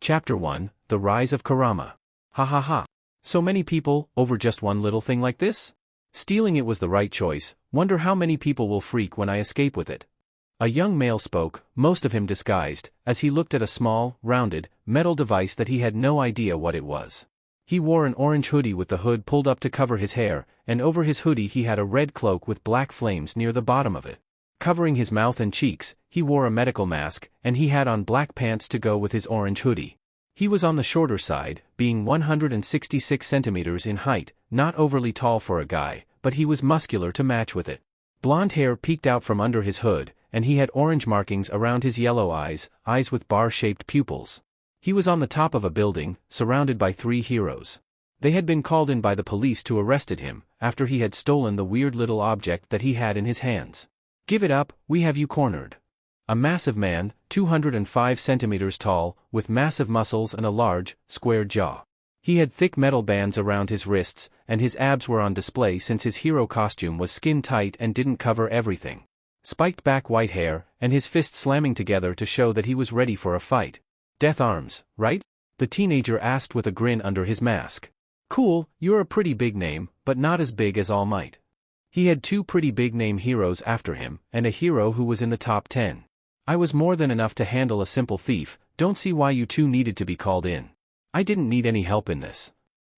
Chapter 1, The Rise of Kurama. Ha ha ha. So many people, over just one little thing like this? Stealing it was the right choice, wonder how many people will freak when I escape with it. A young male spoke, most of him disguised, as he looked at a small, rounded, metal device that he had no idea what it was. He wore an orange hoodie with the hood pulled up to cover his hair, and over his hoodie he had a red cloak with black flames near the bottom of it. Covering his mouth and cheeks, he wore a medical mask, and he had on black pants to go with his orange hoodie. He was on the shorter side, being 166 centimeters in height, not overly tall for a guy, but he was muscular to match with it. Blonde hair peeked out from under his hood, and he had orange markings around his yellow eyes with bar-shaped pupils. He was on the top of a building, surrounded by 3 heroes. They had been called in by the police to arrest him, after he had stolen the weird little object that he had in his hands. Give it up, we have you cornered. A massive man, 205 centimeters tall, with massive muscles and a large, square jaw. He had thick metal bands around his wrists, and his abs were on display since his hero costume was skin-tight and didn't cover everything. Spiked back white hair, and his fists slamming together to show that he was ready for a fight. Death arms, right? The teenager asked with a grin under his mask. Cool, you're a pretty big name, but not as big as All Might. He had 2 pretty big name heroes after him, and a hero who was in the top 10. I was more than enough to handle a simple thief, don't see why you 2 needed to be called in. I didn't need any help in this.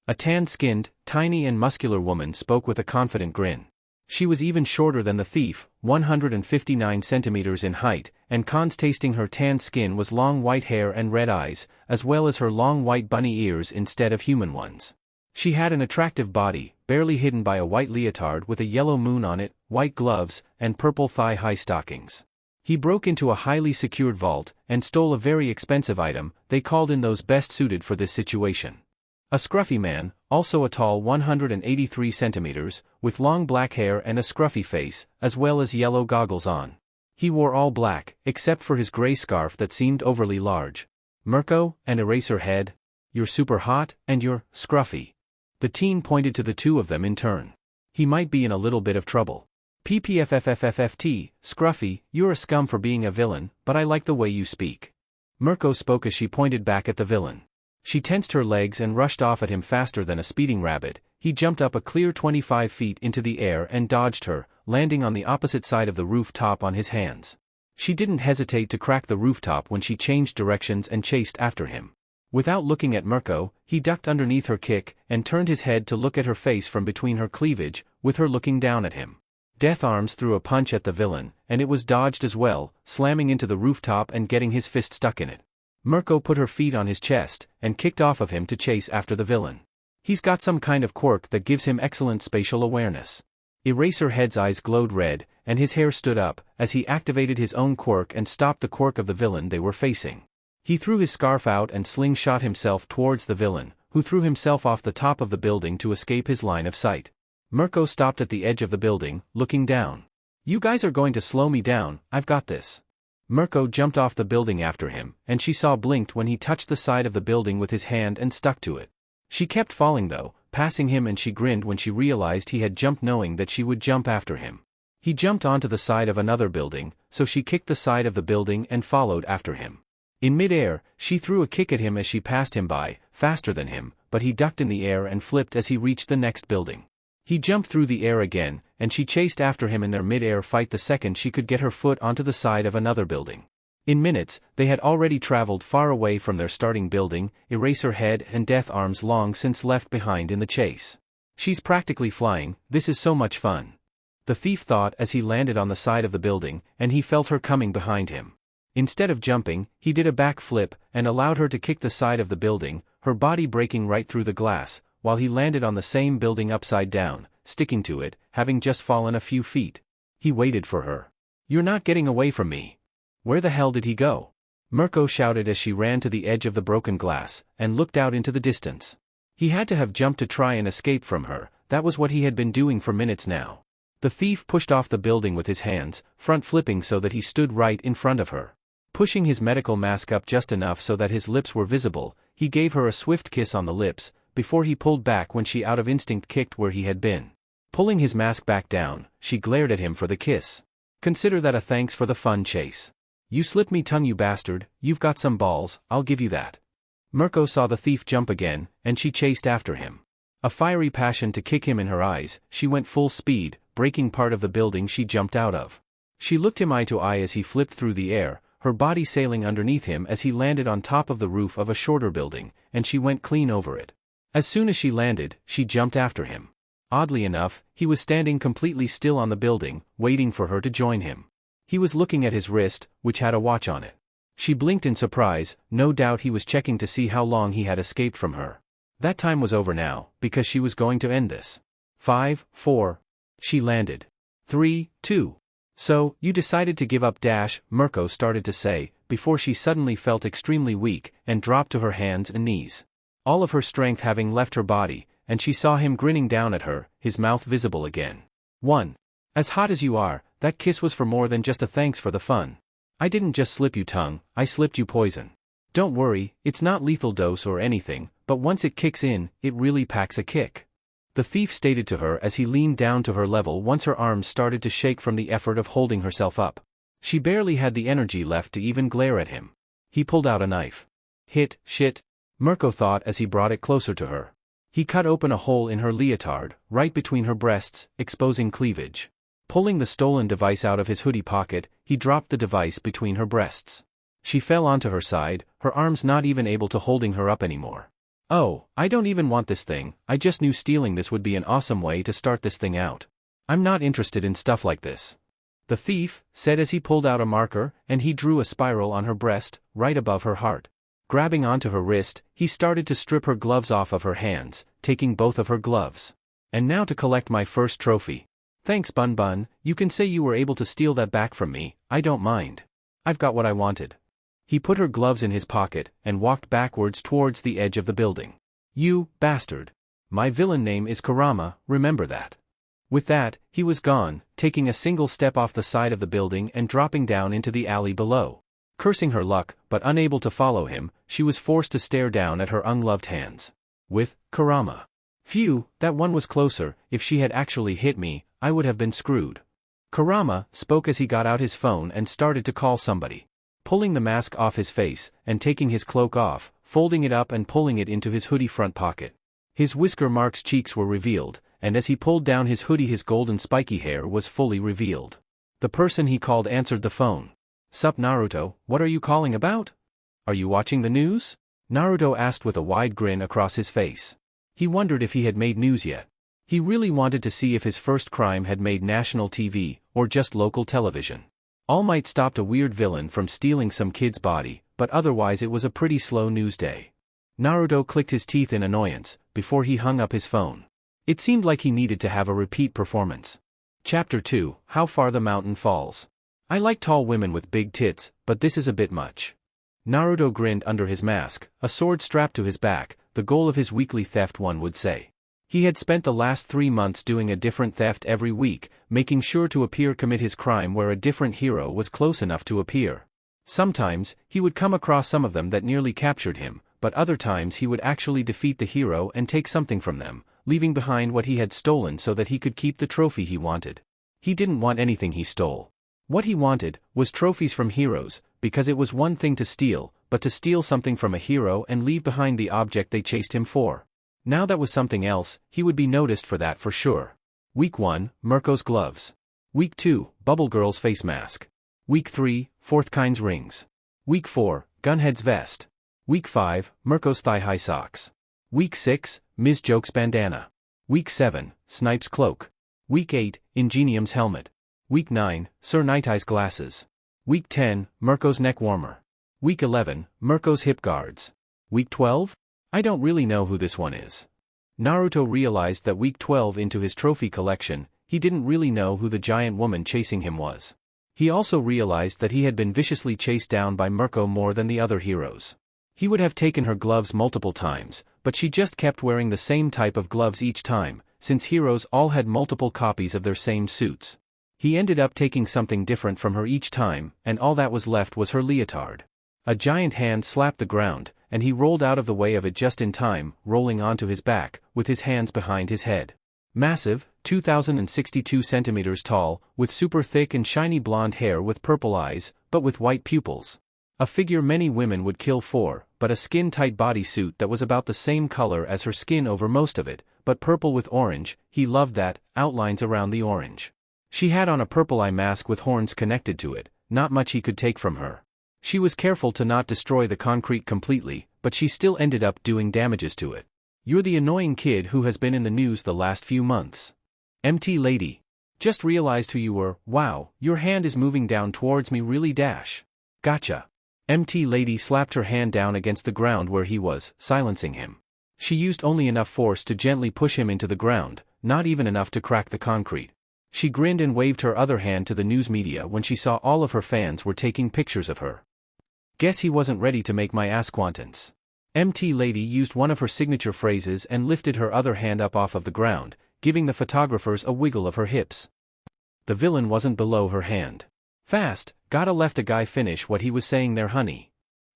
A tan-skinned, tiny and muscular woman spoke with a confident grin. She was even shorter than the thief, 159 centimeters in height, and tasting her tan skin was long white hair and red eyes, as well as her long white bunny ears instead of human ones. She had an attractive body, barely hidden by a white leotard with a yellow moon on it, white gloves, and purple thigh-high stockings. He broke into a highly secured vault, and stole a very expensive item. They called in those best suited for this situation. A scruffy man, also a tall 183 centimeters, with long black hair and a scruffy face, as well as yellow goggles on. He wore all black, except for his gray scarf that seemed overly large. Mirko, and Eraserhead, you're super hot, and you're scruffy. The teen pointed to the 2 of them in turn. He might be in a little bit of trouble. PPFFFFFT, Scruffy, you're a scum for being a villain, but I like the way you speak. Mirko spoke as she pointed back at the villain. She tensed her legs and rushed off at him faster than a speeding rabbit. He jumped up a clear 25 feet into the air and dodged her, landing on the opposite side of the rooftop on his hands. She didn't hesitate to crack the rooftop when she changed directions and chased after him. Without looking at Mirko, he ducked underneath her kick and turned his head to look at her face from between her cleavage, with her looking down at him. Death Arms threw a punch at the villain, and it was dodged as well, slamming into the rooftop and getting his fist stuck in it. Mirko put her feet on his chest, and kicked off of him to chase after the villain. He's got some kind of quirk that gives him excellent spatial awareness. Eraserhead's eyes glowed red, and his hair stood up, as he activated his own quirk and stopped the quirk of the villain they were facing. He threw his scarf out and slingshot himself towards the villain, who threw himself off the top of the building to escape his line of sight. Mirko stopped at the edge of the building, looking down. You guys are going to slow me down, I've got this. Mirko jumped off the building after him, and she saw blinked when he touched the side of the building with his hand and stuck to it. She kept falling though, passing him, and she grinned when she realized he had jumped, knowing that she would jump after him. He jumped onto the side of another building, so she kicked the side of the building and followed after him. In mid-air, she threw a kick at him as she passed him by, faster than him, but he ducked in the air and flipped as he reached the next building. He jumped through the air again, and she chased after him in their mid-air fight the second she could get her foot onto the side of another building. In minutes, they had already traveled far away from their starting building. Eraserhead and Death Arms long since left behind in the chase. She's practically flying, this is so much fun. The thief thought as he landed on the side of the building, and he felt her coming behind him. Instead of jumping, he did a back flip, and allowed her to kick the side of the building, her body breaking right through the glass, while he landed on the same building upside down, sticking to it, having just fallen a few feet. He waited for her. You're not getting away from me. Where the hell did he go? Mirko shouted as she ran to the edge of the broken glass, and looked out into the distance. He had to have jumped to try and escape from her, that was what he had been doing for minutes now. The thief pushed off the building with his hands, front flipping so that he stood right in front of her. Pushing his medical mask up just enough so that his lips were visible, he gave her a swift kiss on the lips, before he pulled back when she out of instinct kicked where he had been. Pulling his mask back down, she glared at him for the kiss. Consider that a thanks for the fun chase. You slipped me tongue, you bastard, you've got some balls, I'll give you that. Mirko saw the thief jump again, and she chased after him. A fiery passion to kick him in her eyes, she went full speed, breaking part of the building she jumped out of. She looked him eye to eye as he flipped through the air, her body sailing underneath him as he landed on top of the roof of a shorter building, and she went clean over it. As soon as she landed, she jumped after him. Oddly enough, he was standing completely still on the building, waiting for her to join him. He was looking at his wrist, which had a watch on it. She blinked in surprise, no doubt he was checking to see how long he had escaped from her. That time was over now, because she was going to end this. 5, 4. She landed. 3, 2. So, you decided to give up Mirko started to say, before she suddenly felt extremely weak, and dropped to her hands and knees. All of her strength having left her body, and she saw him grinning down at her, his mouth visible again. 1. As hot as you are, that kiss was for more than just a thanks for the fun. I didn't just slip you tongue, I slipped you poison. Don't worry, it's not lethal dose or anything, but once it kicks in, it really packs a kick. The thief stated to her as he leaned down to her level once her arms started to shake from the effort of holding herself up. She barely had the energy left to even glare at him. He pulled out a knife. Shit, Mirko thought as he brought it closer to her. He cut open a hole in her leotard, right between her breasts, exposing cleavage. Pulling the stolen device out of his hoodie pocket, he dropped the device between her breasts. She fell onto her side, her arms not even able to holding her up anymore. Oh, I don't even want this thing, I just knew stealing this would be an awesome way to start this thing out. I'm not interested in stuff like this. The thief said as he pulled out a marker, and he drew a spiral on her breast, right above her heart. Grabbing onto her wrist, he started to strip her gloves off of her hands, taking both of her gloves. And now to collect my first trophy. Thanks Bun Bun, you can say you were able to steal that back from me, I don't mind. I've got what I wanted. He put her gloves in his pocket, and walked backwards towards the edge of the building. You bastard. My villain name is Kurama, remember that. With that, he was gone, taking a single step off the side of the building and dropping down into the alley below. Cursing her luck, but unable to follow him, she was forced to stare down at her ungloved hands. With Kurama. Phew, that one was closer, if she had actually hit me, I would have been screwed. Kurama spoke as he got out his phone and started to call somebody. Pulling the mask off his face, and taking his cloak off, folding it up and pulling it into his hoodie front pocket. His whisker-marked cheeks were revealed, and as he pulled down his hoodie his golden spiky hair was fully revealed. The person he called answered the phone. Sup Naruto, what are you calling about? Are you watching the news? Naruto asked with a wide grin across his face. He wondered if he had made news yet. He really wanted to see if his first crime had made national TV, or just local television. All Might stopped a weird villain from stealing some kid's body, but otherwise it was a pretty slow news day. Naruto clicked his teeth in annoyance, before he hung up his phone. It seemed like he needed to have a repeat performance. Chapter 2, How Far the Mountain Falls. I like tall women with big tits, but this is a bit much. Naruto grinned under his mask, a sword strapped to his back, the goal of his weekly theft one would say. He had spent the last 3 months doing a different theft every week, making sure to commit his crime where a different hero was close enough to appear. Sometimes, he would come across some of them that nearly captured him, but other times he would actually defeat the hero and take something from them, leaving behind what he had stolen so that he could keep the trophy he wanted. He didn't want anything he stole. What he wanted was trophies from heroes, because it was one thing to steal, but to steal something from a hero and leave behind the object they chased him for. Now that was something else, he would be noticed for that for sure. Week 1, Mirko's gloves. Week 2, Bubble Girl's face mask. Week 3, Fourth Kind's rings. Week 4, Gunhead's vest. Week 5, Mirko's thigh-high socks. Week 6, Ms. Joke's bandana. Week 7, Snipe's cloak. Week 8, Ingenium's helmet. Week 9, Sir Night-Eye's glasses. Week 10, Mirko's neck warmer. Week 11, Mirko's hip guards. Week 12? I don't really know who this one is. Naruto realized that week 12 into his trophy collection, he didn't really know who the giant woman chasing him was. He also realized that he had been viciously chased down by Mirko more than the other heroes. He would have taken her gloves multiple times, but she just kept wearing the same type of gloves each time, since heroes all had multiple copies of their same suits. He ended up taking something different from her each time, and all that was left was her leotard. A giant hand slapped the ground, and he rolled out of the way of it just in time, rolling onto his back, with his hands behind his head. Massive, 2,062 centimeters tall, with super thick and shiny blonde hair with purple eyes, but with white pupils. A figure many women would kill for, but a skin-tight bodysuit that was about the same color as her skin over most of it, but purple with orange. He loved that, outlines around the orange. She had on a purple eye mask with horns connected to it, not much he could take from her. She was careful to not destroy the concrete completely, but she still ended up doing damages to it. You're the annoying kid who has been in the news the last few months. MT lady. Just realized who you were. Wow, your hand is moving down towards me really dash. Gotcha. MT lady slapped her hand down against the ground where he was, silencing him. She used only enough force to gently push him into the ground, not even enough to crack the concrete. She grinned and waved her other hand to the news media when she saw all of her fans were taking pictures of her. Guess he wasn't ready to make my acquaintance. MT lady used one of her signature phrases and lifted her other hand up off of the ground, giving the photographers a wiggle of her hips. The villain wasn't below her hand. Fast, gotta let a guy finish what he was saying there, honey.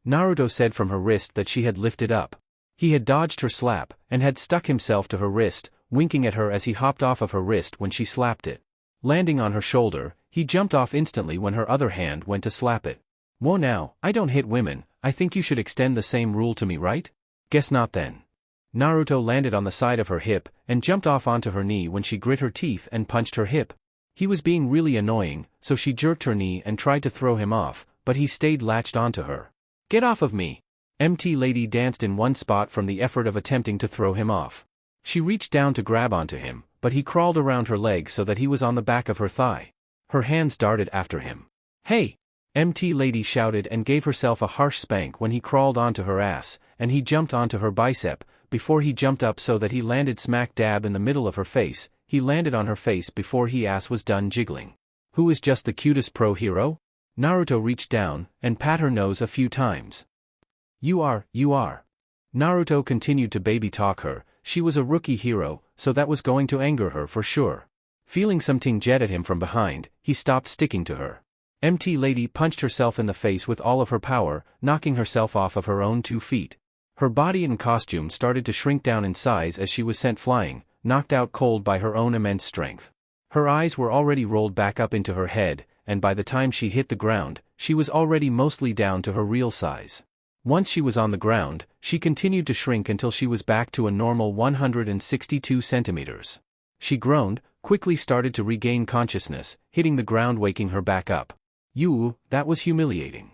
Naruto said from her wrist that she had lifted up. He had dodged her slap, and had stuck himself to her wrist, winking at her as he hopped off of her wrist when she slapped it. Landing on her shoulder, he jumped off instantly when her other hand went to slap it. Whoa now, I don't hit women, I think you should extend the same rule to me, right? Guess not then. Naruto landed on the side of her hip, and jumped off onto her knee when she grit her teeth and punched her hip. He was being really annoying, so she jerked her knee and tried to throw him off, but he stayed latched onto her. Get off of me! MT lady danced in one spot from the effort of attempting to throw him off. She reached down to grab onto him, but he crawled around her leg so that he was on the back of her thigh. Her hands darted after him. Hey! MT lady shouted and gave herself a harsh spank when he crawled onto her ass, and he jumped onto her bicep, before he jumped up so that he landed smack dab in the middle of her face. He landed on her face before he ass was done jiggling. Who is just the cutest pro hero? Naruto reached down, and pat her nose a few times. You are. Naruto continued to baby talk her. She was a rookie hero, so that was going to anger her for sure. Feeling something jet at him from behind, he stopped sticking to her. MT lady punched herself in the face with all of her power, knocking herself off of her own 2 feet. Her body and costume started to shrink down in size as she was sent flying, knocked out cold by her own immense strength. Her eyes were already rolled back up into her head, and by the time she hit the ground, she was already mostly down to her real size. Once she was on the ground, she continued to shrink until she was back to a normal 162 centimeters. She groaned, quickly started to regain consciousness, hitting the ground, waking her back up. That was humiliating.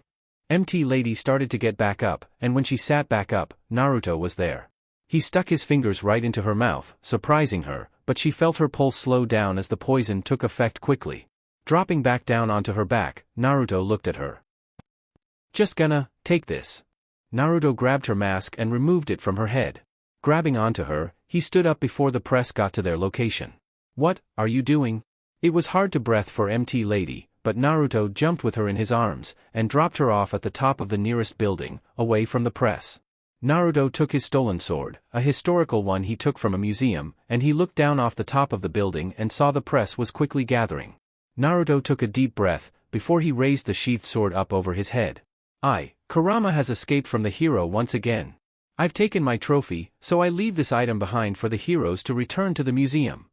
MT lady started to get back up, and when she sat back up, Naruto was there. He stuck his fingers right into her mouth, surprising her, but she felt her pulse slow down as the poison took effect quickly. Dropping back down onto her back, Naruto looked at her. Just gonna take this. Naruto grabbed her mask and removed it from her head. Grabbing onto her, he stood up before the press got to their location. What are you doing? It was hard to breathe for MT lady, but Naruto jumped with her in his arms, and dropped her off at the top of the nearest building, away from the press. Naruto took his stolen sword, a historical one he took from a museum, and he looked down off the top of the building and saw the press was quickly gathering. Naruto took a deep breath, before he raised the sheathed sword up over his head. Kurama has escaped from the hero once again. I've taken my trophy, so I leave this item behind for the heroes to return to the museum.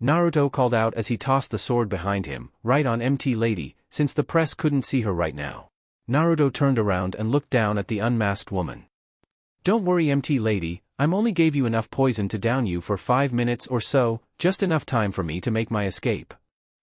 Naruto called out as he tossed the sword behind him, right on MT lady, since the press couldn't see her right now. Naruto turned around and looked down at the unmasked woman. Don't worry, MT lady, I'm only gave you enough poison to down you for 5 minutes or so, just enough time for me to make my escape.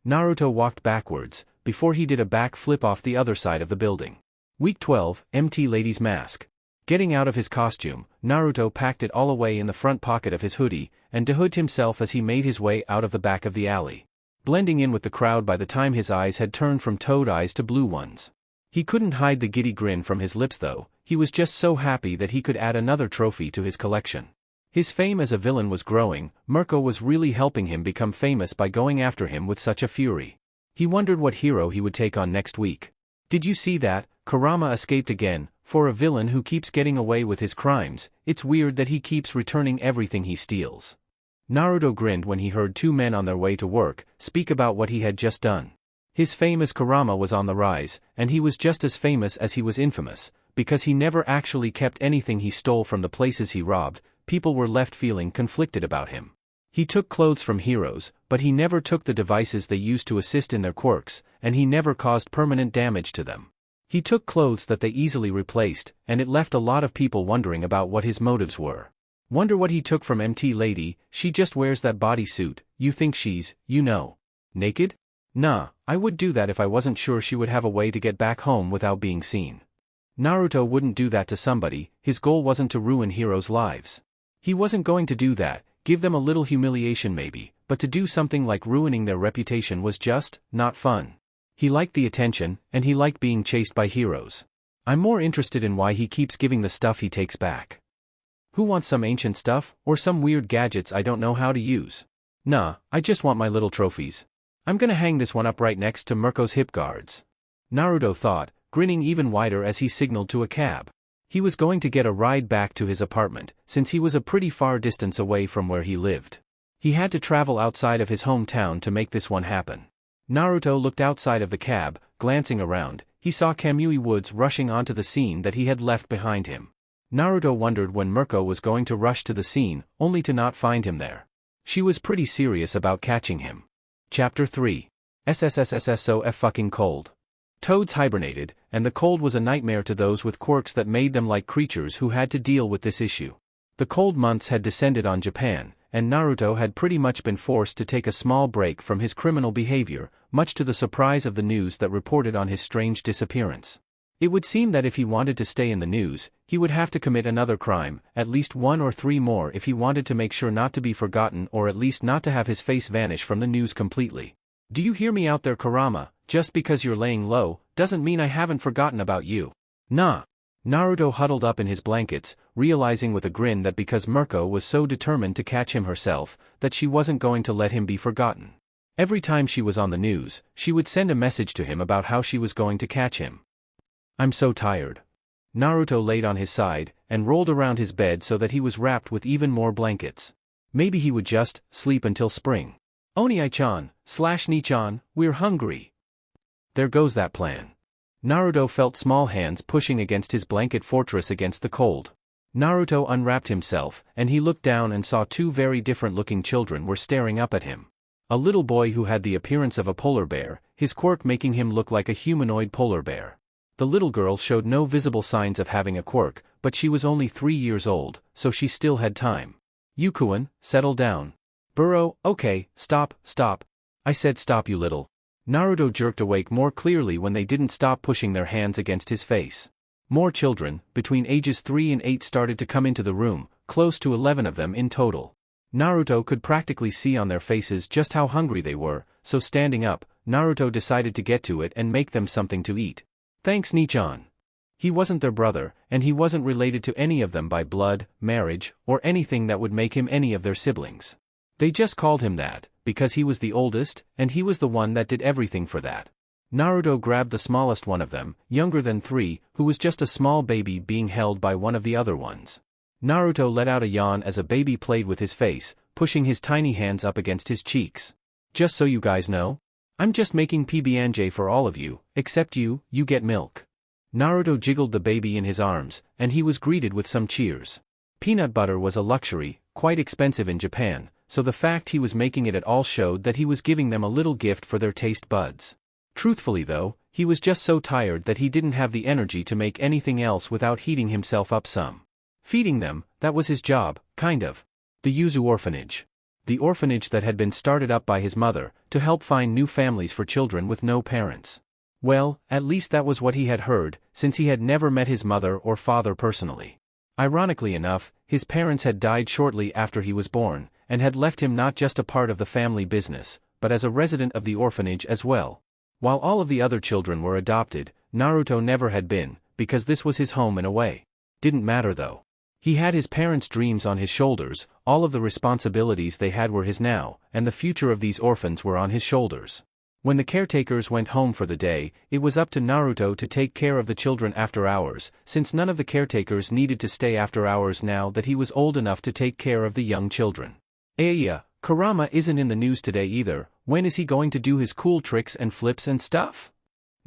Naruto walked backwards, before he did a back flip off the other side of the building. Week 12, MT lady's mask. Getting out of his costume, Naruto packed it all away in the front pocket of his hoodie, and dehooded himself as he made his way out of the back of the alley. Blending in with the crowd by the time his eyes had turned from toad eyes to blue ones. He couldn't hide the giddy grin from his lips though, he was just so happy that he could add another trophy to his collection. His fame as a villain was growing. Mirko was really helping him become famous by going after him with such a fury. He wondered what hero he would take on next week. Did you see that? Kurama escaped again. For a villain who keeps getting away with his crimes, it's weird that he keeps returning everything he steals. Naruto grinned when he heard 2 men on their way to work speak about what he had just done. His fame as Kurama was on the rise, and he was just as famous as he was infamous, because he never actually kept anything he stole from the places he robbed. People were left feeling conflicted about him. He took clothes from heroes, but he never took the devices they used to assist in their quirks, and he never caused permanent damage to them. He took clothes that they easily replaced, and it left a lot of people wondering about what his motives were. Wonder what he took from MT lady, she just wears that bodysuit, you think she's, naked? Nah, I would do that if I wasn't sure she would have a way to get back home without being seen. Naruto wouldn't do that to somebody, his goal wasn't to ruin heroes' lives. He wasn't going to do that, give them a little humiliation maybe, but to do something like ruining their reputation was just, not fun. He liked the attention, and he liked being chased by heroes. I'm more interested in why he keeps giving the stuff he takes back. Who wants some ancient stuff, or some weird gadgets I don't know how to use? Nah, I just want my little trophies. I'm gonna hang this one up right next to Mirko's hip guards. Naruto thought, grinning even wider as he signaled to a cab. He was going to get a ride back to his apartment, since he was a pretty far distance away from where he lived. He had to travel outside of his hometown to make this one happen. Naruto looked outside of the cab, glancing around, he saw Kamui Woods rushing onto the scene that he had left behind him. Naruto wondered when Mirko was going to rush to the scene, only to not find him there. She was pretty serious about catching him. Chapter 3. SSSSSOF fucking cold. Toads hibernated, and the cold was a nightmare to those with quirks that made them like creatures who had to deal with this issue. The cold months had descended on Japan, and Naruto had pretty much been forced to take a small break from his criminal behavior, much to the surprise of the news that reported on his strange disappearance. It would seem that if he wanted to stay in the news, he would have to commit another crime, at least 1 or 3 more if he wanted to make sure not to be forgotten or at least not to have his face vanish from the news completely. Do you hear me out there, Kurama? Just because you're laying low, doesn't mean I haven't forgotten about you. Nah. Naruto huddled up in his blankets, realizing with a grin that because Mirko was so determined to catch him herself, that she wasn't going to let him be forgotten. Every time she was on the news, she would send a message to him about how she was going to catch him. I'm so tired. Naruto laid on his side, and rolled around his bed so that he was wrapped with even more blankets. Maybe he would just sleep until spring. Oni-chan, /Ni-chan, we're hungry. There goes that plan. Naruto felt small hands pushing against his blanket fortress against the cold. Naruto unwrapped himself, and he looked down and saw 2 very different-looking children were staring up at him. A little boy who had the appearance of a polar bear, his quirk making him look like a humanoid polar bear. The little girl showed no visible signs of having a quirk, but she was only 3 years old, so she still had time. Yukuan, settle down. Burrow, okay, stop. I said stop, you little. Naruto jerked awake more clearly when they didn't stop pushing their hands against his face. More children, between ages 3 and 8 started to come into the room, close to 11 of them in total. Naruto could practically see on their faces just how hungry they were, so standing up, Naruto decided to get to it and make them something to eat. Thanks, Ni-chan. He wasn't their brother, and he wasn't related to any of them by blood, marriage, or anything that would make him any of their siblings. They just called him that, because he was the oldest, and he was the one that did everything for that. Naruto grabbed the smallest one of them, younger than 3, who was just a small baby being held by one of the other ones. Naruto let out a yawn as a baby played with his face, pushing his tiny hands up against his cheeks. Just so you guys know, I'm just making PB&J for all of you, except you get milk. Naruto jiggled the baby in his arms, and he was greeted with some cheers. Peanut butter was a luxury, quite expensive in Japan, so the fact he was making it at all showed that he was giving them a little gift for their taste buds. Truthfully though, he was just so tired that he didn't have the energy to make anything else without heating himself up some. Feeding them, that was his job, kind of. The Yuzu orphanage. The orphanage that had been started up by his mother, to help find new families for children with no parents. Well, at least that was what he had heard, since he had never met his mother or father personally. Ironically enough, his parents had died shortly after he was born, and had left him not just a part of the family business, but as a resident of the orphanage as well. While all of the other children were adopted, Naruto never had been, because this was his home in a way. Didn't matter though. He had his parents' dreams on his shoulders, all of the responsibilities they had were his now, and the future of these orphans were on his shoulders. When the caretakers went home for the day, it was up to Naruto to take care of the children after hours, since none of the caretakers needed to stay after hours now that he was old enough to take care of the young children. Kurama isn't in the news today either, when is he going to do his cool tricks and flips and stuff?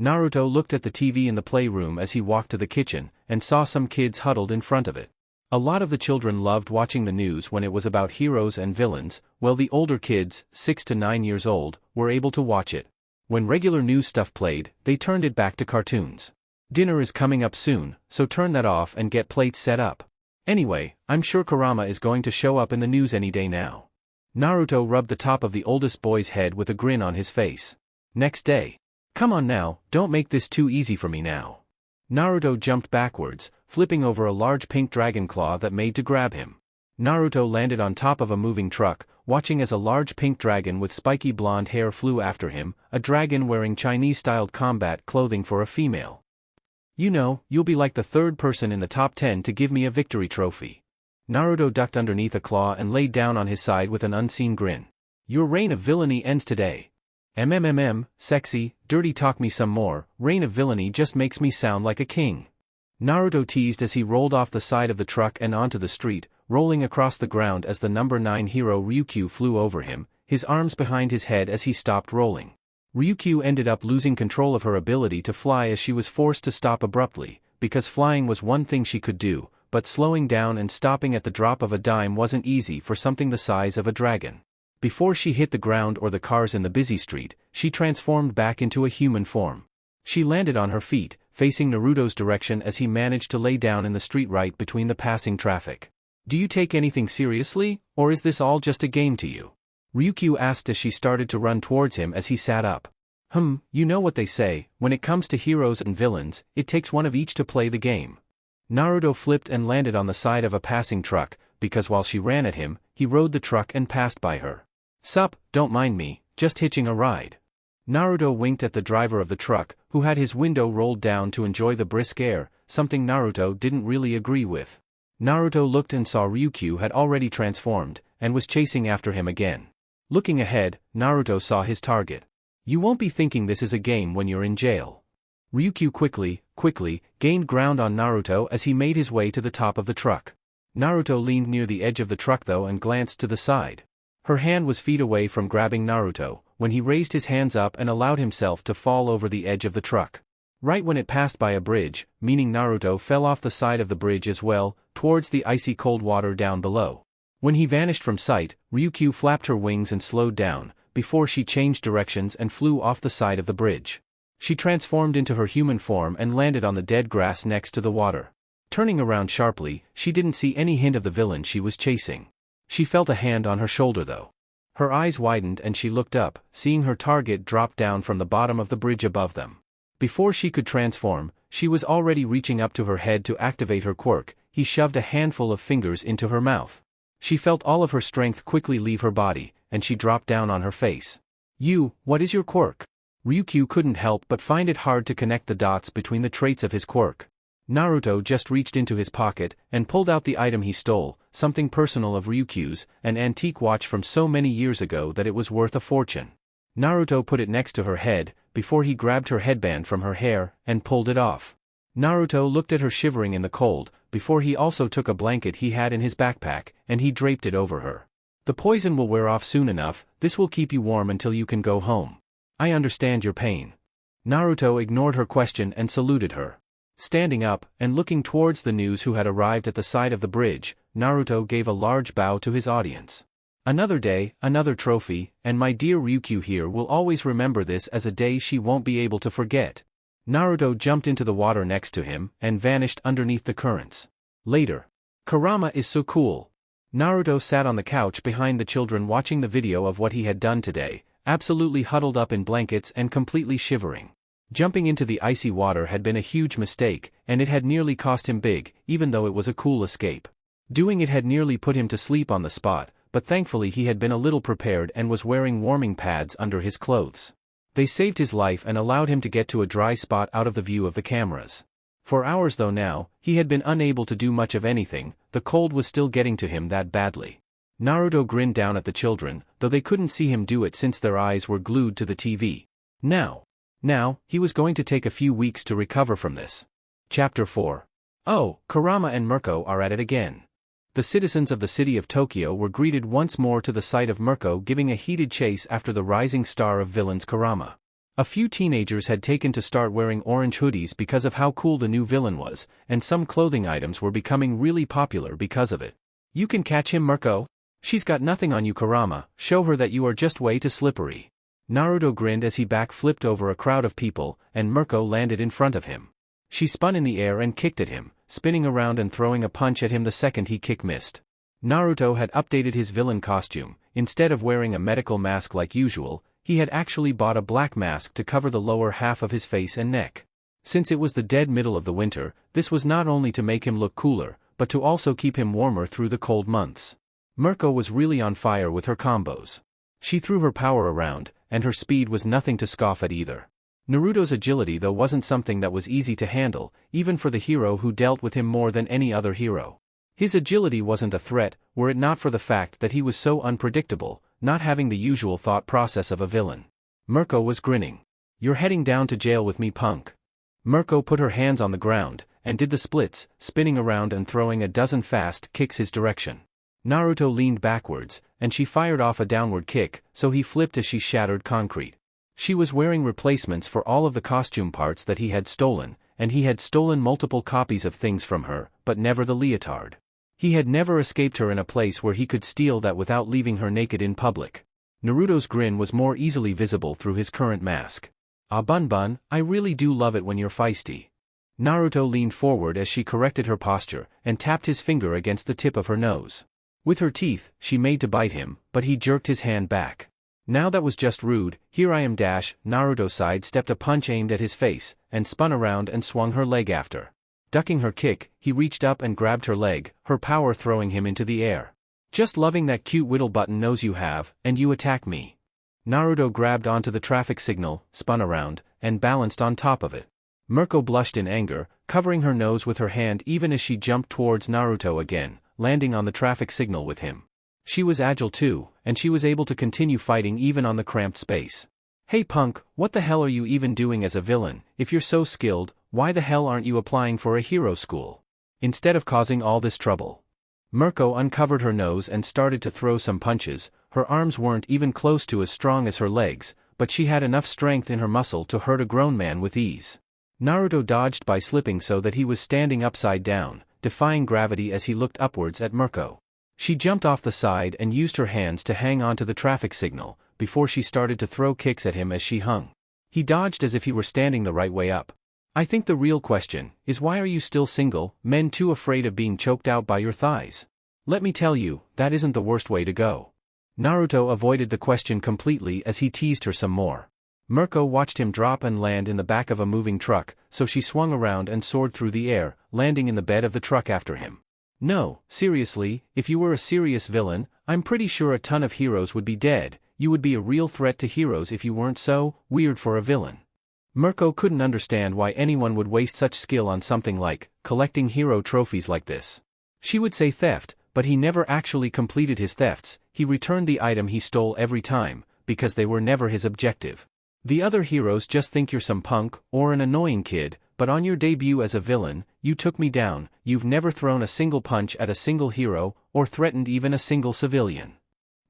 Naruto looked at the TV in the playroom as he walked to the kitchen, and saw some kids huddled in front of it. A lot of the children loved watching the news when it was about heroes and villains, while the older kids, 6 to 9 years old, were able to watch it. When regular news stuff played, they turned it back to cartoons. Dinner is coming up soon, so turn that off and get plates set up. Anyway, I'm sure Kurama is going to show up in the news any day now. Naruto rubbed the top of the oldest boy's head with a grin on his face. Next day. Come on now, don't make this too easy for me now. Naruto jumped backwards, flipping over a large pink dragon claw that made to grab him. Naruto landed on top of a moving truck, watching as a large pink dragon with spiky blonde hair flew after him, a dragon wearing Chinese-styled combat clothing for a female. You know, you'll be like the third person in the top 10 to give me a victory trophy. Naruto ducked underneath a claw and laid down on his side with an unseen grin. Your reign of villainy ends today. Sexy, dirty, talk me some more. Reign of villainy just makes me sound like a king. Naruto teased as he rolled off the side of the truck and onto the street, rolling across the ground as the number 9 hero Ryukyu flew over him, his arms behind his head as he stopped rolling. Ryukyu ended up losing control of her ability to fly as she was forced to stop abruptly, because flying was one thing she could do, but slowing down and stopping at the drop of a dime wasn't easy for something the size of a dragon. Before she hit the ground or the cars in the busy street, she transformed back into a human form. She landed on her feet, facing Naruto's direction as he managed to lay down in the street right between the passing traffic. Do you take anything seriously, or is this all just a game to you? Ryukyu asked as she started to run towards him as he sat up. You know what they say, when it comes to heroes and villains, it takes one of each to play the game. Naruto flipped and landed on the side of a passing truck, because while she ran at him, he rode the truck and passed by her. Sup, don't mind me, just hitching a ride. Naruto winked at the driver of the truck, who had his window rolled down to enjoy the brisk air, something Naruto didn't really agree with. Naruto looked and saw Ryukyu had already transformed, and was chasing after him again. Looking ahead, Naruto saw his target. You won't be thinking this is a game when you're in jail. Ryukyu quickly, gained ground on Naruto as he made his way to the top of the truck. Naruto leaned near the edge of the truck though and glanced to the side. Her hand was feet away from grabbing Naruto, when he raised his hands up and allowed himself to fall over the edge of the truck. Right when it passed by a bridge, meaning Naruto fell off the side of the bridge as well, towards the icy cold water down below. When he vanished from sight, Ryukyu flapped her wings and slowed down, before she changed directions and flew off the side of the bridge. She transformed into her human form and landed on the dead grass next to the water. Turning around sharply, she didn't see any hint of the villain she was chasing. She felt a hand on her shoulder though. Her eyes widened and she looked up, seeing her target drop down from the bottom of the bridge above them. Before she could transform, she was already reaching up to her head to activate her quirk. He shoved a handful of fingers into her mouth. She felt all of her strength quickly leave her body, and she dropped down on her face. What is your quirk? Ryukyu couldn't help but find it hard to connect the dots between the traits of his quirk. Naruto just reached into his pocket and pulled out the item he stole, something personal of Ryukyu's, an antique watch from so many years ago that it was worth a fortune. Naruto put it next to her head, before he grabbed her headband from her hair, and pulled it off. Naruto looked at her shivering in the cold, before he also took a blanket he had in his backpack, and he draped it over her. The poison will wear off soon enough, this will keep you warm until you can go home. I understand your pain. Naruto ignored her question and saluted her. Standing up, and looking towards the news who had arrived at the side of the bridge, Naruto gave a large bow to his audience. Another day, another trophy, and my dear Ryukyu here will always remember this as a day she won't be able to forget. Naruto jumped into the water next to him, and vanished underneath the currents. Later. Kurama is so cool. Naruto sat on the couch behind the children watching the video of what he had done today, absolutely huddled up in blankets and completely shivering. Jumping into the icy water had been a huge mistake, and it had nearly cost him big, even though it was a cool escape. Doing it had nearly put him to sleep on the spot, but thankfully he had been a little prepared and was wearing warming pads under his clothes. They saved his life and allowed him to get to a dry spot out of the view of the cameras. For hours though now, he had been unable to do much of anything, the cold was still getting to him that badly. Naruto grinned down at the children, though they couldn't see him do it since their eyes were glued to the TV. Now, he was going to take a few weeks to recover from this. Chapter 4. Oh, Kurama and Mirko are at it again. The citizens of the city of Tokyo were greeted once more to the sight of Mirko giving a heated chase after the rising star of villains Kurama. A few teenagers had taken to start wearing orange hoodies because of how cool the new villain was, and some clothing items were becoming really popular because of it. You can catch him, Mirko? She's got nothing on you, Kurama, show her that you are just way too slippery. Naruto grinned as he back-flipped over a crowd of people, and Mirko landed in front of him. She spun in the air and kicked at him, spinning around and throwing a punch at him the second he kick missed. Naruto had updated his villain costume. Instead of wearing a medical mask like usual, he had actually bought a black mask to cover the lower half of his face and neck. Since it was the dead middle of the winter, this was not only to make him look cooler, but to also keep him warmer through the cold months. Mirko was really on fire with her combos. She threw her power around, and her speed was nothing to scoff at either. Naruto's agility though wasn't something that was easy to handle, even for the hero who dealt with him more than any other hero. His agility wasn't a threat, were it not for the fact that he was so unpredictable, not having the usual thought process of a villain. Mirko was grinning. "You're heading down to jail with me, punk." Mirko put her hands on the ground, and did the splits, spinning around and throwing a dozen fast kicks his direction. Naruto leaned backwards, and she fired off a downward kick, so he flipped as she shattered concrete. She was wearing replacements for all of the costume parts that he had stolen, and he had stolen multiple copies of things from her, but never the leotard. He had never escaped her in a place where he could steal that without leaving her naked in public. Naruto's grin was more easily visible through his current mask. "Ah Bun Bun, I really do love it when you're feisty." Naruto leaned forward as she corrected her posture, and tapped his finger against the tip of her nose. With her teeth, she made to bite him, but he jerked his hand back. "Now that was just rude, here I am dash." Naruto sidestepped a punch aimed at his face, and spun around and swung her leg after. Ducking her kick, he reached up and grabbed her leg, her power throwing him into the air. "Just loving that cute whittle button nose you have, and you attack me." Naruto grabbed onto the traffic signal, spun around, and balanced on top of it. Mirko blushed in anger, covering her nose with her hand even as she jumped towards Naruto again, landing on the traffic signal with him. She was agile too, and she was able to continue fighting even on the cramped space. "Hey punk, what the hell are you even doing as a villain? If you're so skilled, why the hell aren't you applying for a hero school? Instead of causing all this trouble." Mirko uncovered her nose and started to throw some punches. Her arms weren't even close to as strong as her legs, but she had enough strength in her muscle to hurt a grown man with ease. Naruto dodged by slipping so that he was standing upside down, defying gravity as he looked upwards at Mirko. She jumped off the side and used her hands to hang onto the traffic signal, before she started to throw kicks at him as she hung. He dodged as if he were standing the right way up. "I think the real question is, why are you still single, men too afraid of being choked out by your thighs? Let me tell you, that isn't the worst way to go." Naruto avoided the question completely as he teased her some more. Mirko watched him drop and land in the back of a moving truck, so she swung around and soared through the air, landing in the bed of the truck after him. "No, seriously, if you were a serious villain, I'm pretty sure a ton of heroes would be dead. You would be a real threat to heroes if you weren't so weird for a villain." Mirko couldn't understand why anyone would waste such skill on something like collecting hero trophies like this. She would say theft, but he never actually completed his thefts. He returned the item he stole every time, because they were never his objective. The other heroes just think you're some punk, or an annoying kid, but on your debut as a villain, you took me down. You've never thrown a single punch at a single hero, or threatened even a single civilian.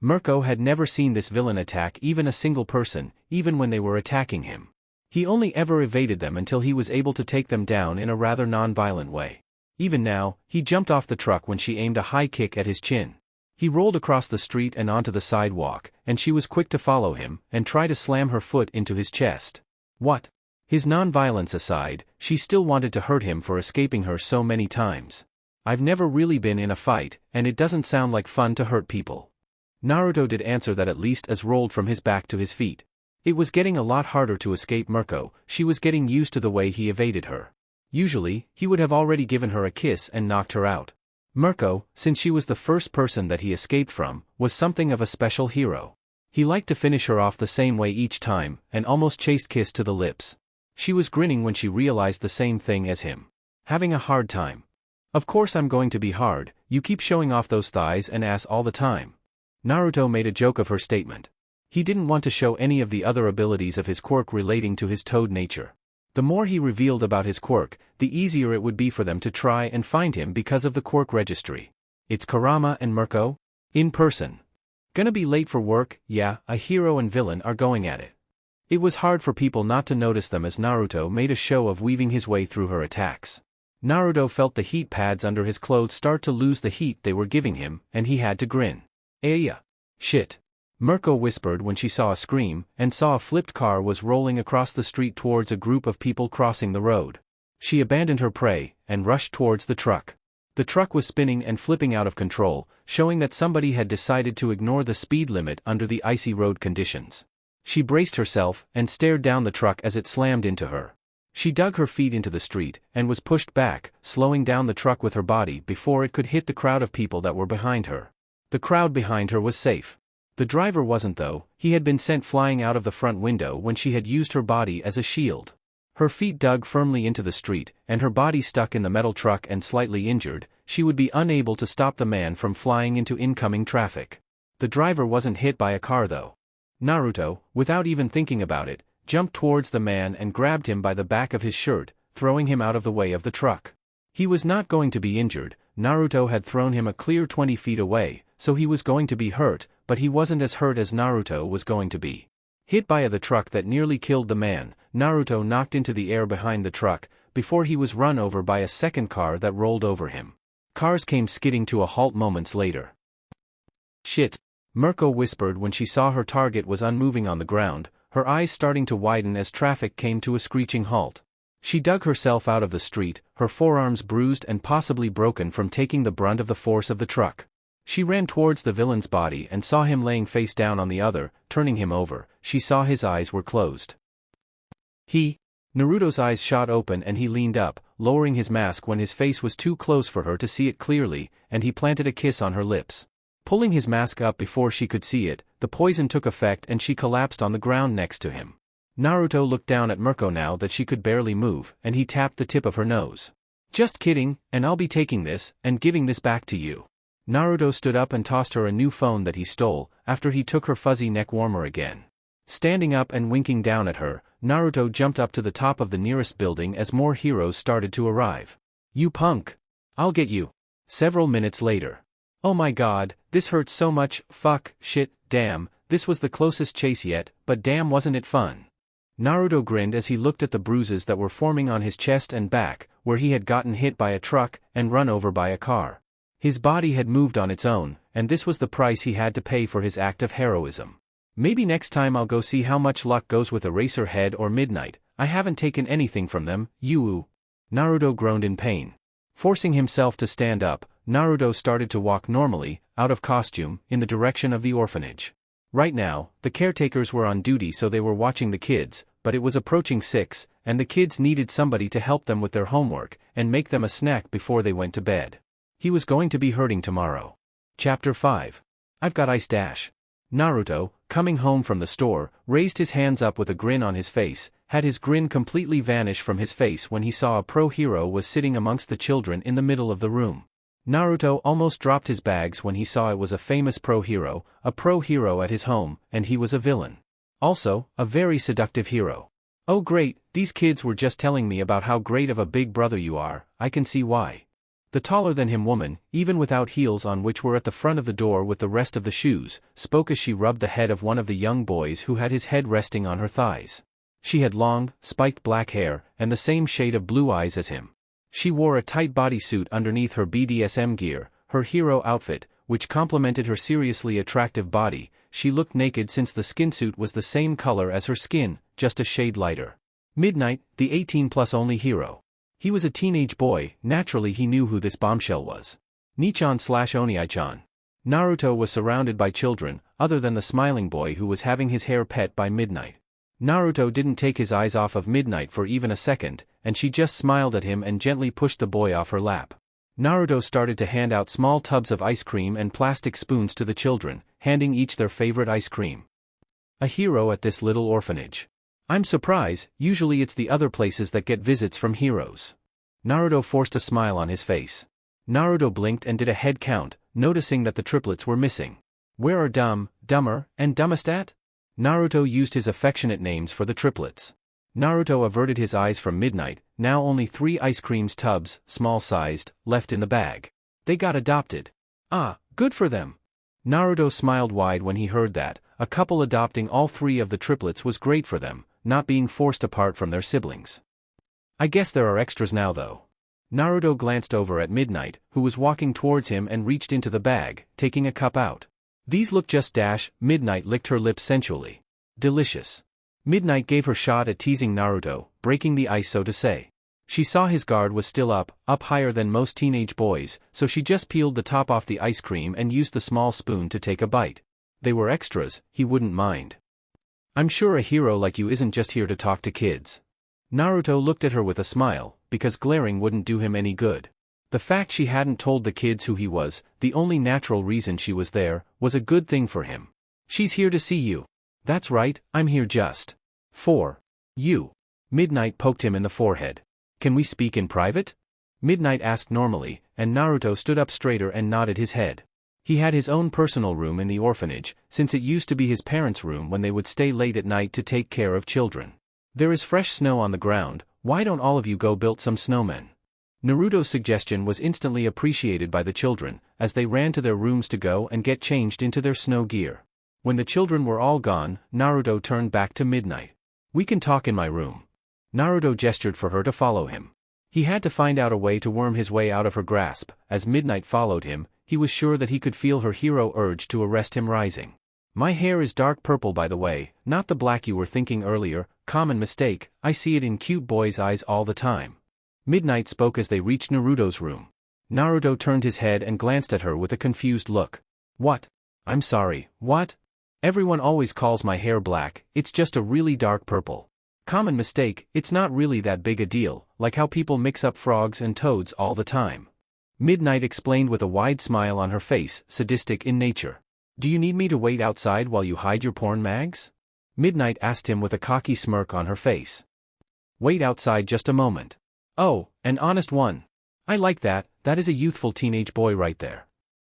Mirko had never seen this villain attack even a single person, even when they were attacking him. He only ever evaded them until he was able to take them down in a rather non-violent way. Even now, he jumped off the truck when she aimed a high kick at his chin. He rolled across the street and onto the sidewalk, and she was quick to follow him, and try to slam her foot into his chest. What? His non-violence aside, she still wanted to hurt him for escaping her so many times. "I've never really been in a fight, and it doesn't sound like fun to hurt people." Naruto did answer that at least as rolled from his back to his feet. It was getting a lot harder to escape Mirko. She was getting used to the way he evaded her. Usually, he would have already given her a kiss and knocked her out. Mirko, since she was the first person that he escaped from, was something of a special hero. He liked to finish her off the same way each time, and almost chased kiss to the lips. She was grinning when she realized the same thing as him. "Having a hard time." "Of course I'm going to be hard, you keep showing off those thighs and ass all the time." Naruto made a joke of her statement. He didn't want to show any of the other abilities of his quirk relating to his toad nature. The more he revealed about his quirk, the easier it would be for them to try and find him because of the quirk registry. "It's Kurama and Mirko? In person. Gonna be late for work? Yeah, a hero and villain are going at it." It was hard for people not to notice them as Naruto made a show of weaving his way through her attacks. Naruto felt the heat pads under his clothes start to lose the heat they were giving him, and he had to grin. "Yeah. Shit." Mirko whispered when she saw a scream, and saw a flipped car was rolling across the street towards a group of people crossing the road. She abandoned her prey, and rushed towards the truck. The truck was spinning and flipping out of control, showing that somebody had decided to ignore the speed limit under the icy road conditions. She braced herself, and stared down the truck as it slammed into her. She dug her feet into the street, and was pushed back, slowing down the truck with her body before it could hit the crowd of people that were behind her. The crowd behind her was safe. The driver wasn't though. He had been sent flying out of the front window when she had used her body as a shield. Her feet dug firmly into the street, and her body stuck in the metal truck and slightly injured. She would be unable to stop the man from flying into incoming traffic. The driver wasn't hit by a car though. Naruto, without even thinking about it, jumped towards the man and grabbed him by the back of his shirt, throwing him out of the way of the truck. He was not going to be injured. Naruto had thrown him a clear 20 feet away, so he was going to be hurt, but he wasn't as hurt as Naruto was going to be. Hit by the truck that nearly killed the man, Naruto knocked into the air behind the truck, before he was run over by a second car that rolled over him. Cars came skidding to a halt moments later. Shit, Mirko whispered when she saw her target was unmoving on the ground, her eyes starting to widen as traffic came to a screeching halt. She dug herself out of the street, her forearms bruised and possibly broken from taking the brunt of the force of the truck. She ran towards the villain's body and saw him laying face down on the other, turning him over. She saw his eyes were closed. Naruto's eyes shot open and he leaned up, lowering his mask when his face was too close for her to see it clearly, and he planted a kiss on her lips. Pulling his mask up before she could see it, the poison took effect and she collapsed on the ground next to him. Naruto looked down at Mirko now that she could barely move, and he tapped the tip of her nose. Just kidding, and I'll be taking this, and giving this back to you. Naruto stood up and tossed her a new phone that he stole, after he took her fuzzy neck warmer again. Standing up and winking down at her, Naruto jumped up to the top of the nearest building as more heroes started to arrive. You punk! I'll get you! Several minutes later. Oh my god, this hurts so much. Fuck, shit, damn, this was the closest chase yet, but damn wasn't it fun. Naruto grinned as he looked at the bruises that were forming on his chest and back, where he had gotten hit by a truck and run over by a car. His body had moved on its own, and this was the price he had to pay for his act of heroism. Maybe next time I'll go see how much luck goes with Eraserhead or Midnight. I haven't taken anything from them, you. Naruto groaned in pain. Forcing himself to stand up, Naruto started to walk normally, out of costume, in the direction of the orphanage. Right now, the caretakers were on duty so they were watching the kids, but it was approaching 6, and the kids needed somebody to help them with their homework, and make them a snack before they went to bed. He was going to be hurting tomorrow. Chapter 5. I've got ice dash. Naruto, coming home from the store, raised his hands up with a grin on his face, had his grin completely vanish from his face when he saw a pro hero was sitting amongst the children in the middle of the room. Naruto almost dropped his bags when he saw it was a famous pro hero at his home, and he was a villain. Also, a very seductive hero. Oh great, these kids were just telling me about how great of a big brother you are, I can see why. The taller-than-him woman, even without heels on which were at the front of the door with the rest of the shoes, spoke as she rubbed the head of one of the young boys who had his head resting on her thighs. She had long, spiked black hair, and the same shade of blue eyes as him. She wore a tight bodysuit underneath her BDSM gear, her hero outfit, which complemented her seriously attractive body. She looked naked since the skinsuit was the same color as her skin, just a shade lighter. Midnight, the 18+ only hero. He was a teenage boy. Naturally he knew who this bombshell was. Nichan/Oniichan. Naruto was surrounded by children, other than the smiling boy who was having his hair pet by Midnight. Naruto didn't take his eyes off of Midnight for even a second, and she just smiled at him and gently pushed the boy off her lap. Naruto started to hand out small tubs of ice cream and plastic spoons to the children, handing each their favorite ice cream. A hero at this little orphanage. I'm surprised, usually it's the other places that get visits from heroes. Naruto forced a smile on his face. Naruto blinked and did a head count, noticing that the triplets were missing. Where are Dumb, Dumber, and Dumbest at? Naruto used his affectionate names for the triplets. Naruto averted his eyes from Midnight, now only 3 ice creams tubs, small-sized, left in the bag. They got adopted. Ah, good for them. Naruto smiled wide when he heard that. A couple adopting all 3 of the triplets was great for them, not being forced apart from their siblings. I guess there are extras now though. Naruto glanced over at Midnight, who was walking towards him and reached into the bag, taking a cup out. These look just dash. Midnight licked her lips sensually. Delicious. Midnight gave her shot at teasing Naruto, breaking the ice so to say. She saw his guard was still up higher than most teenage boys, so she just peeled the top off the ice cream and used the small spoon to take a bite. They were extras, he wouldn't mind. I'm sure a hero like you isn't just here to talk to kids. Naruto looked at her with a smile, because glaring wouldn't do him any good. The fact she hadn't told the kids who he was, the only natural reason she was there, was a good thing for him. She's here to see you. That's right, I'm here just for you. Midnight poked him in the forehead. Can we speak in private? Midnight asked normally, and Naruto stood up straighter and nodded his head. He had his own personal room in the orphanage, since it used to be his parents' room when they would stay late at night to take care of children. There is fresh snow on the ground, why don't all of you go build some snowmen? Naruto's suggestion was instantly appreciated by the children, as they ran to their rooms to go and get changed into their snow gear. When the children were all gone, Naruto turned back to Midnight. We can talk in my room. Naruto gestured for her to follow him. He had to find out a way to worm his way out of her grasp. As Midnight followed him, he was sure that he could feel her hero urge to arrest him rising. My hair is dark purple, by the way, not the black you were thinking earlier. Common mistake, I see it in cute boys' eyes all the time. Midnight spoke as they reached Naruto's room. Naruto turned his head and glanced at her with a confused look. What? I'm sorry, what? Everyone always calls my hair black, it's just a really dark purple. Common mistake, it's not really that big a deal, like how people mix up frogs and toads all the time. Midnight explained with a wide smile on her face, sadistic in nature. Do you need me to wait outside while you hide your porn mags? Midnight asked him with a cocky smirk on her face. Wait outside just a moment. Oh, an honest one. I like that, that is a youthful teenage boy right there.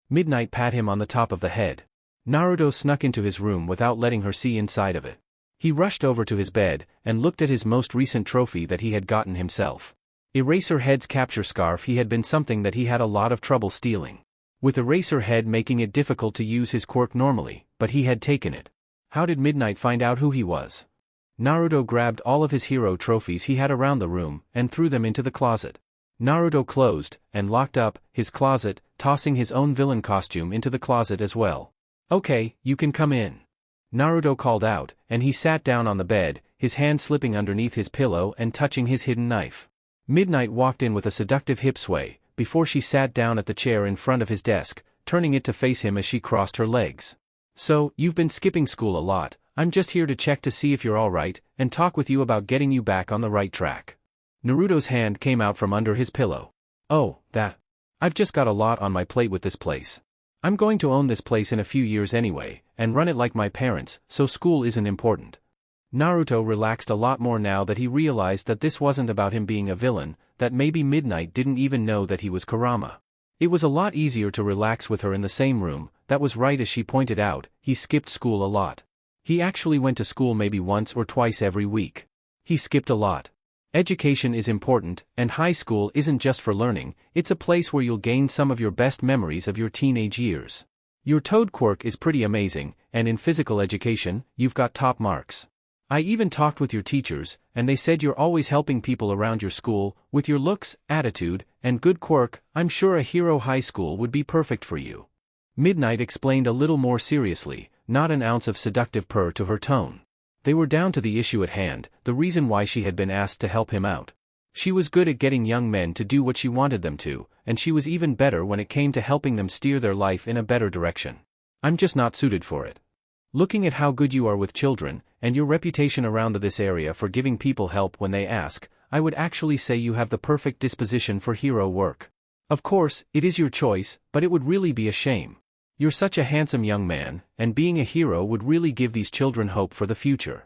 Midnight pat him on the top of the head. Naruto snuck into his room without letting her see inside of it. He rushed over to his bed, and looked at his most recent trophy that he had gotten himself. Eraserhead's capture scarf he had been something that he had a lot of trouble stealing. With Eraserhead making it difficult to use his quirk normally, but he had taken it. How did Midnight find out who he was? Naruto grabbed all of his hero trophies he had around the room, and threw them into the closet. Naruto closed, and locked up, his closet, tossing his own villain costume into the closet as well. Okay, you can come in. Naruto called out, and he sat down on the bed, his hand slipping underneath his pillow and touching his hidden knife. Midnight walked in with a seductive hip sway, before she sat down at the chair in front of his desk, turning it to face him as she crossed her legs. So, you've been skipping school a lot. I'm just here to check to see if you're alright, and talk with you about getting you back on the right track. Naruto's hand came out from under his pillow. Oh, that. I've just got a lot on my plate with this place. I'm going to own this place in a few years anyway, and run it like my parents, so school isn't important. Naruto relaxed a lot more now that he realized that this wasn't about him being a villain, that maybe Midnight didn't even know that he was Kurama. It was a lot easier to relax with her in the same room. That was right, as she pointed out, he skipped school a lot. He actually went to school maybe once or twice every week. He skipped a lot. Education is important, and high school isn't just for learning, it's a place where you'll gain some of your best memories of your teenage years. Your toad quirk is pretty amazing, and in physical education, you've got top marks. I even talked with your teachers, and they said you're always helping people around your school. With your looks, attitude, and good quirk, I'm sure a hero high school would be perfect for you. Midnight explained a little more seriously, not an ounce of seductive purr to her tone. They were down to the issue at hand, the reason why she had been asked to help him out. She was good at getting young men to do what she wanted them to, and she was even better when it came to helping them steer their life in a better direction. I'm just not suited for it. Looking at how good you are with children, and your reputation around this area for giving people help when they ask, I would actually say you have the perfect disposition for hero work. Of course, it is your choice, but it would really be a shame. You're such a handsome young man, and being a hero would really give these children hope for the future.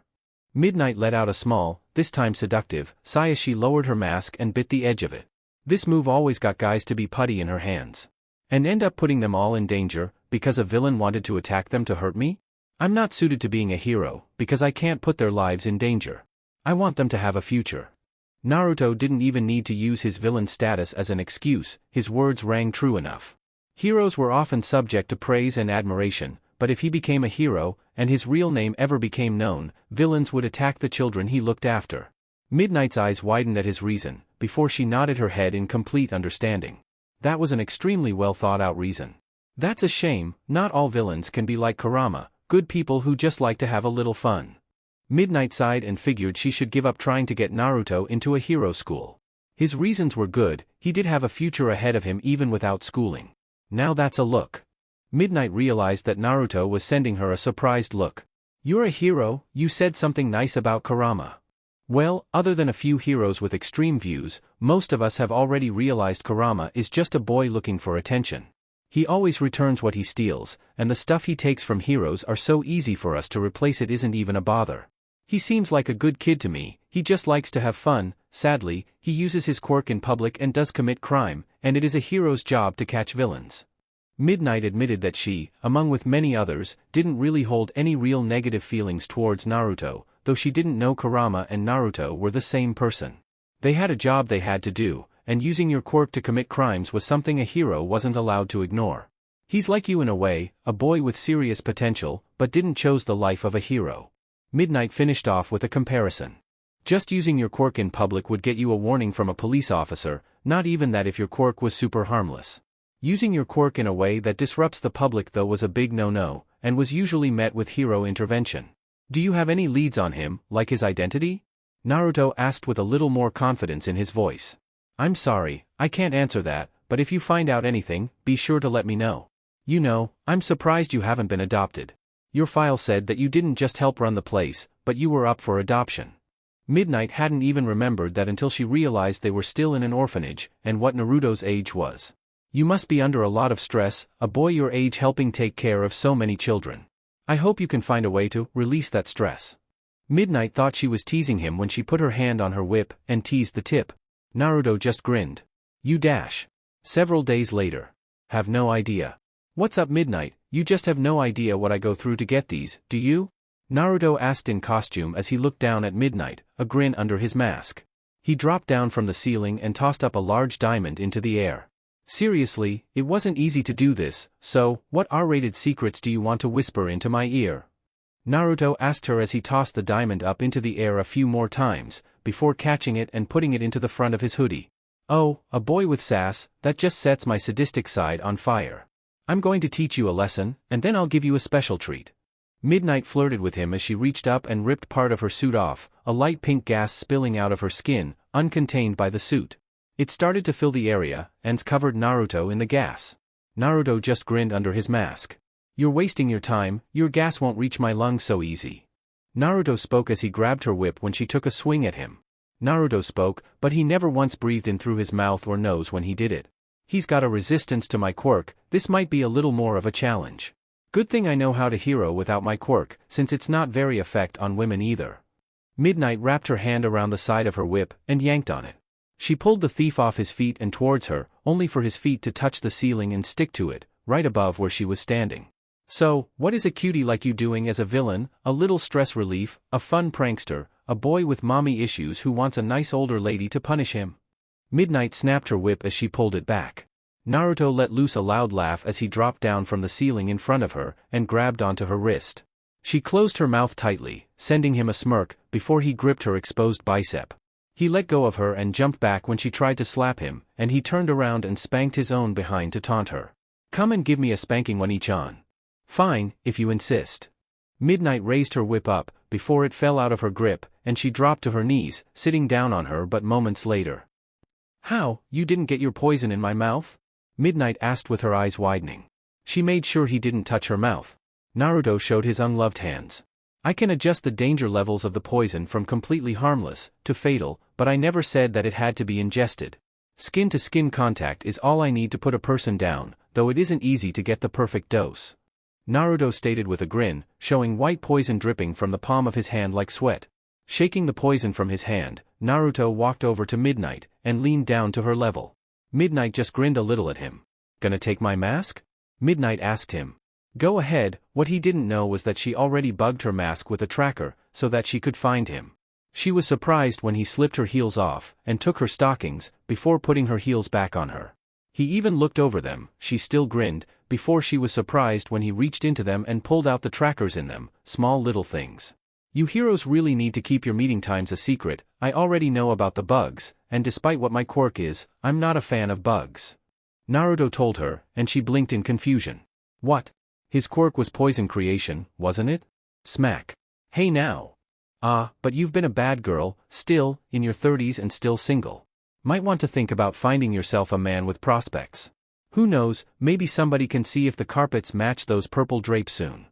Midnight let out a small, this time seductive, sigh as she lowered her mask and bit the edge of it. This move always got guys to be putty in her hands. And end up putting them all in danger, because a villain wanted to attack them to hurt me? I'm not suited to being a hero, because I can't put their lives in danger. I want them to have a future. Naruto didn't even need to use his villain status as an excuse, his words rang true enough. Heroes were often subject to praise and admiration, but if he became a hero, and his real name ever became known, villains would attack the children he looked after. Midnight's eyes widened at his reason, before she nodded her head in complete understanding. That was an extremely well thought out reason. That's a shame, not all villains can be like Kurama, good people who just like to have a little fun. Midnight sighed and figured she should give up trying to get Naruto into a hero school. His reasons were good, he did have a future ahead of him even without schooling. Now that's a look. Midnight realized that Naruto was sending her a surprised look. You're a hero, you said something nice about Kurama. Well, other than a few heroes with extreme views, most of us have already realized Kurama is just a boy looking for attention. He always returns what he steals, and the stuff he takes from heroes are so easy for us to replace it isn't even a bother. He seems like a good kid to me, he just likes to have fun. Sadly, he uses his quirk in public and does commit crime, and it is a hero's job to catch villains. Midnight admitted that she, among with many others, didn't really hold any real negative feelings towards Naruto, though she didn't know Kurama and Naruto were the same person. They had a job they had to do, and using your quirk to commit crimes was something a hero wasn't allowed to ignore. He's like you in a way, a boy with serious potential, but didn't chose the life of a hero. Midnight finished off with a comparison. Just using your quirk in public would get you a warning from a police officer, not even that if your quirk was super harmless. Using your quirk in a way that disrupts the public though was a big no-no, and was usually met with hero intervention. Do you have any leads on him, like his identity? Naruto asked with a little more confidence in his voice. I'm sorry, I can't answer that, but if you find out anything, be sure to let me know. You know, I'm surprised you haven't been adopted. Your file said that you didn't just help run the place, but you were up for adoption. Midnight hadn't even remembered that until she realized they were still in an orphanage, and what Naruto's age was. You must be under a lot of stress, a boy your age helping take care of so many children. I hope you can find a way to release that stress. Midnight thought she was teasing him when she put her hand on her whip and teased the tip. Naruto just grinned. You dash. Several days later. Have no idea. What's up, Midnight? You just have no idea what I go through to get these, do you? Naruto asked in costume as he looked down at Midnight, a grin under his mask. He dropped down from the ceiling and tossed up a large diamond into the air. Seriously, it wasn't easy to do this, so, what R-rated secrets do you want to whisper into my ear? Naruto asked her as he tossed the diamond up into the air a few more times, before catching it and putting it into the front of his hoodie. Oh, a boy with sass, that just sets my sadistic side on fire. I'm going to teach you a lesson, and then I'll give you a special treat. Midnight flirted with him as she reached up and ripped part of her suit off, a light pink gas spilling out of her skin, uncontained by the suit. It started to fill the area, and covered Naruto in the gas. Naruto just grinned under his mask. You're wasting your time, your gas won't reach my lungs so easy. Naruto spoke as he grabbed her whip when she took a swing at him. Naruto spoke, but he never once breathed in through his mouth or nose when he did it. He's got a resistance to my quirk, this might be a little more of a challenge. Good thing I know how to hero without my quirk, since it's not very effect on women either. Midnight wrapped her hand around the side of her whip and yanked on it. She pulled the thief off his feet and towards her, only for his feet to touch the ceiling and stick to it, right above where she was standing. So, what is a cutie like you doing as a villain, a little stress relief, a fun prankster, a boy with mommy issues who wants a nice older lady to punish him? Midnight snapped her whip as she pulled it back. Naruto let loose a loud laugh as he dropped down from the ceiling in front of her and grabbed onto her wrist. She closed her mouth tightly, sending him a smirk, before he gripped her exposed bicep. He let go of her and jumped back when she tried to slap him, and he turned around and spanked his own behind to taunt her. Come and give me a spanking, Oni-chan. Fine, if you insist. Midnight raised her whip up, before it fell out of her grip, and she dropped to her knees, sitting down on her but moments later. How, you didn't get your poison in my mouth? Midnight asked with her eyes widening. She made sure he didn't touch her mouth. Naruto showed his ungloved hands. I can adjust the danger levels of the poison from completely harmless to fatal, but I never said that it had to be ingested. Skin-to-skin contact is all I need to put a person down, though it isn't easy to get the perfect dose. Naruto stated with a grin, showing white poison dripping from the palm of his hand like sweat. Shaking the poison from his hand, Naruto walked over to Midnight and leaned down to her level. Midnight just grinned a little at him. Gonna take my mask? Midnight asked him. Go ahead. What he didn't know was that she already bugged her mask with a tracker, so that she could find him. She was surprised when he slipped her heels off and took her stockings, before putting her heels back on her. He even looked over them, she still grinned, before she was surprised when he reached into them and pulled out the trackers in them, small little things. You heroes really need to keep your meeting times a secret. I already know about the bugs, and despite what my quirk is, I'm not a fan of bugs. Naruto told her, and she blinked in confusion. What? His quirk was poison creation, wasn't it? Smack. Hey now. Ah, but you've been a bad girl, still, in your 30s and still single. Might want to think about finding yourself a man with prospects. Who knows, maybe somebody can see if the carpets match those purple drapes soon.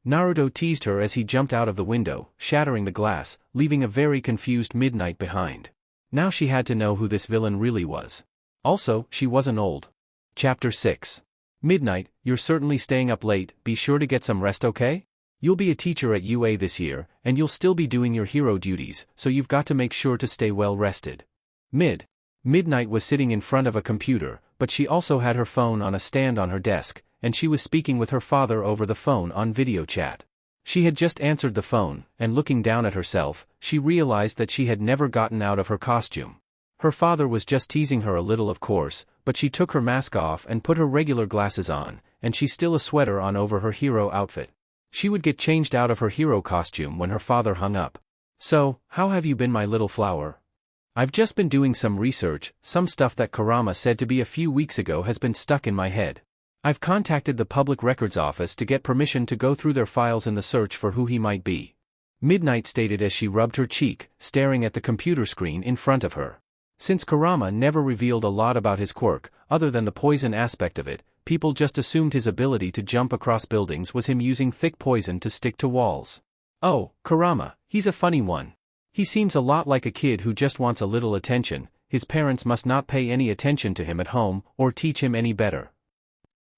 Naruto teased her as he jumped out of the window, shattering the glass, leaving a very confused Midnight behind. Now she had to know who this villain really was. Also, she wasn't old. Chapter 6. Midnight, you're certainly staying up late, be sure to get some rest, okay? You'll be a teacher at UA this year, and you'll still be doing your hero duties, so you've got to make sure to stay well rested. Midnight was sitting in front of a computer, but she also had her phone on a stand on her desk, and she was speaking with her father over the phone on video chat. She had just answered the phone, and looking down at herself, she realized that she had never gotten out of her costume. Her father was just teasing her a little, of course, but she took her mask off and put her regular glasses on, and she still a sweater on over her hero outfit. She would get changed out of her hero costume when her father hung up. So, how have you been, my little flower? I've just been doing some research, some stuff that Kurama said to be a few weeks ago has been stuck in my head. I've contacted the Public Records Office to get permission to go through their files in the search for who he might be. Midnight stated as she rubbed her cheek, staring at the computer screen in front of her. Since Kurama never revealed a lot about his quirk, other than the poison aspect of it, people just assumed his ability to jump across buildings was him using thick poison to stick to walls. Oh, Kurama, he's a funny one. He seems a lot like a kid who just wants a little attention. His parents must not pay any attention to him at home, or teach him any better.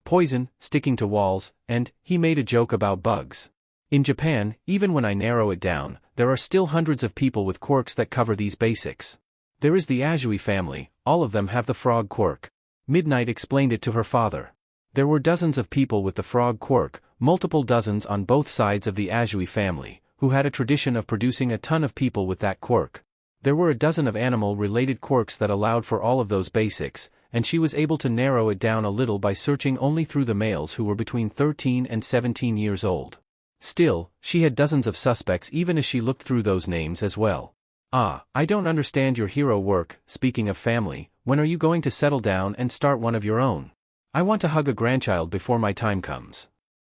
Poison, sticking to walls, and he made a joke about bugs. In Japan, even when I narrow it down, there are still hundreds of people with quirks that cover these basics. There is the Azui family, all of them have the frog quirk. Midnight explained it to her father. There were dozens of people with the frog quirk, multiple dozens on both sides of the Azui family, who had a tradition of producing a ton of people with that quirk. There were a dozen of animal-related quirks that allowed for all of those basics, and she was able to narrow it down a little by searching only through the males who were between 13 and 17 years old. Still, she had dozens of suspects even as she looked through those names as well. Ah, I don't understand your hero work. Speaking of family, when are you going to settle down and start one of your own? I want to hug a grandchild before my time comes.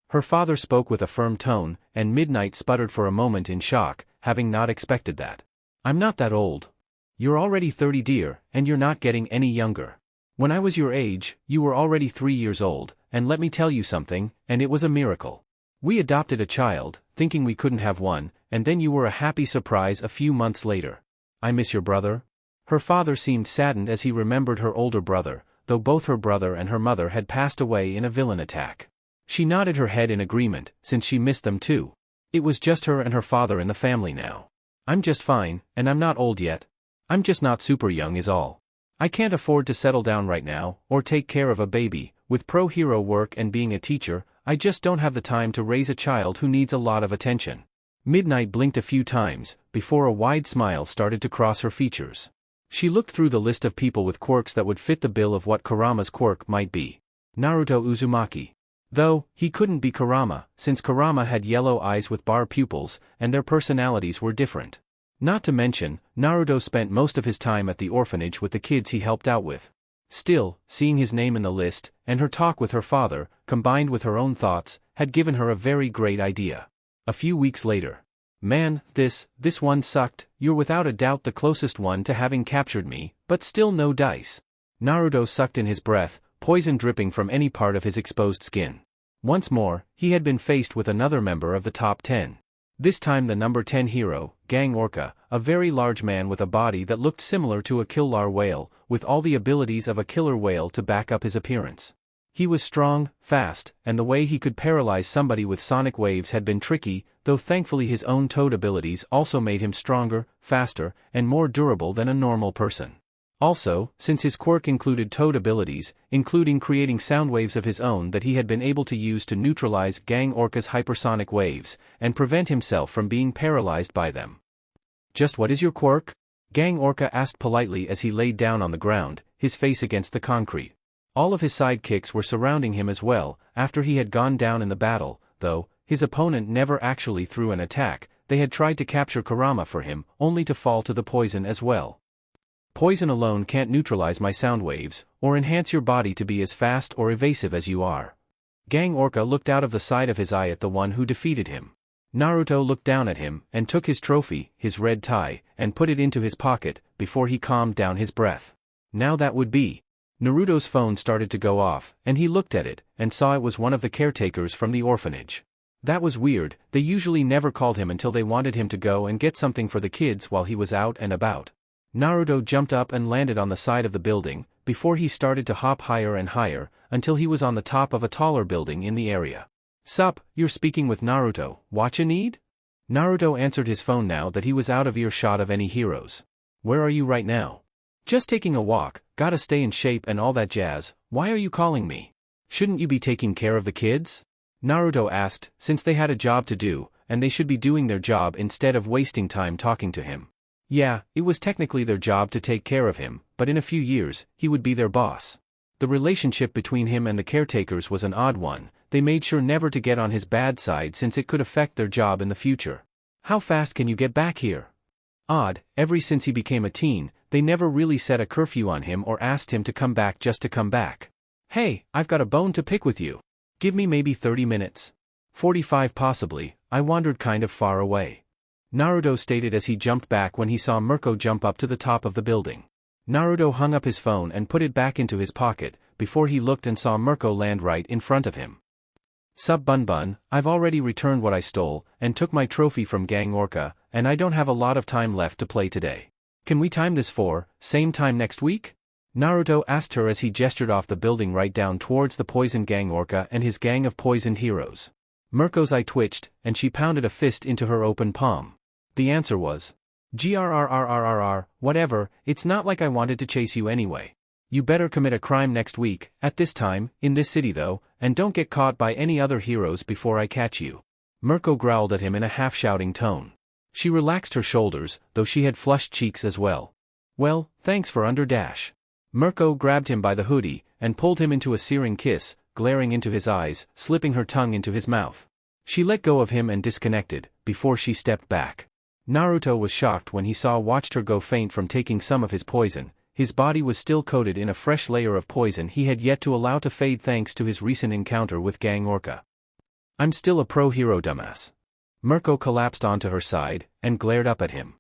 Her father spoke with a firm tone, and Midnight sputtered for a moment in shock, having not expected that. I'm not that old. You're already 30, dear, and you're not getting any younger. When I was your age, you were already 3 years old, and let me tell you something, and it was a miracle. We adopted a child, thinking we couldn't have one, and then you were a happy surprise a few months later. I miss your brother. Her father seemed saddened as he remembered her older brother, though both her brother and her mother had passed away in a villain attack. She nodded her head in agreement, since she missed them too. It was just her and her father in the family now. I'm just fine, and I'm not old yet. I'm just not super young is all. I can't afford to settle down right now, or take care of a baby. With pro-hero work and being a teacher, I just don't have the time to raise a child who needs a lot of attention. Midnight blinked a few times, before a wide smile started to cross her features. She looked through the list of people with quirks that would fit the bill of what Kurama's quirk might be. Naruto Uzumaki. Though, he couldn't be Kurama, since Kurama had yellow eyes with bar pupils, and their personalities were different. Not to mention, Naruto spent most of his time at the orphanage with the kids he helped out with. Still, seeing his name in the list, and her talk with her father, combined with her own thoughts, had given her a very great idea. A few weeks later. Man, this one sucked. You're without a doubt the closest one to having captured me, but still no dice. Naruto sucked in his breath, poison dripping from any part of his exposed skin. Once more, he had been faced with another member of the top 10. This time the number 10 hero, Gang Orca, a very large man with a body that looked similar to a killer whale, with all the abilities of a killer whale to back up his appearance. He was strong, fast, and the way he could paralyze somebody with sonic waves had been tricky, though thankfully his own toad abilities also made him stronger, faster, and more durable than a normal person. Also, since his quirk included toad abilities, including creating sound waves of his own that he had been able to use to neutralize Gang Orca's hypersonic waves, and prevent himself from being paralyzed by them. Just what is your quirk? Gang Orca asked politely as he laid down on the ground, his face against the concrete. All of his sidekicks were surrounding him as well. After he had gone down in the battle, though, his opponent never actually threw an attack. They had tried to capture Kurama for him, only to fall to the poison as well. Poison alone can't neutralize my sound waves, or enhance your body to be as fast or evasive as you are. Gang Orca looked out of the side of his eye at the one who defeated him. Naruto looked down at him, and took his trophy, his red tie, and put it into his pocket, before he calmed down his breath. Now that would be. Naruto's phone started to go off, and he looked at it, and saw it was one of the caretakers from the orphanage. That was weird, they usually never called him until they wanted him to go and get something for the kids while he was out and about. Naruto jumped up and landed on the side of the building, before he started to hop higher and higher, until he was on the top of a taller building in the area. "Sup, you're speaking with Naruto, watcha need?" Naruto answered his phone now that he was out of earshot of any heroes. "Where are you right now?" "Just taking a walk, gotta stay in shape and all that jazz, why are you calling me? Shouldn't you be taking care of the kids?" Naruto asked, since they had a job to do, and they should be doing their job instead of wasting time talking to him. Yeah, it was technically their job to take care of him, but in a few years, he would be their boss. The relationship between him and the caretakers was an odd one, they made sure never to get on his bad side since it could affect their job in the future. "How fast can you get back here?" Odd, ever since he became a teen, they never really set a curfew on him or asked him to come back just to come back. "Hey, I've got a bone to pick with you. Give me maybe 30 minutes. 45 possibly, I wandered kind of far away." Naruto stated as he jumped back when he saw Mirko jump up to the top of the building. Naruto hung up his phone and put it back into his pocket, before he looked and saw Mirko land right in front of him. "Sup Bun Bun, I've already returned what I stole, and took my trophy from Gang Orca, and I don't have a lot of time left to play today. Can we time this for, same time next week?" Naruto asked her as he gestured off the building right down towards the poison Gang Orca and his gang of poisoned heroes. Mirko's eye twitched, and she pounded a fist into her open palm. The answer was, "Grrrrrrrrr, whatever, it's not like I wanted to chase you anyway. You better commit a crime next week, at this time, in this city though, and don't get caught by any other heroes before I catch you." Mirko growled at him in a half-shouting tone. She relaxed her shoulders, though she had flushed cheeks as well. "Well, thanks for underdash." Mirko grabbed him by the hoodie, and pulled him into a searing kiss, glaring into his eyes, slipping her tongue into his mouth. She let go of him and disconnected, before she stepped back. Naruto was shocked when he watched her go faint from taking some of his poison. His body was still coated in a fresh layer of poison he had yet to allow to fade thanks to his recent encounter with Gang Orca. "I'm still a pro hero, dumbass." Mirko collapsed onto her side, and glared up at him.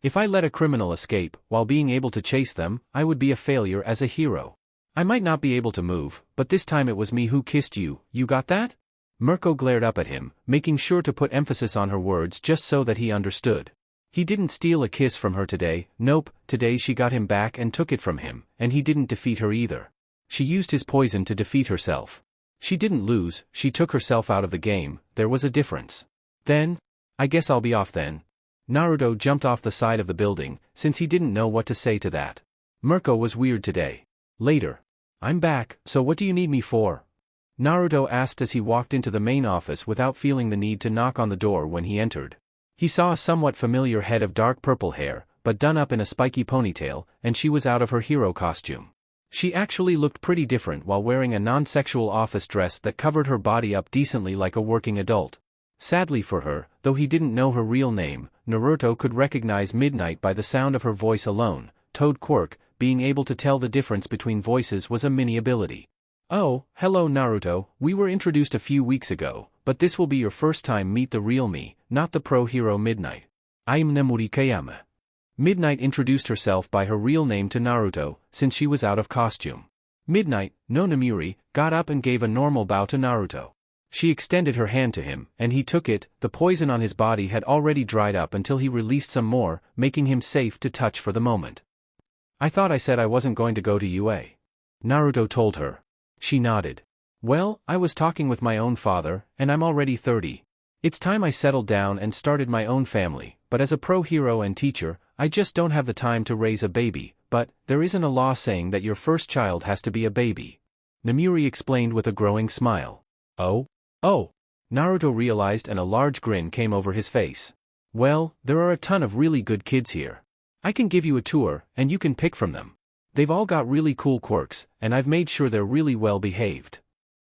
"If I let a criminal escape, while being able to chase them, I would be a failure as a hero. I might not be able to move, but this time it was me who kissed you, you got that?" Mirko glared up at him, making sure to put emphasis on her words just so that he understood. He didn't steal a kiss from her today, nope, today she got him back and took it from him, and he didn't defeat her either. She used his poison to defeat herself. She didn't lose, she took herself out of the game, there was a difference. "Then? I guess I'll be off then." Naruto jumped off the side of the building, since he didn't know what to say to that. Mirko was weird today. Later. "I'm back, so what do you need me for?" Naruto asked as he walked into the main office without feeling the need to knock on the door when he entered. He saw a somewhat familiar head of dark purple hair, but done up in a spiky ponytail, and she was out of her hero costume. She actually looked pretty different while wearing a non-sexual office dress that covered her body up decently like a working adult. Sadly for her, though he didn't know her real name, Naruto could recognize Midnight by the sound of her voice alone. Toad Quirk, being able to tell the difference between voices was a mini ability. "Oh, hello Naruto, we were introduced a few weeks ago, but this will be your first time meet the real me, not the pro hero Midnight. I'm Namori Kayama." Midnight introduced herself by her real name to Naruto, since she was out of costume. Midnight, no Namori, got up and gave a normal bow to Naruto. She extended her hand to him, and he took it. The poison on his body had already dried up until he released some more, making him safe to touch for the moment. "I thought I said I wasn't going to go to UA." Naruto told her. She nodded. "Well, I was talking with my own father, and I'm already 30. It's time I settled down and started my own family, but as a pro hero and teacher, I just don't have the time to raise a baby, but there isn't a law saying that your first child has to be a baby." Namori explained with a growing smile. "Oh? Oh." Naruto realized and a large grin came over his face. "Well, there are a ton of really good kids here. I can give you a tour, and you can pick from them. They've all got really cool quirks, and I've made sure they're really well behaved."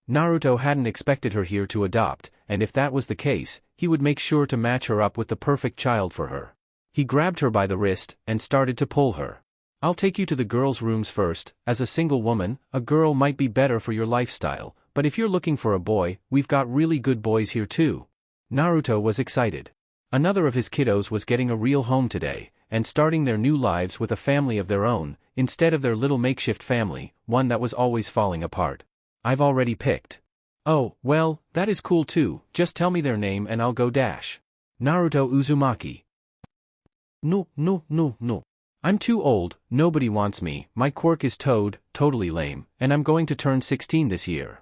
Naruto hadn't expected her here to adopt, and if that was the case, he would make sure to match her up with the perfect child for her. He grabbed her by the wrist, and started to pull her. "I'll take you to the girls' rooms first. As a single woman, a girl might be better for your lifestyle, but if you're looking for a boy, we've got really good boys here too." Naruto was excited. Another of his kiddos was getting a real home today, and starting their new lives with a family of their own. instead of their little makeshift family, one that was always falling apart. I've already picked. Oh, well, that is cool too, just tell me their name and I'll go dash. Naruto Uzumaki. No. I'm too old, nobody wants me, my quirk is Toad, totally lame, and I'm going to turn 16 this year.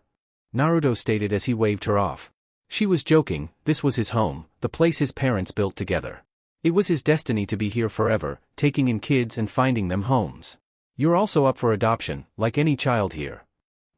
Naruto stated as he waved her off. She was joking, this was his home, the place his parents built together. It was his destiny to be here forever, taking in kids and finding them homes. You're also up for adoption, like any child here.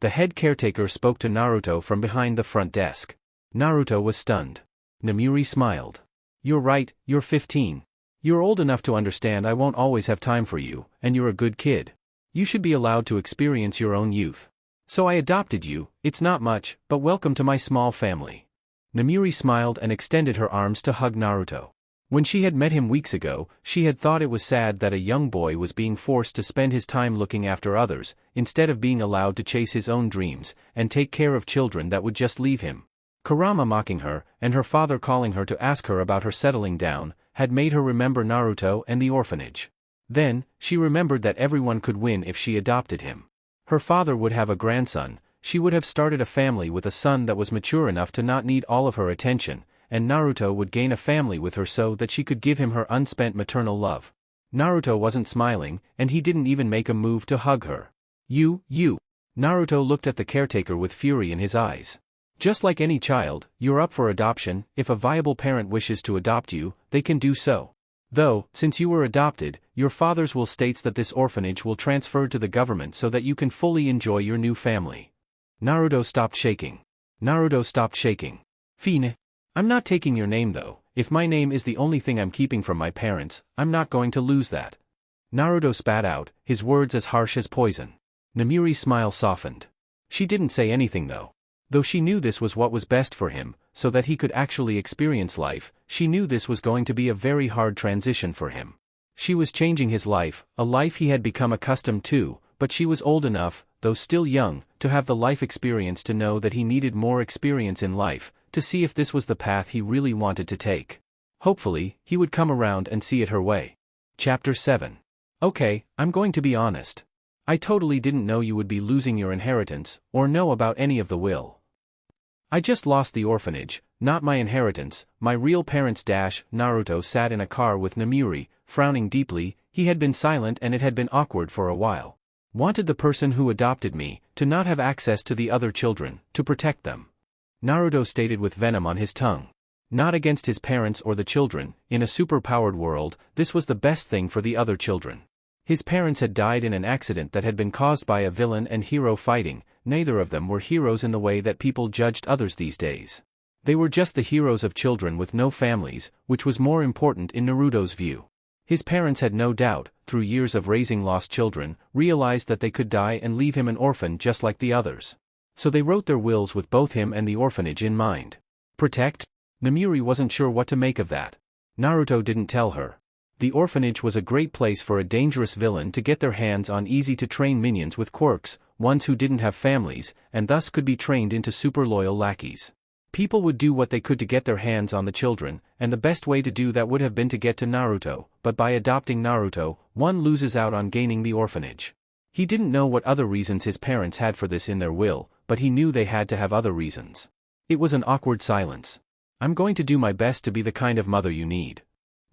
The head caretaker spoke to Naruto from behind the front desk. Naruto was stunned. Namiri smiled. You're right, you're 15. You're old enough to understand I won't always have time for you, and you're a good kid. You should be allowed to experience your own youth. So I adopted you, it's not much, but welcome to my small family. Namiri smiled and extended her arms to hug Naruto. When she had met him weeks ago, she had thought it was sad that a young boy was being forced to spend his time looking after others, instead of being allowed to chase his own dreams, and take care of children that would just leave him. Kurama mocking her, and her father calling her to ask her about her settling down, had made her remember Naruto and the orphanage. Then, she remembered that everyone could win if she adopted him. Her father would have a grandson, she would have started a family with a son that was mature enough to not need all of her attention, and Naruto would gain a family with her so that she could give him her unspent maternal love. Naruto wasn't smiling, and he didn't even make a move to hug her. You. Naruto looked at the caretaker with fury in his eyes. Just like any child, you're up for adoption, if a viable parent wishes to adopt you, they can do so. Though, since you were adopted, your father's will states that this orphanage will transfer to the government so that you can fully enjoy your new family. Naruto stopped shaking. Fine. I'm not taking your name though, if my name is the only thing I'm keeping from my parents, I'm not going to lose that. Naruto spat out, his words as harsh as poison. Namiri's smile softened. She didn't say anything though. Though she knew this was what was best for him, so that he could actually experience life, she knew this was going to be a very hard transition for him. She was changing his life, a life he had become accustomed to, but she was old enough, though still young, to have the life experience to know that he needed more experience in life, to see if this was the path he really wanted to take. Hopefully, he would come around and see it her way. Chapter 7. Okay, I'm going to be honest. I totally didn't know you would be losing your inheritance, or know about any of the will. I just lost the orphanage, not my inheritance, my real parents. Naruto sat in a car with Namiri, frowning deeply, he had been silent and it had been awkward for a while. Wanted the person who adopted me, to not have access to the other children, to protect them. Naruto stated with venom on his tongue. Not against his parents or the children, in a super-powered world, this was the best thing for the other children. His parents had died in an accident that had been caused by a villain and hero fighting, neither of them were heroes in the way that people judged others these days. They were just the heroes of children with no families, which was more important in Naruto's view. His parents had no doubt, through years of raising lost children, realized that they could die and leave him an orphan just like the others. So they wrote their wills with both him and the orphanage in mind. Protect? Namiri wasn't sure what to make of that. Naruto didn't tell her. The orphanage was a great place for a dangerous villain to get their hands on easy-to-train minions with quirks, ones who didn't have families, and thus could be trained into super-loyal lackeys. People would do what they could to get their hands on the children, and the best way to do that would have been to get to Naruto, but by adopting Naruto, one loses out on gaining the orphanage. He didn't know what other reasons his parents had for this in their will, but he knew they had to have other reasons. It was an awkward silence. I'm going to do my best to be the kind of mother you need.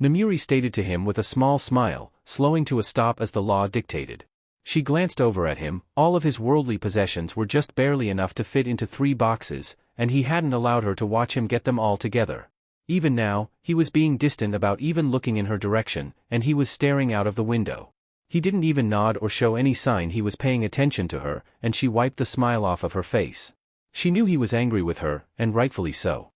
Namiri stated to him with a small smile, slowing to a stop as the law dictated. She glanced over at him, all of his worldly possessions were just barely enough to fit into 3 boxes, and he hadn't allowed her to watch him get them all together. Even now, he was being distant about even looking in her direction, and he was staring out of the window. He didn't even nod or show any sign he was paying attention to her, and she wiped the smile off of her face. She knew he was angry with her, and rightfully so.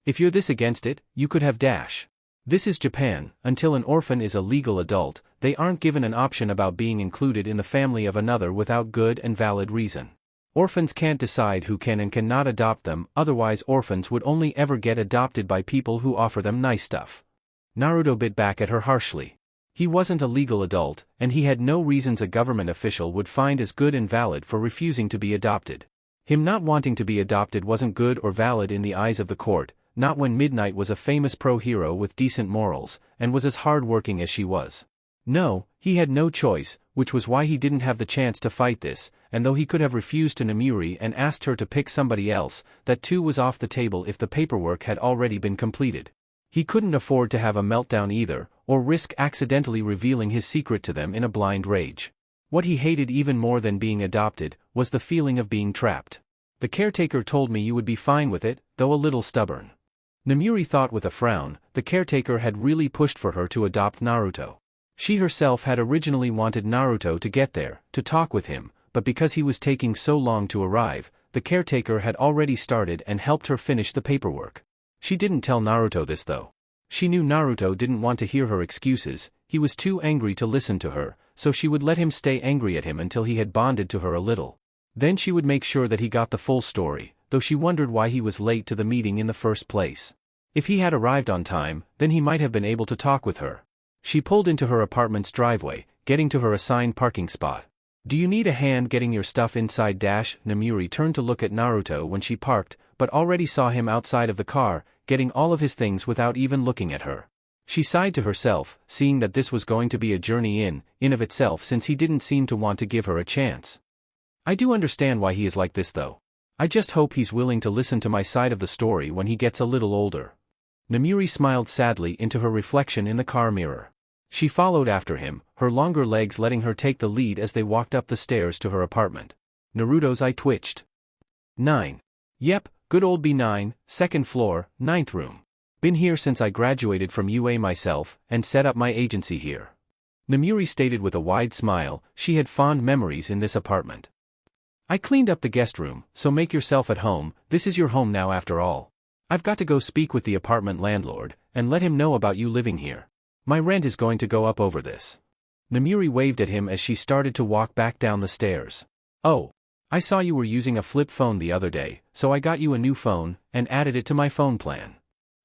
If you're this against it, you could have dash. This is Japan, until an orphan is a legal adult, they aren't given an option about being included in the family of another without good and valid reason. Orphans can't decide who can and cannot adopt them, otherwise orphans would only ever get adopted by people who offer them nice stuff. Naruto bit back at her harshly. He wasn't a legal adult, and he had no reasons a government official would find as good and valid for refusing to be adopted. Him not wanting to be adopted wasn't good or valid in the eyes of the court, not when Midnight was a famous pro-hero with decent morals, and was as hard-working as she was. No, he had no choice, which was why he didn't have the chance to fight this, and though he could have refused to Namuri and asked her to pick somebody else, that too was off the table if the paperwork had already been completed. He couldn't afford to have a meltdown either, or risk accidentally revealing his secret to them in a blind rage. What he hated even more than being adopted, was the feeling of being trapped. The caretaker told me you would be fine with it, though a little stubborn. Namuri thought with a frown, the caretaker had really pushed for her to adopt Naruto. She herself had originally wanted Naruto to get there, to talk with him, but because he was taking so long to arrive, the caretaker had already started and helped her finish the paperwork. She didn't tell Naruto this though. She knew Naruto didn't want to hear her excuses, he was too angry to listen to her, so she would let him stay angry at him until he had bonded to her a little. Then she would make sure that he got the full story, though she wondered why he was late to the meeting in the first place. If he had arrived on time, then he might have been able to talk with her. She pulled into her apartment's driveway, getting to her assigned parking spot. Do you need a hand getting your stuff inside? Namuri turned to look at Naruto when she parked, but already saw him outside of the car, getting all of his things without even looking at her. She sighed to herself, seeing that this was going to be a journey in of itself since he didn't seem to want to give her a chance. I do understand why he is like this though. I just hope he's willing to listen to my side of the story when he gets a little older. Namuri smiled sadly into her reflection in the car mirror. She followed after him, her longer legs letting her take the lead as they walked up the stairs to her apartment. Naruto's eye twitched. 9. Yep, good old B9, second floor, 9th room. Been here since I graduated from UA myself, and set up my agency here. Namuri stated with a wide smile, she had fond memories in this apartment. I cleaned up the guest room, so make yourself at home, this is your home now after all. I've got to go speak with the apartment landlord, and let him know about you living here. My rent is going to go up over this. Namuri waved at him as she started to walk back down the stairs. Oh. I saw you were using a flip phone the other day, so I got you a new phone, and added it to my phone plan.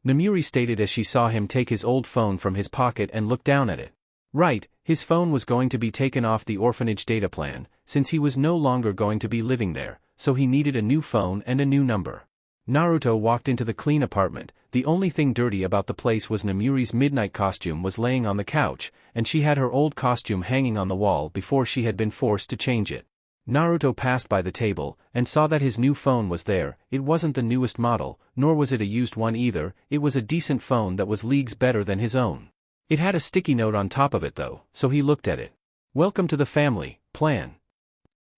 Namuri stated as she saw him take his old phone from his pocket and look down at it. Right, his phone was going to be taken off the orphanage data plan, since he was no longer going to be living there, so he needed a new phone and a new number. Naruto walked into the clean apartment. The only thing dirty about the place was Namuri's midnight costume was laying on the couch, and she had her old costume hanging on the wall before she had been forced to change it. Naruto passed by the table, and saw that his new phone was there. It wasn't the newest model, nor was it a used one either, it was a decent phone that was leagues better than his own. It had a sticky note on top of it though, so he looked at it. Welcome to the family, plan.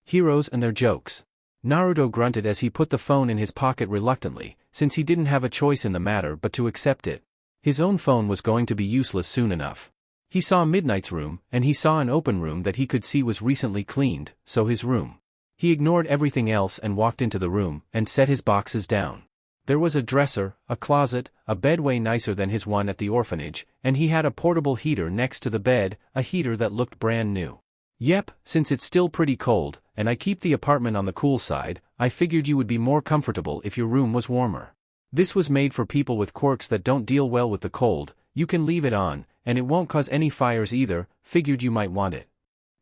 Heroes and their jokes. Naruto grunted as he put the phone in his pocket reluctantly, since he didn't have a choice in the matter but to accept it. His own phone was going to be useless soon enough. He saw Midnight's room, and he saw an open room that he could see was recently cleaned, so his room. He ignored everything else and walked into the room, and set his boxes down. There was a dresser, a closet, a bed way nicer than his one at the orphanage, and he had a portable heater next to the bed, a heater that looked brand new. Yep, since it's still pretty cold, and I keep the apartment on the cool side, I figured you would be more comfortable if your room was warmer. This was made for people with quirks that don't deal well with the cold, you can leave it on, and it won't cause any fires either, figured you might want it.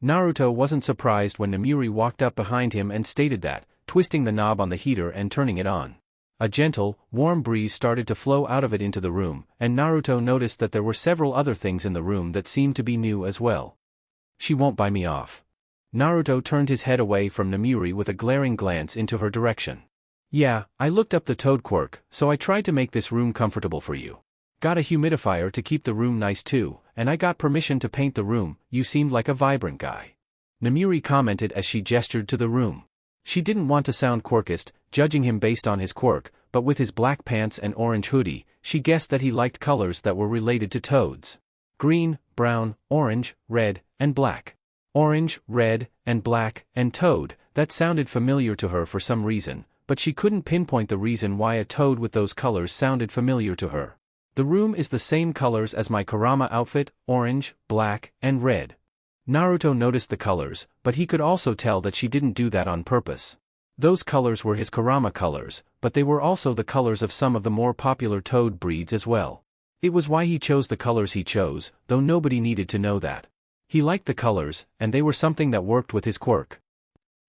Naruto wasn't surprised when Namuri walked up behind him and stated that, twisting the knob on the heater and turning it on. A gentle, warm breeze started to flow out of it into the room, and Naruto noticed that there were several other things in the room that seemed to be new as well. She won't buy me off. Naruto turned his head away from Namuri with a glaring glance into her direction. Yeah, I looked up the toad quirk, so I tried to make this room comfortable for you. Got a humidifier to keep the room nice too, and I got permission to paint the room, you seemed like a vibrant guy. Namuri commented as she gestured to the room. She didn't want to sound quirkist, judging him based on his quirk, but with his black pants and orange hoodie, she guessed that he liked colors that were related to toads. Green, brown, orange, red, and black. Orange, red, and black, and toad, that sounded familiar to her for some reason, but she couldn't pinpoint the reason why a toad with those colors sounded familiar to her. The room is the same colors as my Kurama outfit, orange, black, and red. Naruto noticed the colors, but he could also tell that she didn't do that on purpose. Those colors were his Kurama colors, but they were also the colors of some of the more popular toad breeds as well. It was why he chose the colors he chose, though nobody needed to know that. He liked the colors, and they were something that worked with his quirk.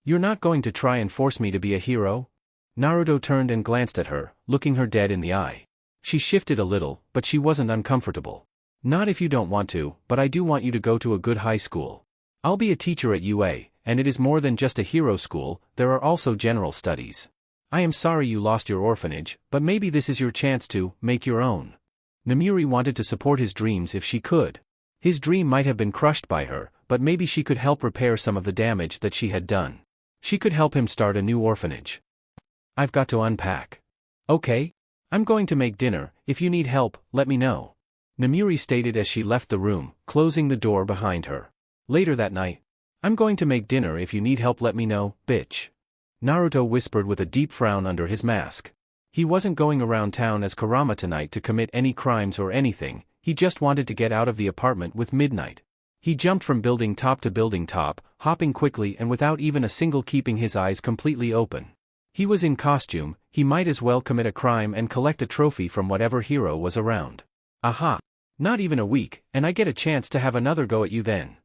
You're not going to try and force me to be a hero? Naruto turned and glanced at her, looking her dead in the eye. She shifted a little, but she wasn't uncomfortable. Not if you don't want to, but I do want you to go to a good high school. I'll be a teacher at UA, and it is more than just a hero school, there are also general studies. I am sorry you lost your orphanage, but maybe this is your chance to make your own. Namiri wanted to support his dreams if she could. His dream might have been crushed by her, but maybe she could help repair some of the damage that she had done. She could help him start a new orphanage. I've got to unpack. Okay? I'm going to make dinner, if you need help, let me know. Namiri stated as she left the room, closing the door behind her. Later that night, I'm going to make dinner if you need help let me know, bitch. Naruto whispered with a deep frown under his mask. He wasn't going around town as Kurama tonight to commit any crimes or anything, he just wanted to get out of the apartment with midnight. He jumped from building top to building top, hopping quickly and without even a single keeping his eyes completely open. He was in costume, he might as well commit a crime and collect a trophy from whatever hero was around. Aha! Not even a week, and I get a chance to have another go at you then.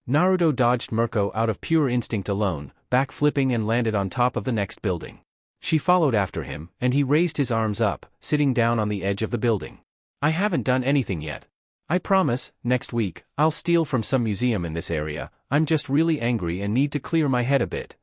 Naruto dodged Mirko out of pure instinct alone, back-flipping and landed on top of the next building. She followed after him, and he raised his arms up, sitting down on the edge of the building. I haven't done anything yet. I promise, next week, I'll steal from some museum in this area, I'm just really angry and need to clear my head a bit.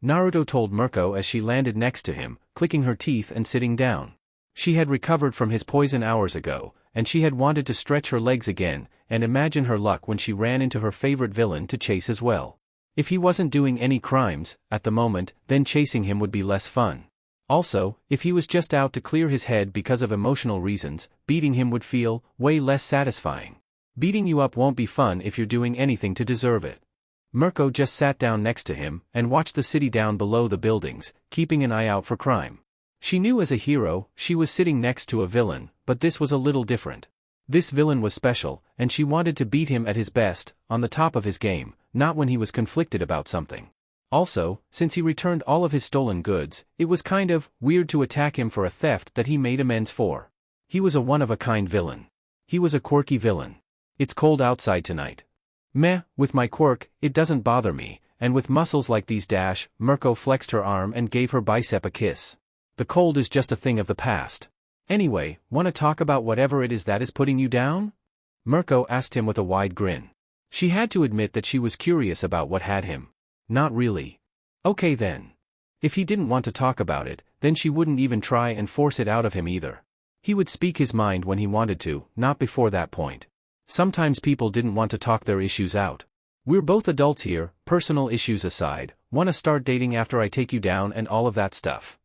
Naruto told Mirko as she landed next to him, clicking her teeth and sitting down. She had recovered from his poison hours ago, and she had wanted to stretch her legs again, and imagine her luck when she ran into her favorite villain to chase as well. If he wasn't doing any crimes, at the moment, then chasing him would be less fun. Also, if he was just out to clear his head because of emotional reasons, beating him would feel way less satisfying. Beating you up won't be fun if you're doing anything to deserve it. Mirko just sat down next to him and watched the city down below the buildings, keeping an eye out for crime. She knew as a hero, she was sitting next to a villain, but this was a little different. This villain was special, and she wanted to beat him at his best, on the top of his game, not when he was conflicted about something. Also, since he returned all of his stolen goods, it was kind of weird to attack him for a theft that he made amends for. He was a one-of-a-kind villain. He was a quirky villain. It's cold outside tonight. Meh, with my quirk, it doesn't bother me, and with muscles like these Mirko flexed her arm and gave her bicep a kiss. The cold is just a thing of the past. Anyway, wanna talk about whatever it is that is putting you down? Mirko asked him with a wide grin. She had to admit that she was curious about what had him. Not really. Okay then. If he didn't want to talk about it, then she wouldn't even try and force it out of him either. He would speak his mind when he wanted to, not before that point. Sometimes people didn't want to talk their issues out. We're both adults here, personal issues aside, wanna start dating after I take you down and all of that stuff?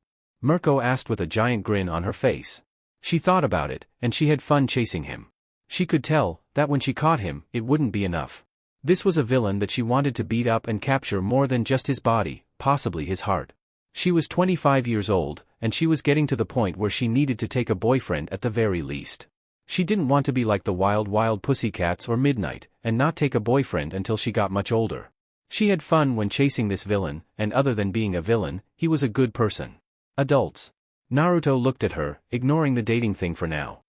Mirko asked with a giant grin on her face. She thought about it, and she had fun chasing him. She could tell that when she caught him, it wouldn't be enough. This was a villain that she wanted to beat up and capture more than just his body, possibly his heart. She was 25 years old, and she was getting to the point where she needed to take a boyfriend at the very least. She didn't want to be like the wild pussycats or Midnight, and not take a boyfriend until she got much older. She had fun when chasing this villain, and other than being a villain, he was a good person. Adults. Naruto looked at her, ignoring the dating thing for now.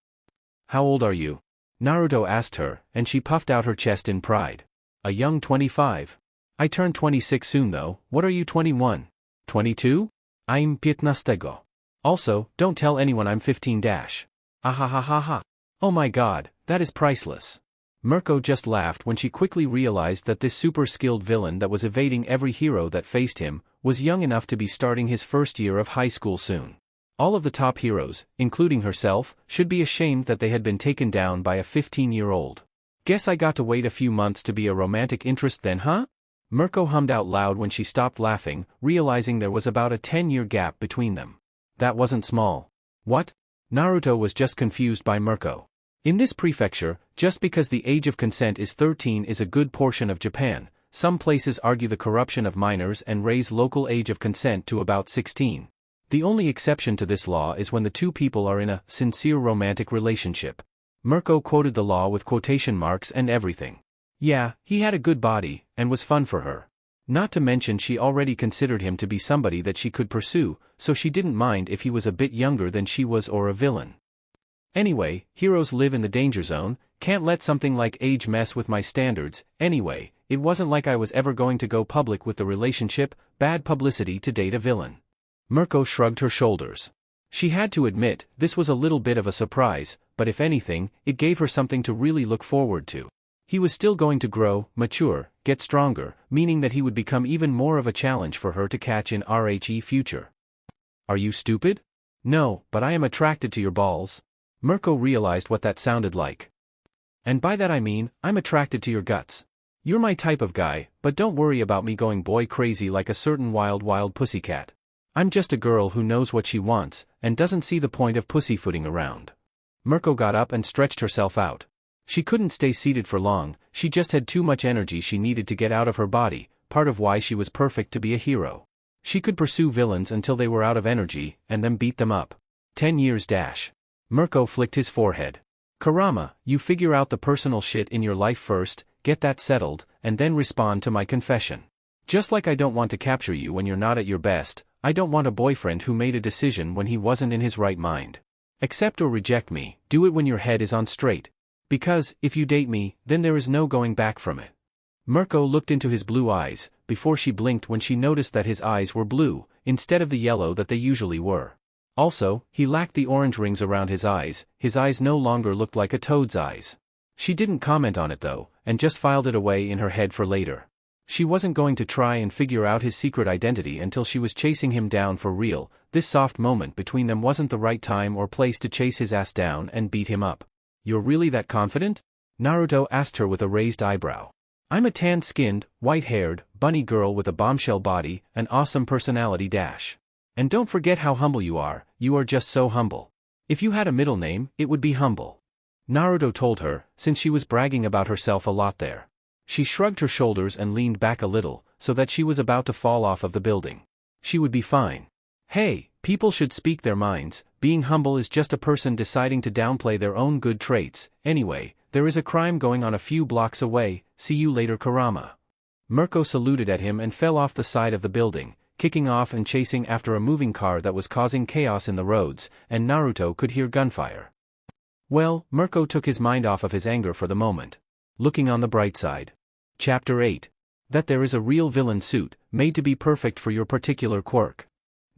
How old are you? Naruto asked her, and she puffed out her chest in pride. A young 25. I turn 26 soon though, what are you 21? 22? I'm 15. Also, don't tell anyone I'm 15 dash. Ahahaha. Oh my god, that is priceless. Mirko just laughed when she quickly realized that this super skilled villain that was evading every hero that faced him, was young enough to be starting his first year of high school soon. All of the top heroes, including herself, should be ashamed that they had been taken down by a 15-year-old. Guess I got to wait a few months to be a romantic interest then, huh? Mirko hummed out loud when she stopped laughing, realizing there was about a 10-year gap between them. That wasn't small. What? Naruto was just confused by Mirko. In this prefecture, just because the age of consent is 13 is a good portion of Japan, some places argue the corruption of minors and raise local age of consent to about 16. The only exception to this law is when the two people are in a sincere romantic relationship. Mirko quoted the law with quotation marks and everything. Yeah, he had a good body, and was fun for her. Not to mention she already considered him to be somebody that she could pursue, so she didn't mind if he was a bit younger than she was or a villain. Anyway, heroes live in the danger zone, can't let something like age mess with my standards. Anyway, it wasn't like I was ever going to go public with the relationship, bad publicity to date a villain. Mirko shrugged her shoulders. She had to admit, this was a little bit of a surprise, but if anything, it gave her something to really look forward to. He was still going to grow, mature, get stronger, meaning that he would become even more of a challenge for her to catch in RHE future. Are you stupid? No, but I am attracted to your balls. Mirko realized what that sounded like. And by that I mean, I'm attracted to your guts. You're my type of guy, but don't worry about me going boy crazy like a certain wild pussycat. I'm just a girl who knows what she wants, and doesn't see the point of pussyfooting around. Mirko got up and stretched herself out. She couldn't stay seated for long, she just had too much energy she needed to get out of her body, part of why she was perfect to be a hero. She could pursue villains until they were out of energy, and then beat them up. 10 years dash. Mirko flicked his forehead. Kurama, you figure out the personal shit in your life first, get that settled, and then respond to my confession. Just like I don't want to capture you when you're not at your best, I don't want a boyfriend who made a decision when he wasn't in his right mind. Accept or reject me, do it when your head is on straight. Because, if you date me, then there is no going back from it. Mirko looked into his blue eyes, before she blinked when she noticed that his eyes were blue, instead of the yellow that they usually were. Also, he lacked the orange rings around his eyes no longer looked like a toad's eyes. She didn't comment on it though, and just filed it away in her head for later. She wasn't going to try and figure out his secret identity until she was chasing him down for real. This soft moment between them wasn't the right time or place to chase his ass down and beat him up. You're really that confident? Naruto asked her with a raised eyebrow. I'm a tan-skinned, white-haired, bunny girl with a bombshell body, an awesome personality dash. And don't forget how humble you are just so humble. If you had a middle name, it would be Humble. Naruto told her, since she was bragging about herself a lot there. She shrugged her shoulders and leaned back a little, so that she was about to fall off of the building. She would be fine. Hey, people should speak their minds, being humble is just a person deciding to downplay their own good traits. Anyway, there is a crime going on a few blocks away, see you later Kurama. Mirko saluted at him and fell off the side of the building, kicking off and chasing after a moving car that was causing chaos in the roads, and Naruto could hear gunfire. Well, Mirko took his mind off of his anger for the moment. Looking on the bright side. Chapter 8. That there is a real villain suit, made to be perfect for your particular quirk.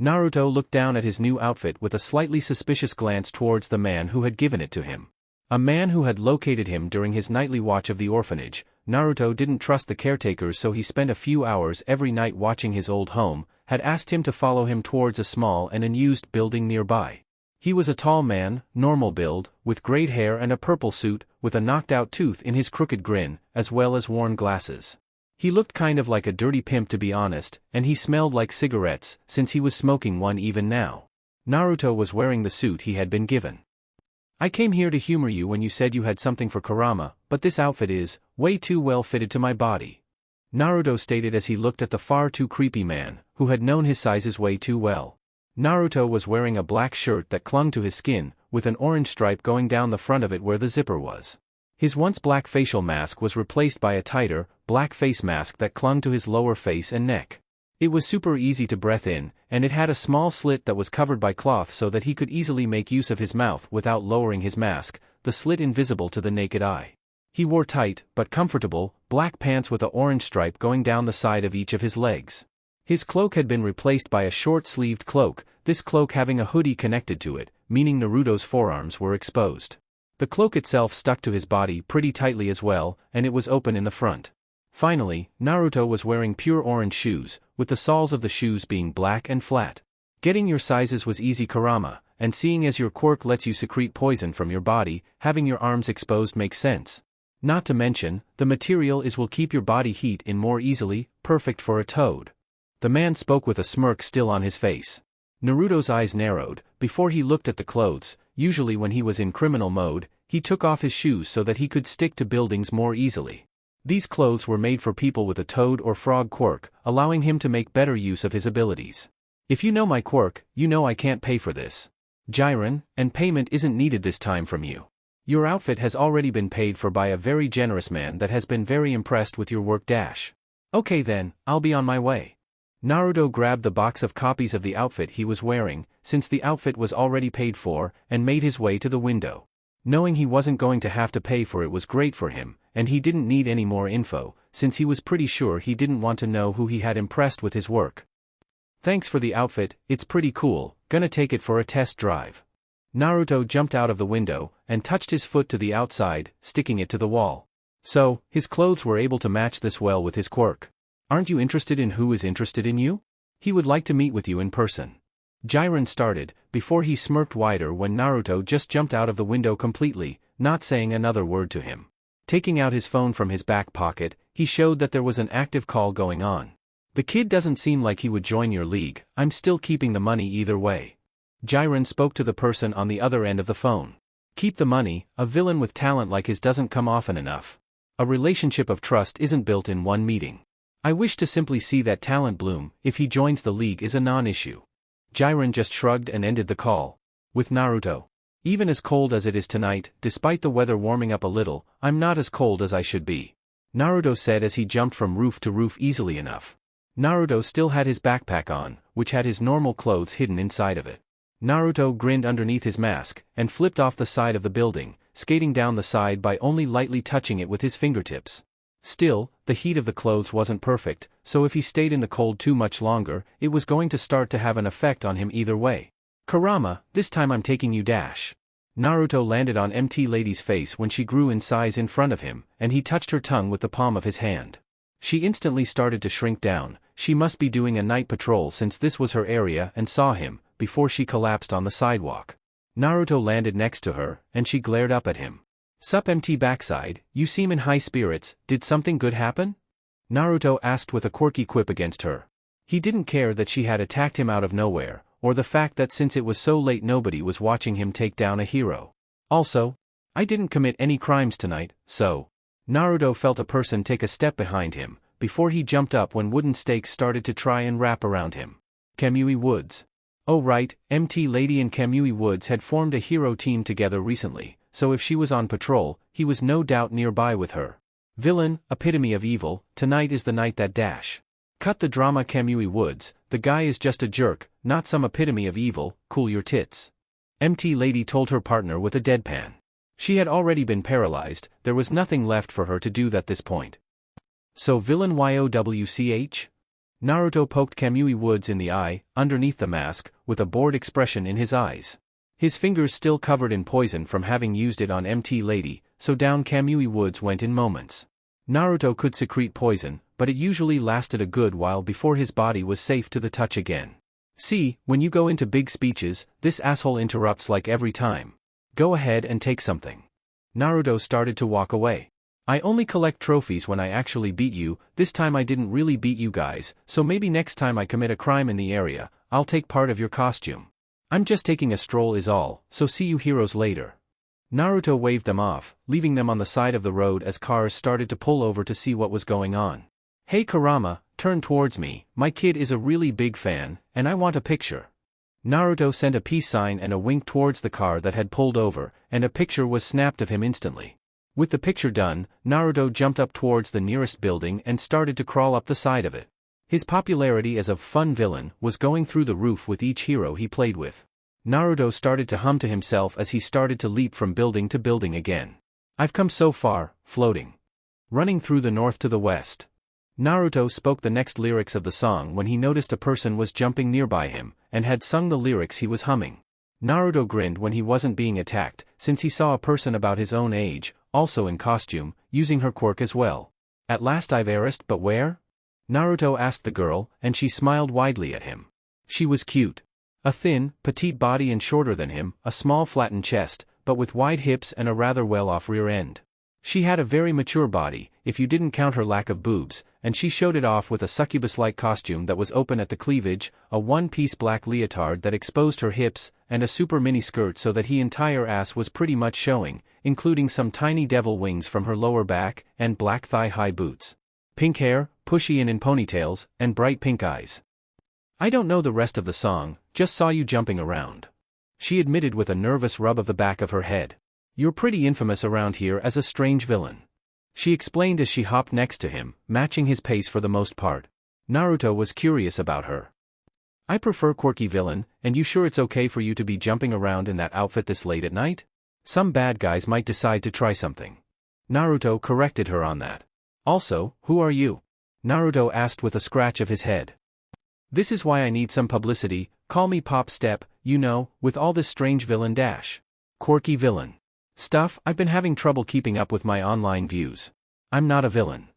Naruto looked down at his new outfit with a slightly suspicious glance towards the man who had given it to him. A man who had located him during his nightly watch of the orphanage. Naruto didn't trust the caretakers, so he spent a few hours every night watching his old home, had asked him to follow him towards a small and unused building nearby. He was a tall man, normal build, with grayed hair and a purple suit, with a knocked-out tooth in his crooked grin, as well as worn glasses. He looked kind of like a dirty pimp to be honest, and he smelled like cigarettes, since he was smoking one even now. Naruto was wearing the suit he had been given. I came here to humor you when you said you had something for Kurama, but this outfit is way too well fitted to my body. Naruto stated as he looked at the far too creepy man, who had known his sizes way too well. Naruto was wearing a black shirt that clung to his skin, with an orange stripe going down the front of it where the zipper was. His once black facial mask was replaced by a tighter, black face mask that clung to his lower face and neck. It was super easy to breathe in, and it had a small slit that was covered by cloth so that he could easily make use of his mouth without lowering his mask, the slit invisible to the naked eye. He wore tight, but comfortable, black pants with an orange stripe going down the side of each of his legs. His cloak had been replaced by a short-sleeved cloak, this cloak having a hoodie connected to it, meaning Naruto's forearms were exposed. The cloak itself stuck to his body pretty tightly as well, and it was open in the front. Finally, Naruto was wearing pure orange shoes, with the soles of the shoes being black and flat. Getting your sizes was easy Kurama, and seeing as your quirk lets you secrete poison from your body, having your arms exposed makes sense. Not to mention, the material will keep your body heat in more easily, perfect for a toad. The man spoke with a smirk still on his face. Naruto's eyes narrowed, before he looked at the clothes. Usually when he was in criminal mode, he took off his shoes so that he could stick to buildings more easily. These clothes were made for people with a toad or frog quirk, allowing him to make better use of his abilities. If you know my quirk, you know I can't pay for this. Jiren, and payment isn't needed this time from you. Your outfit has already been paid for by a very generous man that has been very impressed with your work dash. Okay then, I'll be on my way. Naruto grabbed the box of copies of the outfit he was wearing, since the outfit was already paid for, and made his way to the window. Knowing he wasn't going to have to pay for it was great for him, and he didn't need any more info, since he was pretty sure he didn't want to know who he had impressed with his work. Thanks for the outfit, it's pretty cool, gonna take it for a test drive. Naruto jumped out of the window, and touched his foot to the outside, sticking it to the wall. So, his clothes were able to match this well with his quirk. Aren't you interested in who is interested in you? He would like to meet with you in person. Jiren started, before he smirked wider when Naruto just jumped out of the window completely, not saying another word to him. Taking out his phone from his back pocket, he showed that there was an active call going on. The kid doesn't seem like he would join your league, I'm still keeping the money either way. Jiren spoke to the person on the other end of the phone. Keep the money, a villain with talent like his doesn't come often enough. A relationship of trust isn't built in one meeting. I wish to simply see that talent bloom, if he joins the league is a non-issue. Jiren just shrugged and ended the call. With Naruto. Even as cold as it is tonight, despite the weather warming up a little, I'm not as cold as I should be. Naruto said as he jumped from roof to roof easily enough. Naruto still had his backpack on, which had his normal clothes hidden inside of it. Naruto grinned underneath his mask, and flipped off the side of the building, skating down the side by only lightly touching it with his fingertips. Still, the heat of the clothes wasn't perfect, so if he stayed in the cold too much longer, it was going to start to have an effect on him either way. Kurama, this time I'm taking you dash. Naruto landed on MT Lady's face when she grew in size in front of him, and he touched her tongue with the palm of his hand. She instantly started to shrink down. She must be doing a night patrol since this was her area and saw him, before she collapsed on the sidewalk. Naruto landed next to her, and she glared up at him. Sup MT backside, you seem in high spirits, did something good happen? Naruto asked with a quirky quip against her. He didn't care that she had attacked him out of nowhere, or the fact that since it was so late nobody was watching him take down a hero. Also, I didn't commit any crimes tonight, so. Naruto felt a person take a step behind him, before he jumped up when wooden stakes started to try and wrap around him. Kamui Woods. Oh right, MT Lady and Kamui Woods had formed a hero team together recently, so if she was on patrol, he was no doubt nearby with her. Villain, epitome of evil, tonight is the night that dash. Cut the drama Kamui Woods, the guy is just a jerk, not some epitome of evil, cool your tits. MT Lady told her partner with a deadpan. She had already been paralyzed, there was nothing left for her to do at this point. So villain YOWCH? Naruto poked Kamui Woods in the eye, underneath the mask, with a bored expression in his eyes. His fingers still covered in poison from having used it on MT Lady, so down Kamui Woods went in moments. Naruto could secrete poison, but it usually lasted a good while before his body was safe to the touch again. See, when you go into big speeches, this asshole interrupts like every time. Go ahead and take something. Naruto started to walk away. I only collect trophies when I actually beat you, this time I didn't really beat you guys, so maybe next time I commit a crime in the area, I'll take part of your costume. I'm just taking a stroll is all, so see you heroes later. Naruto waved them off, leaving them on the side of the road as cars started to pull over to see what was going on. Hey Kurama, turn towards me, my kid is a really big fan, and I want a picture. Naruto sent a peace sign and a wink towards the car that had pulled over, and a picture was snapped of him instantly. With the picture done, Naruto jumped up towards the nearest building and started to crawl up the side of it. His popularity as a fun villain was going through the roof with each hero he played with. Naruto started to hum to himself as he started to leap from building to building again. I've come so far, floating. Running through the north to the west. Naruto spoke the next lyrics of the song when he noticed a person was jumping nearby him, and had sung the lyrics he was humming. Naruto grinned when he wasn't being attacked, since he saw a person about his own age, also in costume, using her quirk as well. At last I've erased, but where? Naruto asked the girl, and she smiled widely at him. She was cute. A thin, petite body and shorter than him, a small flattened chest, but with wide hips and a rather well-off rear end. She had a very mature body, if you didn't count her lack of boobs, and she showed it off with a succubus-like costume that was open at the cleavage, a one-piece black leotard that exposed her hips, and a super mini skirt so that her entire ass was pretty much showing, including some tiny devil wings from her lower back, and black thigh-high boots. Pink hair, pushy and in ponytails, and bright pink eyes. I don't know the rest of the song, just saw you jumping around. She admitted with a nervous rub of the back of her head. You're pretty infamous around here as a strange villain. She explained as she hopped next to him, matching his pace for the most part. Naruto was curious about her. I prefer quirky villain, and you sure it's okay for you to be jumping around in that outfit this late at night? Some bad guys might decide to try something. Naruto corrected her on that. Also, who are you? Naruto asked with a scratch of his head. This is why I need some publicity, call me Pop Step, you know, with all this strange villain dash. Quirky villain. Stuff, I've been having trouble keeping up with my online views. I'm not a villain.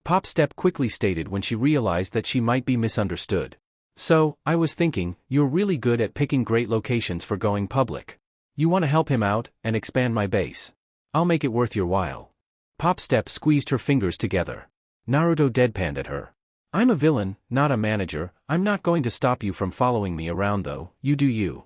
Pop Step quickly stated when she realized that she might be misunderstood. So, I was thinking, you're really good at picking great locations for going public. You want to help him out, and expand my base. I'll make it worth your while. Pop Step squeezed her fingers together. Naruto deadpanned at her. I'm a villain, not a manager, I'm not going to stop you from following me around though, you do you.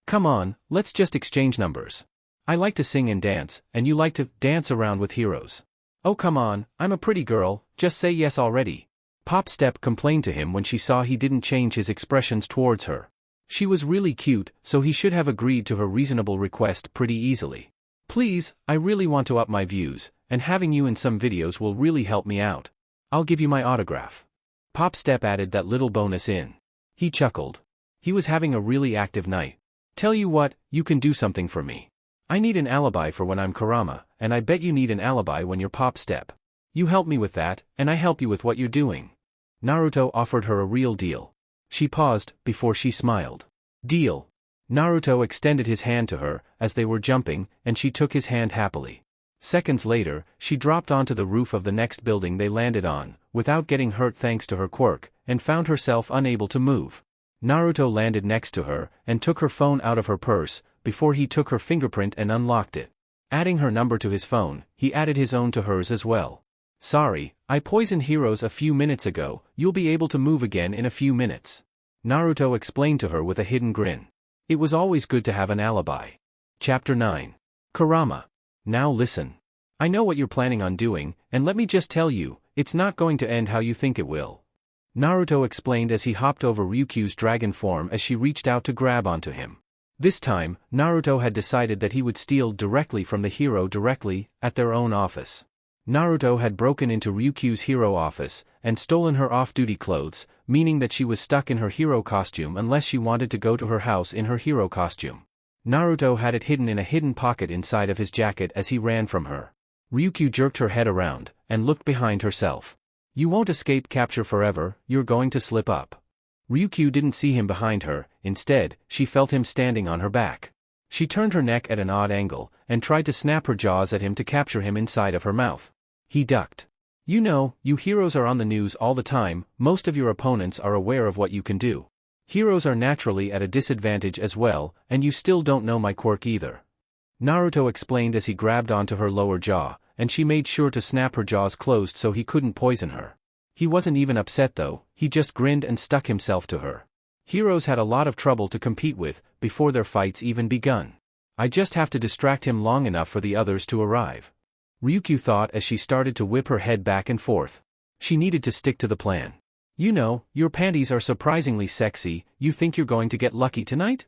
Come on, let's just exchange numbers. I like to sing and dance, and you like to dance around with heroes. Oh come on, I'm a pretty girl, just say yes already. Pop Step complained to him when she saw he didn't change his expressions towards her. She was really cute, so he should have agreed to her reasonable request pretty easily. Please, I really want to up my views, and having you in some videos will really help me out. I'll give you my autograph. Pop Step added that little bonus in. He chuckled. He was having a really active night. Tell you what, you can do something for me. I need an alibi for when I'm Kurama, and I bet you need an alibi when you're Pop Step. You help me with that, and I help you with what you're doing. Naruto offered her a real deal. She paused, before she smiled. Deal. Naruto extended his hand to her, as they were jumping, and she took his hand happily. Seconds later, she dropped onto the roof of the next building they landed on, without getting hurt thanks to her quirk, and found herself unable to move. Naruto landed next to her, and took her phone out of her purse, before he took her fingerprint and unlocked it. Adding her number to his phone, he added his own to hers as well. Sorry, I poisoned heroes a few minutes ago, you'll be able to move again in a few minutes. Naruto explained to her with a hidden grin. It was always good to have an alibi. Chapter 9. Kurama. Now listen. I know what you're planning on doing, and let me just tell you, it's not going to end how you think it will. Naruto explained as he hopped over Ryukyu's dragon form as she reached out to grab onto him. This time, Naruto had decided that he would steal directly from the hero directly, at their own office. Naruto had broken into Ryukyu's hero office, and stolen her off-duty clothes, meaning that she was stuck in her hero costume unless she wanted to go to her house in her hero costume. Naruto had it hidden in a hidden pocket inside of his jacket as he ran from her. Ryukyu jerked her head around, and looked behind herself. You won't escape capture forever, you're going to slip up. Ryukyu didn't see him behind her, instead, she felt him standing on her back. She turned her neck at an odd angle, and tried to snap her jaws at him to capture him inside of her mouth. He ducked. You know, you heroes are on the news all the time, most of your opponents are aware of what you can do. Heroes are naturally at a disadvantage as well, and you still don't know my quirk either. Naruto explained as he grabbed onto her lower jaw, and she made sure to snap her jaws closed so he couldn't poison her. He wasn't even upset though, he just grinned and stuck himself to her. Heroes had a lot of trouble to compete with, before their fights even begun. I just have to distract him long enough for the others to arrive. Ryukyu thought as she started to whip her head back and forth. She needed to stick to the plan. You know, your panties are surprisingly sexy, you think you're going to get lucky tonight?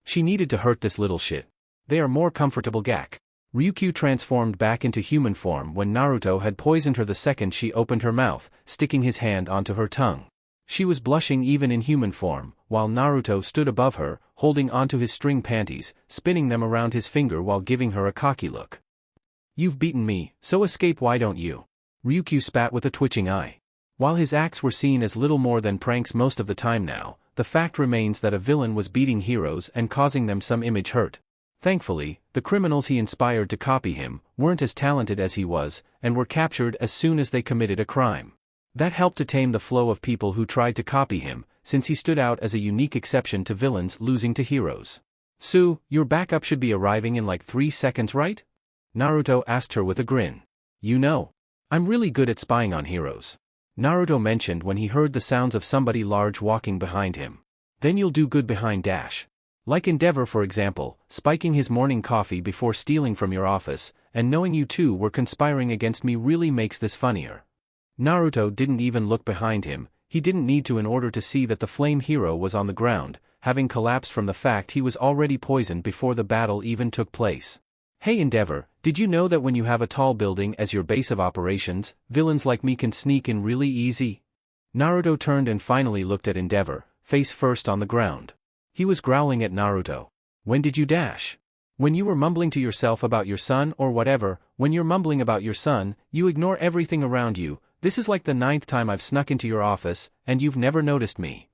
She needed to hurt this little shit. They are more comfortable gak. Ryukyu transformed back into human form when Naruto had poisoned her the second she opened her mouth, sticking his hand onto her tongue. She was blushing even in human form, while Naruto stood above her, holding onto his string panties, spinning them around his finger while giving her a cocky look. You've beaten me, so escape why don't you? Ryukyu spat with a twitching eye. While his acts were seen as little more than pranks most of the time now, the fact remains that a villain was beating heroes and causing them some image hurt. Thankfully, the criminals he inspired to copy him weren't as talented as he was, and were captured as soon as they committed a crime. That helped to tame the flow of people who tried to copy him, since he stood out as a unique exception to villains losing to heroes. Sue, your backup should be arriving in like 3 seconds, right? Naruto asked her with a grin. You know, I'm really good at spying on heroes. Naruto mentioned when he heard the sounds of somebody large walking behind him. Then you'll do good behind dash. Like Endeavor for example, spiking his morning coffee before stealing from your office, and knowing you two were conspiring against me really makes this funnier. Naruto didn't even look behind him, he didn't need to in order to see that the flame hero was on the ground, having collapsed from the fact he was already poisoned before the battle even took place. Hey Endeavor, did you know that when you have a tall building as your base of operations, villains like me can sneak in really easy? Naruto turned and finally looked at Endeavor, face first on the ground. He was growling at Naruto. When did you dash? When you were mumbling to yourself about your son or whatever, when you're mumbling about your son, you ignore everything around you. This is like the 9th time I've snuck into your office, and you've never noticed me.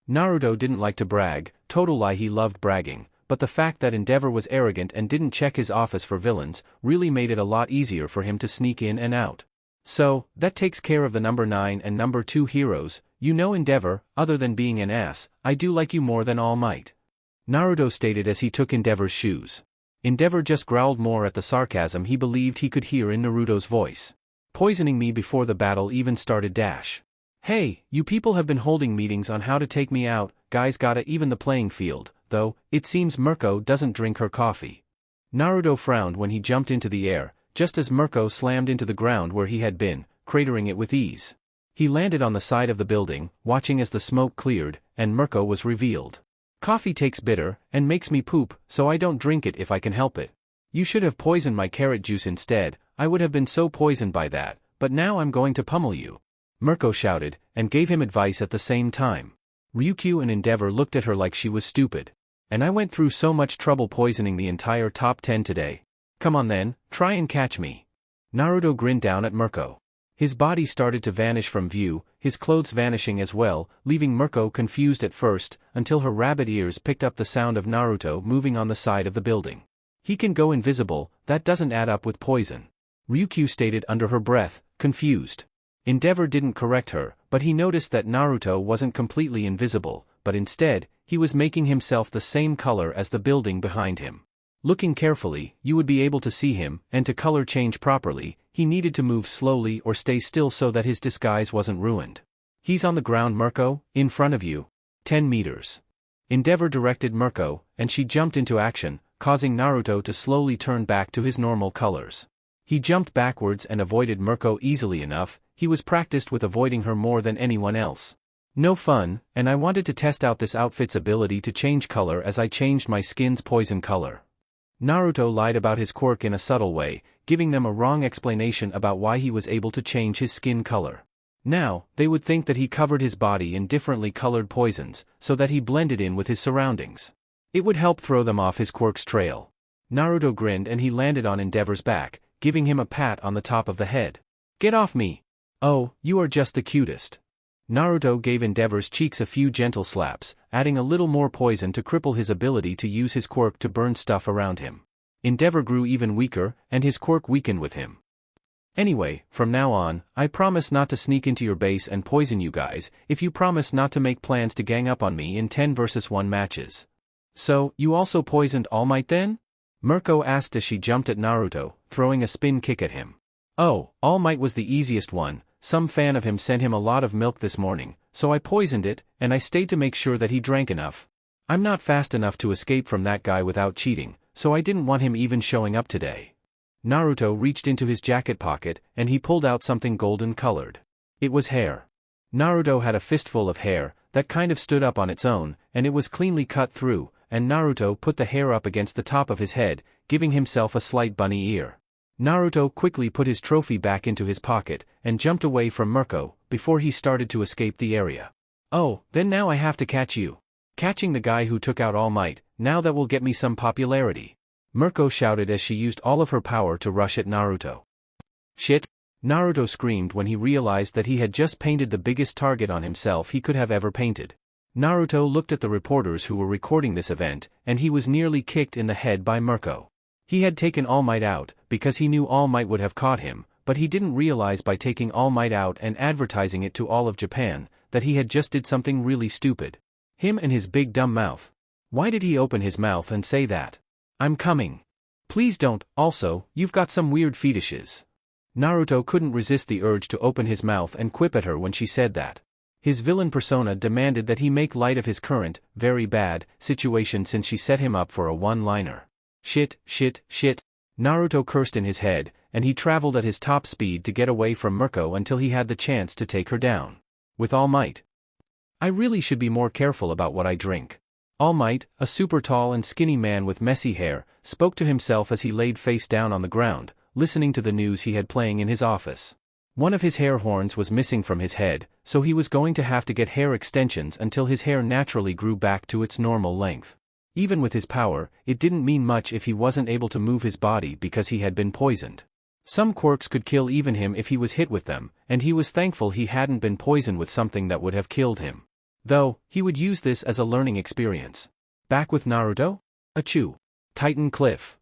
Naruto didn't like to brag, total lie, he loved bragging, but the fact that Endeavor was arrogant and didn't check his office for villains really made it a lot easier for him to sneak in and out. So, that takes care of the number 9 and number 2 heroes. You know, Endeavor, other than being an ass, I do like you more than All Might. Naruto stated as he took Endeavor's shoes. Endeavor just growled more at the sarcasm he believed he could hear in Naruto's voice. Poisoning me before the battle even started dash. Hey, you people have been holding meetings on how to take me out, guys gotta even the playing field, though, it seems Mirko doesn't drink her coffee. Naruto frowned when he jumped into the air, just as Mirko slammed into the ground where he had been, cratering it with ease. He landed on the side of the building, watching as the smoke cleared, and Mirko was revealed. Coffee takes bitter, and makes me poop, so I don't drink it if I can help it. You should have poisoned my carrot juice instead, I would have been so poisoned by that, but now I'm going to pummel you. Mirko shouted, and gave him advice at the same time. Ryukyu and Endeavor looked at her like she was stupid. And I went through so much trouble poisoning the entire top 10 today. Come on then, try and catch me. Naruto grinned down at Mirko. His body started to vanish from view, his clothes vanishing as well, leaving Mirko confused at first, until her rabbit ears picked up the sound of Naruto moving on the side of the building. He can go invisible, that doesn't add up with poison. Ryukyu stated under her breath, confused. Endeavor didn't correct her, but he noticed that Naruto wasn't completely invisible, but instead, he was making himself the same color as the building behind him. Looking carefully, you would be able to see him, and to color change properly, he needed to move slowly or stay still so that his disguise wasn't ruined. He's on the ground, Mirko, in front of you. 10 meters. Endeavor directed Mirko, and she jumped into action, causing Naruto to slowly turn back to his normal colors. He jumped backwards and avoided Mirko easily enough. He was practiced with avoiding her more than anyone else. No fun, and I wanted to test out this outfit's ability to change color as I changed my skin's poison color. Naruto lied about his quirk in a subtle way, giving them a wrong explanation about why he was able to change his skin color. Now, they would think that he covered his body in differently colored poisons, so that he blended in with his surroundings. It would help throw them off his quirk's trail. Naruto grinned and he landed on Endeavor's back, giving him a pat on the top of the head. Get off me! Oh, you are just the cutest. Naruto gave Endeavor's cheeks a few gentle slaps, adding a little more poison to cripple his ability to use his quirk to burn stuff around him. Endeavor grew even weaker, and his quirk weakened with him. Anyway, from now on, I promise not to sneak into your base and poison you guys, if you promise not to make plans to gang up on me in 10 versus 1 matches. So, you also poisoned All Might then? Mirko asked as she jumped at Naruto, throwing a spin kick at him. Oh, All Might was the easiest one. Some fan of him sent him a lot of milk this morning, so I poisoned it, and I stayed to make sure that he drank enough. I'm not fast enough to escape from that guy without cheating, so I didn't want him even showing up today. Naruto reached into his jacket pocket, and he pulled out something golden colored. It was hair. Naruto had a fistful of hair, that kind of stood up on its own, and it was cleanly cut through, and Naruto put the hair up against the top of his head, giving himself a slight bunny ear. Naruto quickly put his trophy back into his pocket, and jumped away from Mirko, before he started to escape the area. Oh, then now I have to catch you. Catching the guy who took out All Might, now that will get me some popularity. Mirko shouted as she used all of her power to rush at Naruto. Shit! Naruto screamed when he realized that he had just painted the biggest target on himself he could have ever painted. Naruto looked at the reporters who were recording this event, and he was nearly kicked in the head by Mirko. He had taken All Might out, because he knew All Might would have caught him, but he didn't realize by taking All Might out and advertising it to all of Japan, that he had just did something really stupid. Him and his big dumb mouth. Why did he open his mouth and say that? I'm coming. Please don't, also, you've got some weird fetishes. Naruto couldn't resist the urge to open his mouth and quip at her when she said that. His villain persona demanded that he make light of his current, very bad, situation since she set him up for a one-liner. Shit, shit, shit. Naruto cursed in his head, and he traveled at his top speed to get away from Mirko until he had the chance to take her down. With All Might. I really should be more careful about what I drink. All Might, a super tall and skinny man with messy hair, spoke to himself as he laid face down on the ground, listening to the news he had playing in his office. One of his hair horns was missing from his head, so he was going to have to get hair extensions until his hair naturally grew back to its normal length. Even with his power, it didn't mean much if he wasn't able to move his body because he had been poisoned. Some quirks could kill even him if he was hit with them, and he was thankful he hadn't been poisoned with something that would have killed him. Though, he would use this as a learning experience. Back with Naruto? Achoo. Titan Cliff.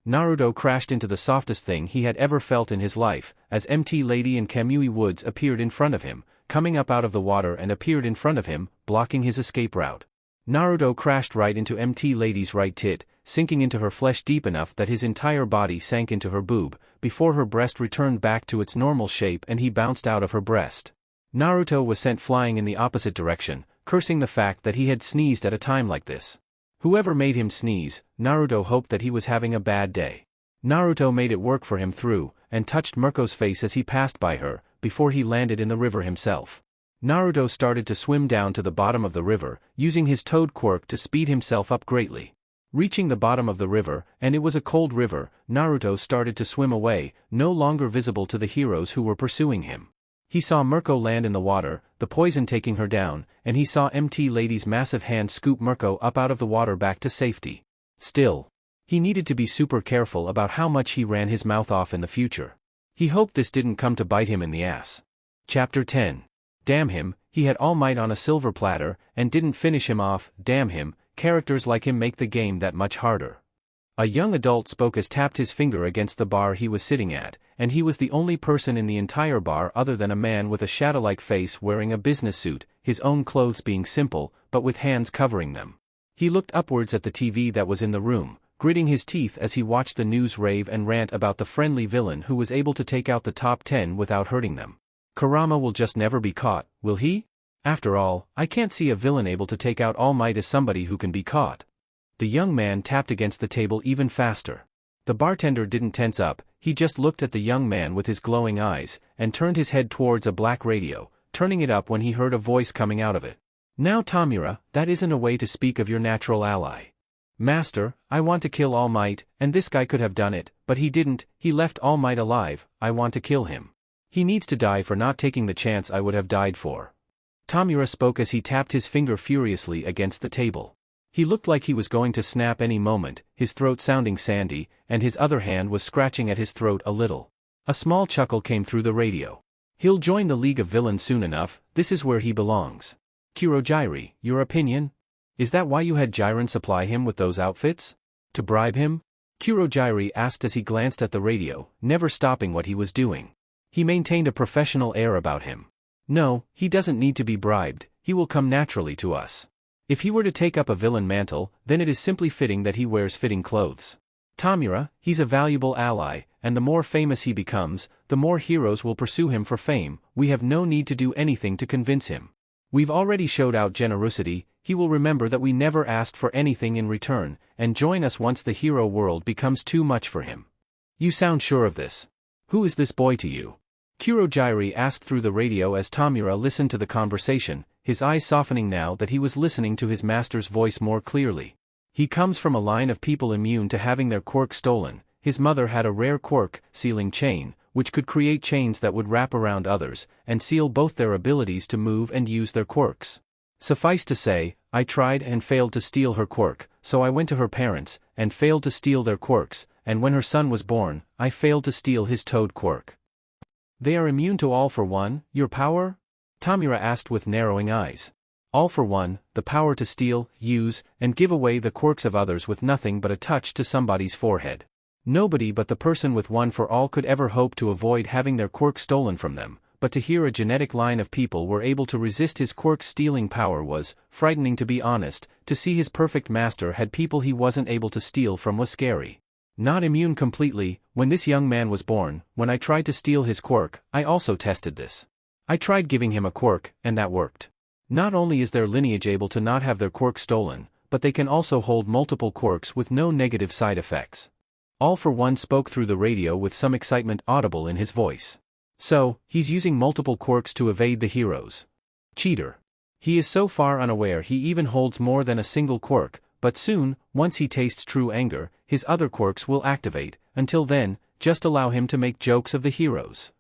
Naruto crashed into the softest thing he had ever felt in his life, as MT Lady and Kamui Woods appeared in front of him, coming up out of the water and appeared in front of him, blocking his escape route. Naruto crashed right into MT Lady's right tit, sinking into her flesh deep enough that his entire body sank into her boob, before her breast returned back to its normal shape and he bounced out of her breast. Naruto was sent flying in the opposite direction, cursing the fact that he had sneezed at a time like this. Whoever made him sneeze, Naruto hoped that he was having a bad day. Naruto made it work for him through, and touched Mirko's face as he passed by her, before he landed in the river himself. Naruto started to swim down to the bottom of the river, using his toad quirk to speed himself up greatly. Reaching the bottom of the river, and it was a cold river, Naruto started to swim away, no longer visible to the heroes who were pursuing him. He saw Mirko land in the water, the poison taking her down, and he saw MT Lady's massive hand scoop Mirko up out of the water back to safety. Still, he needed to be super careful about how much he ran his mouth off in the future. He hoped this didn't come to bite him in the ass. Chapter 10. Damn him, he had All Might on a silver platter, and didn't finish him off. Damn him, characters like him make the game that much harder. A young adult spoke as tapped his finger against the bar he was sitting at, and he was the only person in the entire bar other than a man with a shadow-like face wearing a business suit, his own clothes being simple, but with hands covering them. He looked upwards at the TV that was in the room, gritting his teeth as he watched the news rave and rant about the friendly villain who was able to take out the top 10 without hurting them. Kurama will just never be caught, will he? After all, I can't see a villain able to take out All Might as somebody who can be caught. The young man tapped against the table even faster. The bartender didn't tense up, he just looked at the young man with his glowing eyes, and turned his head towards a black radio, turning it up when he heard a voice coming out of it. Now Tamura, that isn't a way to speak of your natural ally. Master, I want to kill All Might, and this guy could have done it, but he didn't, he left All Might alive, I want to kill him. He needs to die for not taking the chance I would have died for. Tamura spoke as he tapped his finger furiously against the table. He looked like he was going to snap any moment, his throat sounding sandy, and his other hand was scratching at his throat a little. A small chuckle came through the radio. He'll join the League of Villains soon enough, this is where he belongs. Kurojiiri, your opinion? Is that why you had Jiren supply him with those outfits? To bribe him? Kurojiiri asked as he glanced at the radio, never stopping what he was doing. He maintained a professional air about him. No, he doesn't need to be bribed, he will come naturally to us. If he were to take up a villain mantle, then it is simply fitting that he wears fitting clothes. Tamura, he's a valuable ally, and the more famous he becomes, the more heroes will pursue him for fame. We have no need to do anything to convince him. We've already showed out generosity, he will remember that we never asked for anything in return, and join us once the hero world becomes too much for him. You sound sure of this. Who is this boy to you? Kurojiiri asked through the radio as Tamura listened to the conversation, his eyes softening now that he was listening to his master's voice more clearly. He comes from a line of people immune to having their quirk stolen. His mother had a rare quirk, sealing chain, which could create chains that would wrap around others, and seal both their abilities to move and use their quirks. Suffice to say, I tried and failed to steal her quirk, so I went to her parents, and failed to steal their quirks, and when her son was born, I failed to steal his toad quirk. They are immune to All for One, your power? Tamura asked with narrowing eyes. All for One, the power to steal, use, and give away the quirks of others with nothing but a touch to somebody's forehead. Nobody but the person with One for All could ever hope to avoid having their quirk stolen from them, but to hear a genetic line of people were able to resist his quirk stealing power was frightening, to be honest. To see his perfect master had people he wasn't able to steal from was scary. Not immune completely. When this young man was born, when I tried to steal his quirk, I also tested this. I tried giving him a quirk, and that worked. Not only is their lineage able to not have their quirk stolen, but they can also hold multiple quirks with no negative side effects. All for One spoke through the radio with some excitement audible in his voice. So, he's using multiple quirks to evade the heroes. Cheater. He is so far unaware he even holds more than a single quirk, but soon, once he tastes true anger, his other quirks will activate. Until then, just allow him to make jokes of the heroes.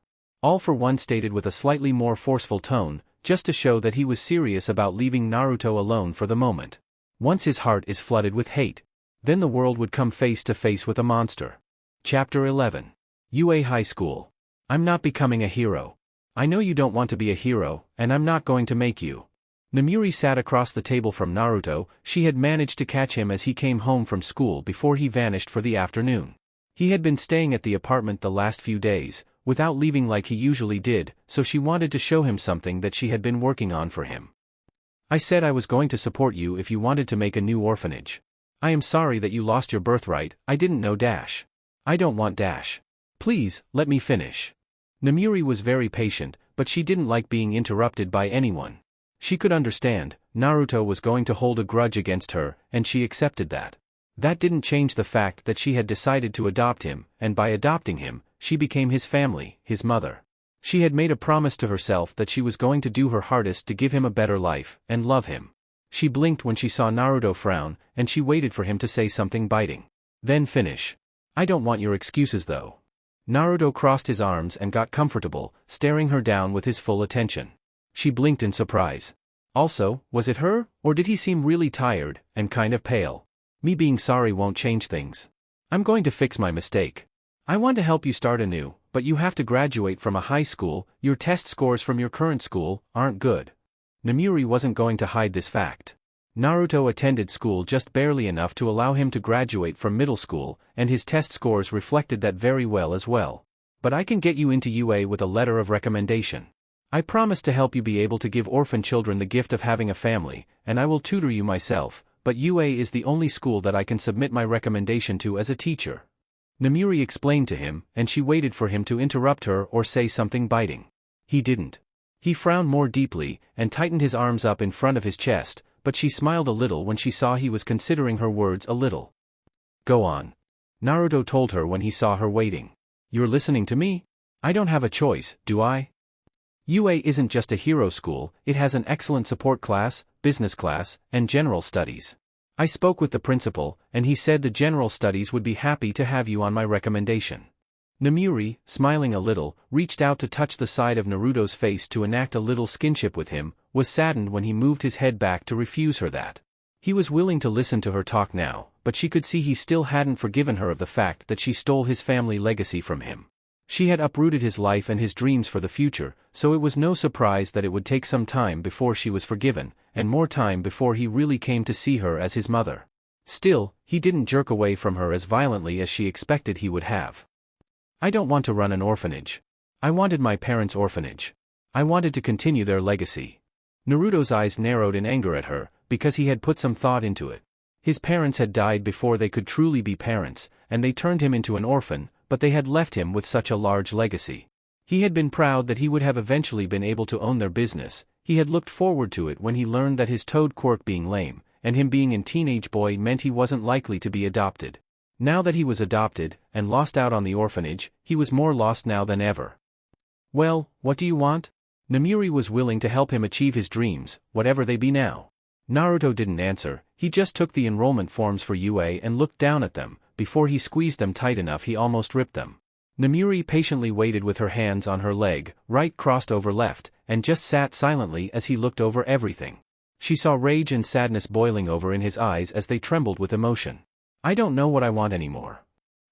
All for One stated with a slightly more forceful tone, just to show that he was serious about leaving Naruto alone for the moment. Once his heart is flooded with hate, then the world would come face to face with a monster. Chapter 11. UA High School. I'm not becoming a hero. I know you don't want to be a hero, and I'm not going to make you. Namiri sat across the table from Naruto. She had managed to catch him as he came home from school before he vanished for the afternoon. He had been staying at the apartment the last few days, without leaving like he usually did, so she wanted to show him something that she had been working on for him. I said I was going to support you if you wanted to make a new orphanage. I am sorry that you lost your birthright. I didn't know dash. I don't want dash. Please, let me finish. Namiri was very patient, but she didn't like being interrupted by anyone. She could understand, Naruto was going to hold a grudge against her, and she accepted that. That didn't change the fact that she had decided to adopt him, and by adopting him, she became his family, his mother. She had made a promise to herself that she was going to do her hardest to give him a better life, and love him. She blinked when she saw Naruto frown, and she waited for him to say something biting. Then finish. I don't want your excuses though. Naruto crossed his arms and got comfortable, staring her down with his full attention. She blinked in surprise. Also, was it her, or did he seem really tired, and kind of pale? Me being sorry won't change things. I'm going to fix my mistake. I want to help you start anew, but you have to graduate from a high school. Your test scores from your current school aren't good. Namiri wasn't going to hide this fact. Naruto attended school just barely enough to allow him to graduate from middle school, and his test scores reflected that very well as well. But I can get you into UA with a letter of recommendation. I promise to help you be able to give orphan children the gift of having a family, and I will tutor you myself, but UA is the only school that I can submit my recommendation to as a teacher. Namiri explained to him, and she waited for him to interrupt her or say something biting. He didn't. He frowned more deeply, and tightened his arms up in front of his chest, but she smiled a little when she saw he was considering her words a little. Go on. Naruto told her when he saw her waiting. You're listening to me? I don't have a choice, do I? UA isn't just a hero school, it has an excellent support class, business class, and general studies. I spoke with the principal, and he said the general studies would be happy to have you on my recommendation. Namiri, smiling a little, reached out to touch the side of Naruto's face to enact a little skinship with him, was saddened when he moved his head back to refuse her that. He was willing to listen to her talk now, but she could see he still hadn't forgiven her of the fact that she stole his family legacy from him. She had uprooted his life and his dreams for the future, so it was no surprise that it would take some time before she was forgiven, and more time before he really came to see her as his mother. Still, he didn't jerk away from her as violently as she expected he would have. I don't want to run an orphanage. I wanted my parents' orphanage. I wanted to continue their legacy. Naruto's eyes narrowed in anger at her, because he had put some thought into it. His parents had died before they could truly be parents, and they turned him into an orphan, but they had left him with such a large legacy. He had been proud that he would have eventually been able to own their business. He had looked forward to it when he learned that his toad quirk being lame, and him being a teenage boy meant he wasn't likely to be adopted. Now that he was adopted, and lost out on the orphanage, he was more lost now than ever. Well, what do you want? Namiri was willing to help him achieve his dreams, whatever they be now. Naruto didn't answer, he just took the enrollment forms for UA and looked down at them. Before he squeezed them tight enough he almost ripped them. Namiri patiently waited with her hands on her leg, right crossed over left, and just sat silently as he looked over everything. She saw rage and sadness boiling over in his eyes as they trembled with emotion. I don't know what I want anymore.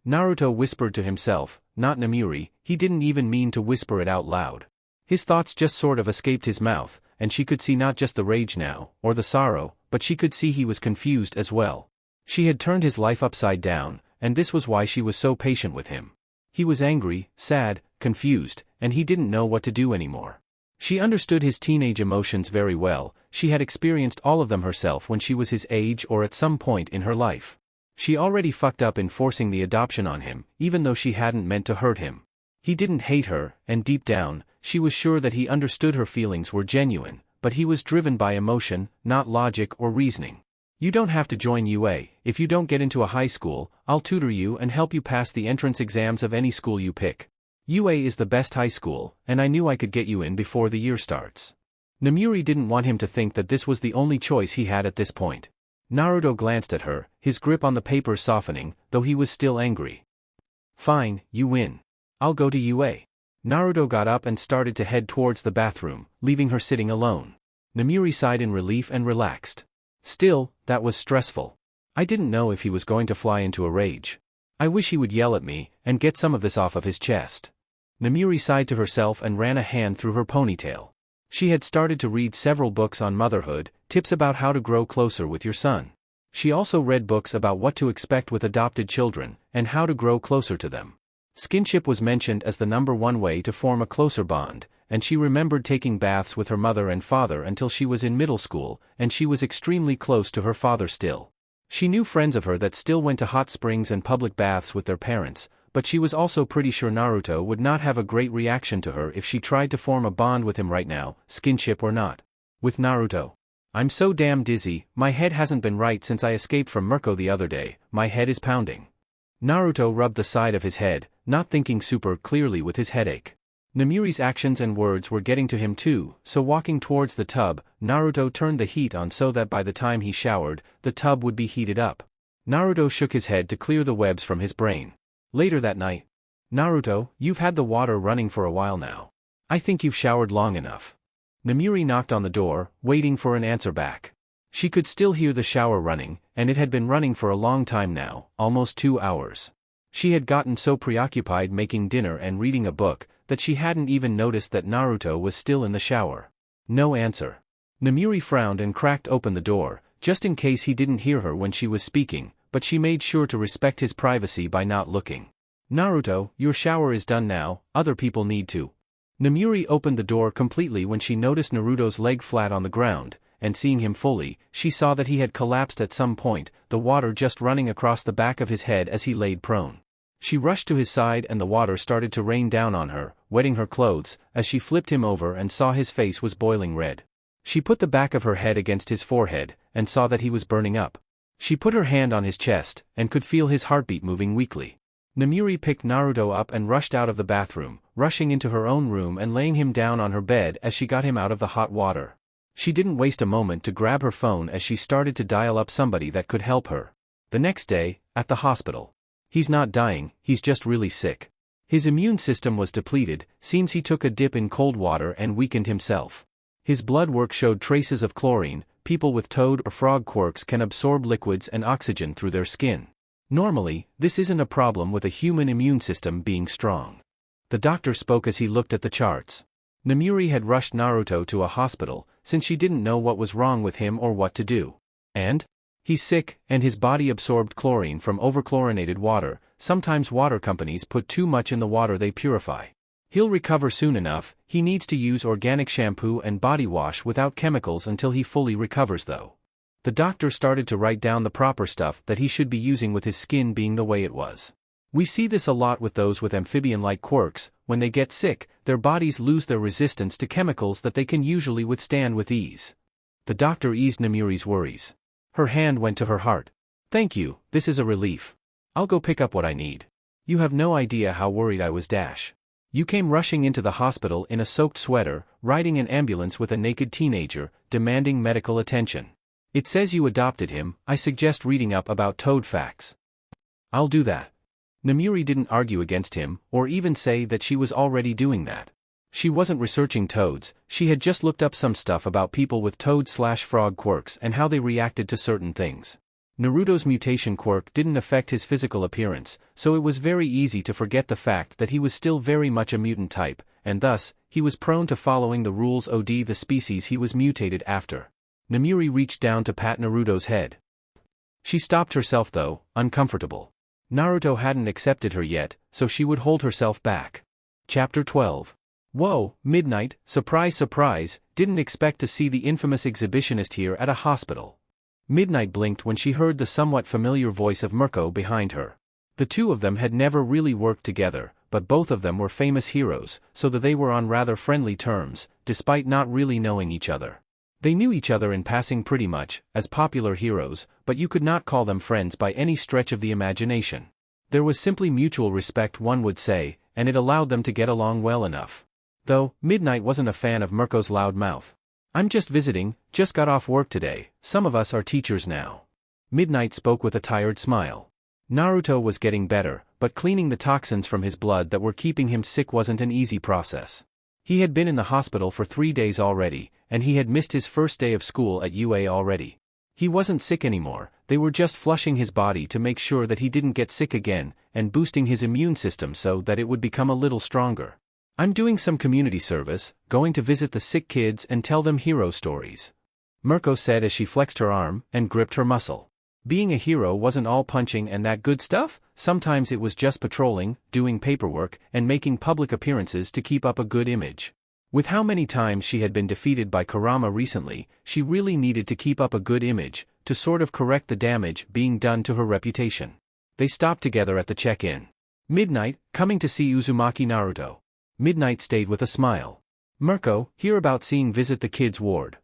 Naruto whispered to himself, not Namiri. He didn't even mean to whisper it out loud. His thoughts just sort of escaped his mouth, and she could see not just the rage now, or the sorrow, but she could see he was confused as well. She had turned his life upside down, and this was why she was so patient with him. He was angry, sad, confused, and he didn't know what to do anymore. She understood his teenage emotions very well. She had experienced all of them herself when she was his age or at some point in her life. She already fucked up in forcing the adoption on him, even though she hadn't meant to hurt him. He didn't hate her, and deep down, she was sure that he understood her feelings were genuine, but he was driven by emotion, not logic or reasoning. You don't have to join UA. If you don't get into a high school, I'll tutor you and help you pass the entrance exams of any school you pick. UA is the best high school, and I knew I could get you in before the year starts. Namiri didn't want him to think that this was the only choice he had at this point. Naruto glanced at her, his grip on the paper softening, though he was still angry. Fine, you win. I'll go to UA. Naruto got up and started to head towards the bathroom, leaving her sitting alone. Namiri sighed in relief and relaxed. Still, that was stressful. I didn't know if he was going to fly into a rage. I wish he would yell at me, and get some of this off of his chest. Namiri sighed to herself and ran a hand through her ponytail. She had started to read several books on motherhood, tips about how to grow closer with your son. She also read books about what to expect with adopted children, and how to grow closer to them. Skinship was mentioned as the #1 way to form a closer bond, and she remembered taking baths with her mother and father until she was in middle school, and she was extremely close to her father still. She knew friends of her that still went to hot springs and public baths with their parents, but she was also pretty sure Naruto would not have a great reaction to her if she tried to form a bond with him right now, skinship or not. With Naruto. I'm so damn dizzy, my head hasn't been right since I escaped from Mirko the other day, my head is pounding. Naruto rubbed the side of his head, not thinking super clearly with his headache. Namiri's actions and words were getting to him too, so walking towards the tub, Naruto turned the heat on so that by the time he showered, the tub would be heated up. Naruto shook his head to clear the webs from his brain. Later that night. Naruto, you've had the water running for a while now. I think you've showered long enough. Namiri knocked on the door, waiting for an answer back. She could still hear the shower running, and it had been running for a long time now, almost 2 hours. She had gotten so preoccupied making dinner and reading a book, that she hadn't even noticed that Naruto was still in the shower. No answer. Namiri frowned and cracked open the door, just in case he didn't hear her when she was speaking, but she made sure to respect his privacy by not looking. Naruto, your shower is done now, other people need to. Namiri opened the door completely when she noticed Naruto's leg flat on the ground, and seeing him fully, she saw that he had collapsed at some point, the water just running across the back of his head as he laid prone. She rushed to his side and the water started to rain down on her, wetting her clothes, as she flipped him over and saw his face was boiling red. She put the back of her head against his forehead, and saw that he was burning up. She put her hand on his chest, and could feel his heartbeat moving weakly. Namiri picked Naruto up and rushed out of the bathroom, rushing into her own room and laying him down on her bed as she got him out of the hot water. She didn't waste a moment to grab her phone as she started to dial up somebody that could help her. The next day, at the hospital. He's not dying, he's just really sick. His immune system was depleted, seems he took a dip in cold water and weakened himself. His blood work showed traces of chlorine. People with toad or frog quirks can absorb liquids and oxygen through their skin. Normally, this isn't a problem with a human immune system being strong. The doctor spoke as he looked at the charts. Namiri had rushed Naruto to a hospital, since she didn't know what was wrong with him or what to do. And? He's sick, and his body absorbed chlorine from overchlorinated water. Sometimes water companies put too much in the water they purify. He'll recover soon enough. He needs to use organic shampoo and body wash without chemicals until he fully recovers though. The doctor started to write down the proper stuff that he should be using with his skin being the way it was. We see this a lot with those with amphibian-like quirks. When they get sick, their bodies lose their resistance to chemicals that they can usually withstand with ease. The doctor eased Namiri's worries. Her hand went to her heart. Thank you, this is a relief. I'll go pick up what I need. You have no idea how worried I was. You came rushing into the hospital in a soaked sweater, riding an ambulance with a naked teenager, demanding medical attention. It says you adopted him. I suggest reading up about toad facts. I'll do that. Namiri didn't argue against him, or even say that she was already doing that. She wasn't researching toads, she had just looked up some stuff about people with toad/frog quirks and how they reacted to certain things. Naruto's mutation quirk didn't affect his physical appearance, so it was very easy to forget the fact that he was still very much a mutant type, and thus, he was prone to following the rules of the species he was mutated after. Namiri reached down to pat Naruto's head. She stopped herself though, uncomfortable. Naruto hadn't accepted her yet, so she would hold herself back. Chapter 12. Whoa, midnight, surprise surprise, didn't expect to see the infamous exhibitionist here at a hospital. Midnight blinked when she heard the somewhat familiar voice of Mirko behind her. The two of them had never really worked together, but both of them were famous heroes, so that they were on rather friendly terms, despite not really knowing each other. They knew each other in passing pretty much, as popular heroes, but you could not call them friends by any stretch of the imagination. There was simply mutual respect, one would say, and it allowed them to get along well enough. Though, Midnight wasn't a fan of Mirko's loud mouth. I'm just visiting, just got off work today, some of us are teachers now. Midnight spoke with a tired smile. Naruto was getting better, but cleaning the toxins from his blood that were keeping him sick wasn't an easy process. He had been in the hospital for 3 days already, and he had missed his first day of school at UA already. He wasn't sick anymore, they were just flushing his body to make sure that he didn't get sick again, and boosting his immune system so that it would become a little stronger. I'm doing some community service, going to visit the sick kids and tell them hero stories. Mirko said as she flexed her arm and gripped her muscle. Being a hero wasn't all punching and that good stuff, sometimes it was just patrolling, doing paperwork, and making public appearances to keep up a good image. With how many times she had been defeated by Kurama recently, she really needed to keep up a good image, to sort of correct the damage being done to her reputation. They stopped together at the check-in. Midnight, coming to see Uzumaki Naruto. Midnight stayed with a smile. Mirko, here about seeing visit the kids' ward.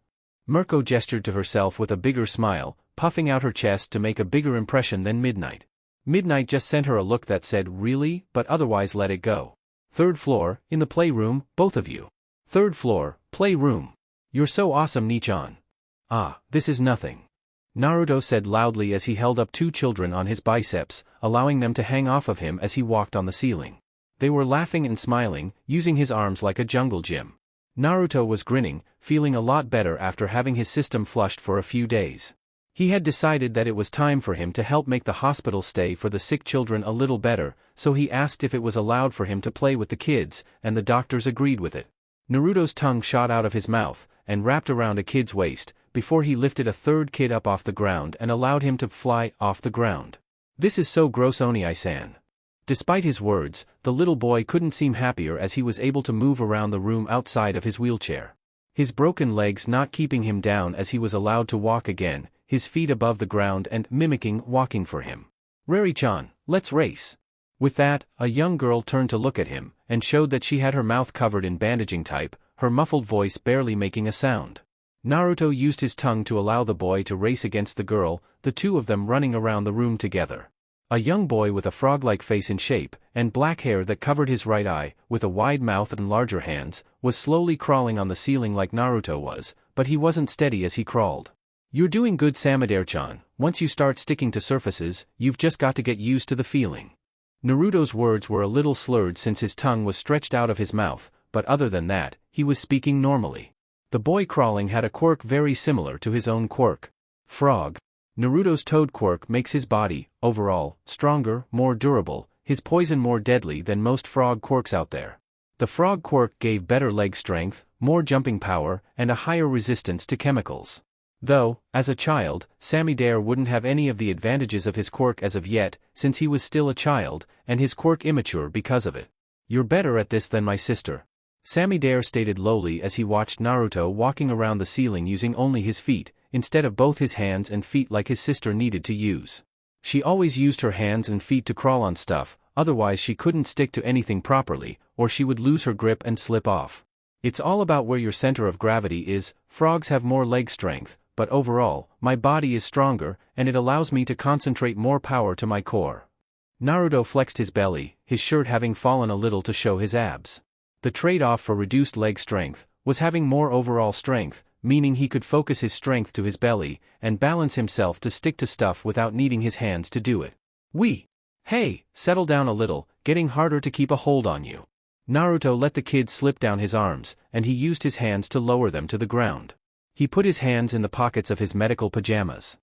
Mirko gestured to herself with a bigger smile, puffing out her chest to make a bigger impression than Midnight. Midnight just sent her a look that said really, but otherwise let it go. Third floor, in the playroom, both of you. Third floor, playroom. You're so awesome, Nichan. Ah, this is nothing. Naruto said loudly as he held up two children on his biceps, allowing them to hang off of him as he walked on the ceiling. They were laughing and smiling, using his arms like a jungle gym. Naruto was grinning, feeling a lot better after having his system flushed for a few days. He had decided that it was time for him to help make the hospital stay for the sick children a little better, so he asked if it was allowed for him to play with the kids, and the doctors agreed with it. Naruto's tongue shot out of his mouth, and wrapped around a kid's waist, before he lifted a third kid up off the ground and allowed him to fly off the ground. This is so gross, Oni-san. Despite his words, the little boy couldn't seem happier as he was able to move around the room outside of his wheelchair. His broken legs not keeping him down as he was allowed to walk again, his feet above the ground and mimicking walking for him. Rari-chan, let's race. With that, a young girl turned to look at him, and showed that she had her mouth covered in bandaging type, her muffled voice barely making a sound. Naruto used his tongue to allow the boy to race against the girl, the two of them running around the room together. A young boy with a frog-like face in shape, and black hair that covered his right eye, with a wide mouth and larger hands, was slowly crawling on the ceiling like Naruto was, but he wasn't steady as he crawled. You're doing good, Samadare-chan. Once you start sticking to surfaces, you've just got to get used to the feeling. Naruto's words were a little slurred since his tongue was stretched out of his mouth, but other than that, he was speaking normally. The boy crawling had a quirk very similar to his own quirk. Frog. Naruto's toad quirk makes his body, overall, stronger, more durable, his poison more deadly than most frog quirks out there. The frog quirk gave better leg strength, more jumping power, and a higher resistance to chemicals. Though, as a child, Samidare wouldn't have any of the advantages of his quirk as of yet, since he was still a child, and his quirk immature because of it. You're better at this than my sister. Samidare stated lowly as he watched Naruto walking around the ceiling using only his feet, instead of both his hands and feet like his sister needed to use. She always used her hands and feet to crawl on stuff, otherwise she couldn't stick to anything properly, or she would lose her grip and slip off. It's all about where your center of gravity is. Frogs have more leg strength, but overall, my body is stronger, and it allows me to concentrate more power to my core. Naruto flexed his belly, his shirt having fallen a little to show his abs. The trade-off for reduced leg strength was having more overall strength, meaning he could focus his strength to his belly, and balance himself to stick to stuff without needing his hands to do it. Hey, settle down a little, getting harder to keep a hold on you. Naruto let the kid slip down his arms, and he used his hands to lower them to the ground. He put his hands in the pockets of his medical pajamas.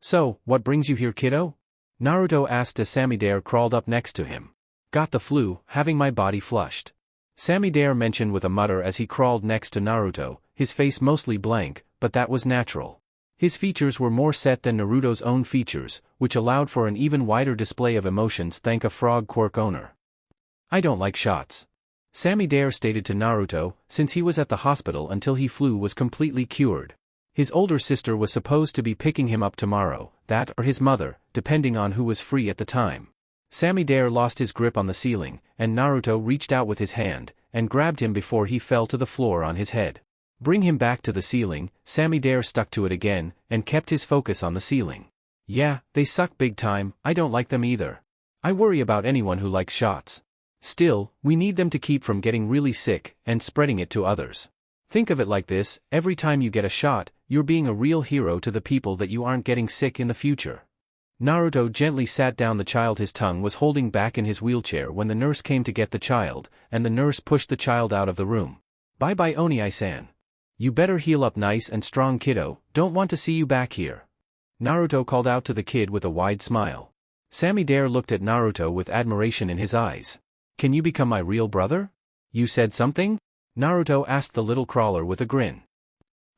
So, what brings you here, kiddo? Naruto asked as Samidare crawled up next to him. Got the flu, having my body flushed. Samidare mentioned with a mutter as he crawled next to Naruto, his face mostly blank, but that was natural. His features were more set than Naruto's own features, which allowed for an even wider display of emotions thanks a frog quirk owner. I don't like shots. Samidare stated to Naruto, since he was at the hospital until he flu was completely cured. His older sister was supposed to be picking him up tomorrow, that or his mother, depending on who was free at the time. Samidare lost his grip on the ceiling, and Naruto reached out with his hand, and grabbed him before he fell to the floor on his head. Bring him back to the ceiling. Samidare stuck to it again, and kept his focus on the ceiling. Yeah, they suck big time. I don't like them either. I worry about anyone who likes shots. Still, we need them to keep from getting really sick, and spreading it to others. Think of it like this, every time you get a shot, you're being a real hero to the people that you aren't getting sick in the future. Naruto gently sat down the child his tongue was holding back in his wheelchair when the nurse came to get the child, and the nurse pushed the child out of the room. Bye-bye Oni-san. You better heal up nice and strong, kiddo, don't want to see you back here. Naruto called out to the kid with a wide smile. Samidare looked at Naruto with admiration in his eyes. Can you become my real brother? You said something? Naruto asked the little crawler with a grin.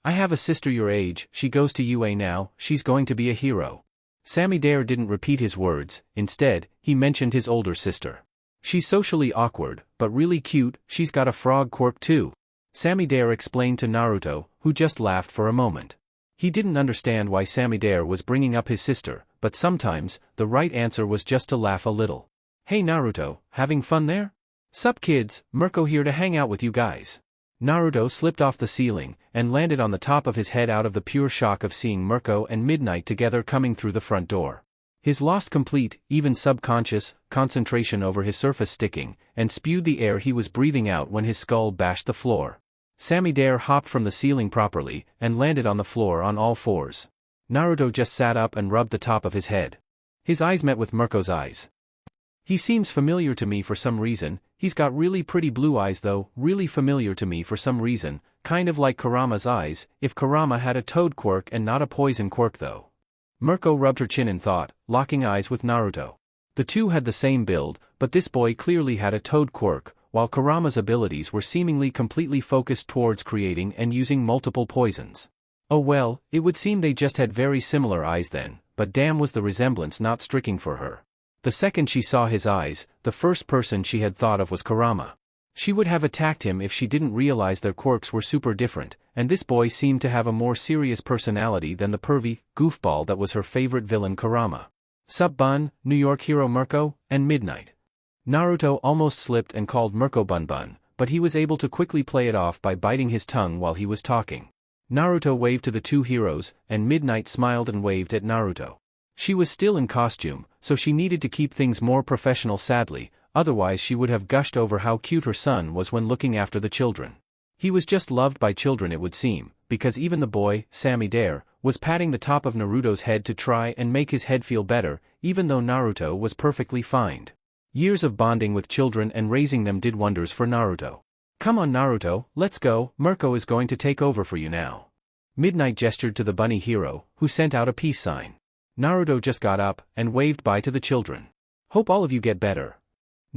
I have a sister your age, she goes to UA now, she's going to be a hero. Sammy Dare didn't repeat his words, instead, he mentioned his older sister. She's socially awkward, but really cute, she's got a frog quirk too. Sammy Dare explained to Naruto, who just laughed for a moment. He didn't understand why Sammy Dare was bringing up his sister, but sometimes, the right answer was just to laugh a little. Hey Naruto, having fun there? Sup kids, Mirko here to hang out with you guys. Naruto slipped off the ceiling, and landed on the top of his head out of the pure shock of seeing Mirko and Midnight together coming through the front door. His lost complete, even subconscious, concentration over his surface sticking, and spewed the air he was breathing out when his skull bashed the floor. Sammy Dare hopped from the ceiling properly, and landed on the floor on all fours. Naruto just sat up and rubbed the top of his head. His eyes met with Mirko's eyes. He seems familiar to me for some reason, he's got really pretty blue eyes though, really familiar to me for some reason, kind of like Kurama's eyes, if Kurama had a toad quirk and not a poison quirk though. Mirko rubbed her chin in thought, locking eyes with Naruto. The two had the same build, but this boy clearly had a toad quirk, while Kurama's abilities were seemingly completely focused towards creating and using multiple poisons. Oh well, it would seem they just had very similar eyes then, but damn was the resemblance not striking for her. The second she saw his eyes, the first person she had thought of was Kurama. She would have attacked him if she didn't realize their quirks were super different, and this boy seemed to have a more serious personality than the pervy, goofball that was her favorite villain Kurama. Sup Bun, New York hero Mirko, and Midnight. Naruto almost slipped and called Mirko Bun Bun, but he was able to quickly play it off by biting his tongue while he was talking. Naruto waved to the two heroes, and Midnight smiled and waved at Naruto. She was still in costume, so she needed to keep things more professional sadly, otherwise she would have gushed over how cute her son was when looking after the children. He was just loved by children it would seem, because even the boy, Sammy Dare, was patting the top of Naruto's head to try and make his head feel better, even though Naruto was perfectly fine. Years of bonding with children and raising them did wonders for Naruto. Come on Naruto, let's go, Mirko is going to take over for you now. Midnight gestured to the bunny hero, who sent out a peace sign. Naruto just got up, and waved bye to the children. Hope all of you get better.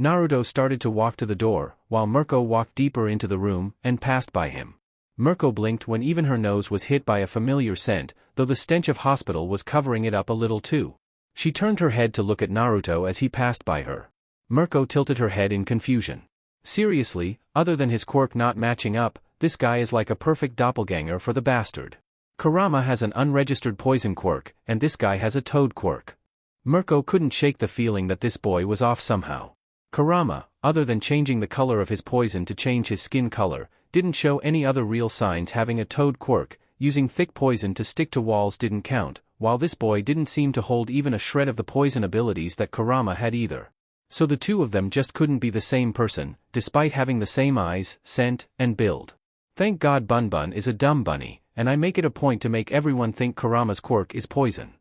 Naruto started to walk to the door, while Mirko walked deeper into the room, and passed by him. Mirko blinked when even her nose was hit by a familiar scent, though the stench of hospital was covering it up a little too. She turned her head to look at Naruto as he passed by her. Mirko tilted her head in confusion. Seriously, other than his quirk not matching up, this guy is like a perfect doppelganger for the bastard. Kurama has an unregistered poison quirk, and this guy has a toad quirk. Mirko couldn't shake the feeling that this boy was off somehow. Kurama, other than changing the color of his poison to change his skin color, didn't show any other real signs having a toad quirk. Using thick poison to stick to walls didn't count, while this boy didn't seem to hold even a shred of the poison abilities that Kurama had either. So the two of them just couldn't be the same person, despite having the same eyes, scent, and build. Thank God Bun Bun is a dumb bunny, and I make it a point to make everyone think Kurama's quirk is poison.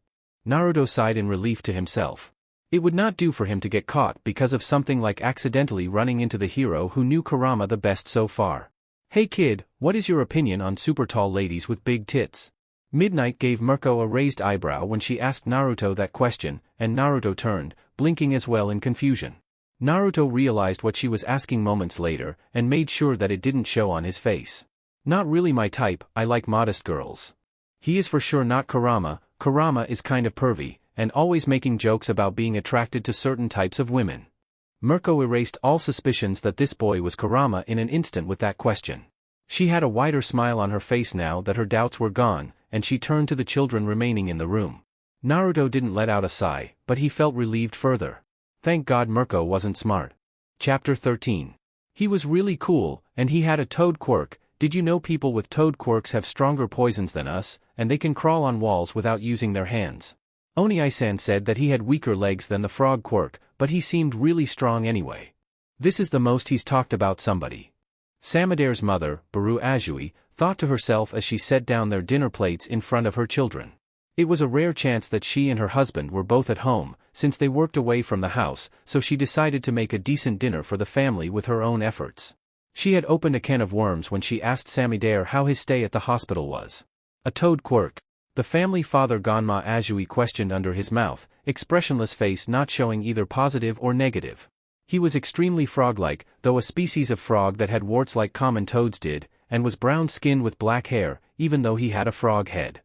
Naruto sighed in relief to himself. It would not do for him to get caught because of something like accidentally running into the hero who knew Kurama the best so far. Hey kid, what is your opinion on super tall ladies with big tits? Midnight gave Mirko a raised eyebrow when she asked Naruto that question, and Naruto turned, blinking as well in confusion. Naruto realized what she was asking moments later, and made sure that it didn't show on his face. Not really my type, I like modest girls. He is for sure not Kurama. Kurama is kind of pervy, and always making jokes about being attracted to certain types of women. Mirko erased all suspicions that this boy was Kurama in an instant with that question. She had a wider smile on her face now that her doubts were gone, and she turned to the children remaining in the room. Naruto didn't let out a sigh, but he felt relieved further. Thank God Mirko wasn't smart. Chapter 13. He was really cool, and he had a toad quirk. Did you know people with toad quirks have stronger poisons than us, and they can crawl on walls without using their hands? Oni-san said that he had weaker legs than the frog quirk, but he seemed really strong anyway. This is the most he's talked about somebody. Samidare's mother, Baru Azui, thought to herself as she set down their dinner plates in front of her children. It was a rare chance that she and her husband were both at home, since they worked away from the house, so she decided to make a decent dinner for the family with her own efforts. She had opened a can of worms when she asked Samidare how his stay at the hospital was. A toad quirk. The family father Ganma Azui questioned under his mouth, expressionless face not showing either positive or negative. He was extremely frog-like, though a species of frog that had warts like common toads did, and was brown-skinned with black hair, even though he had a frog head.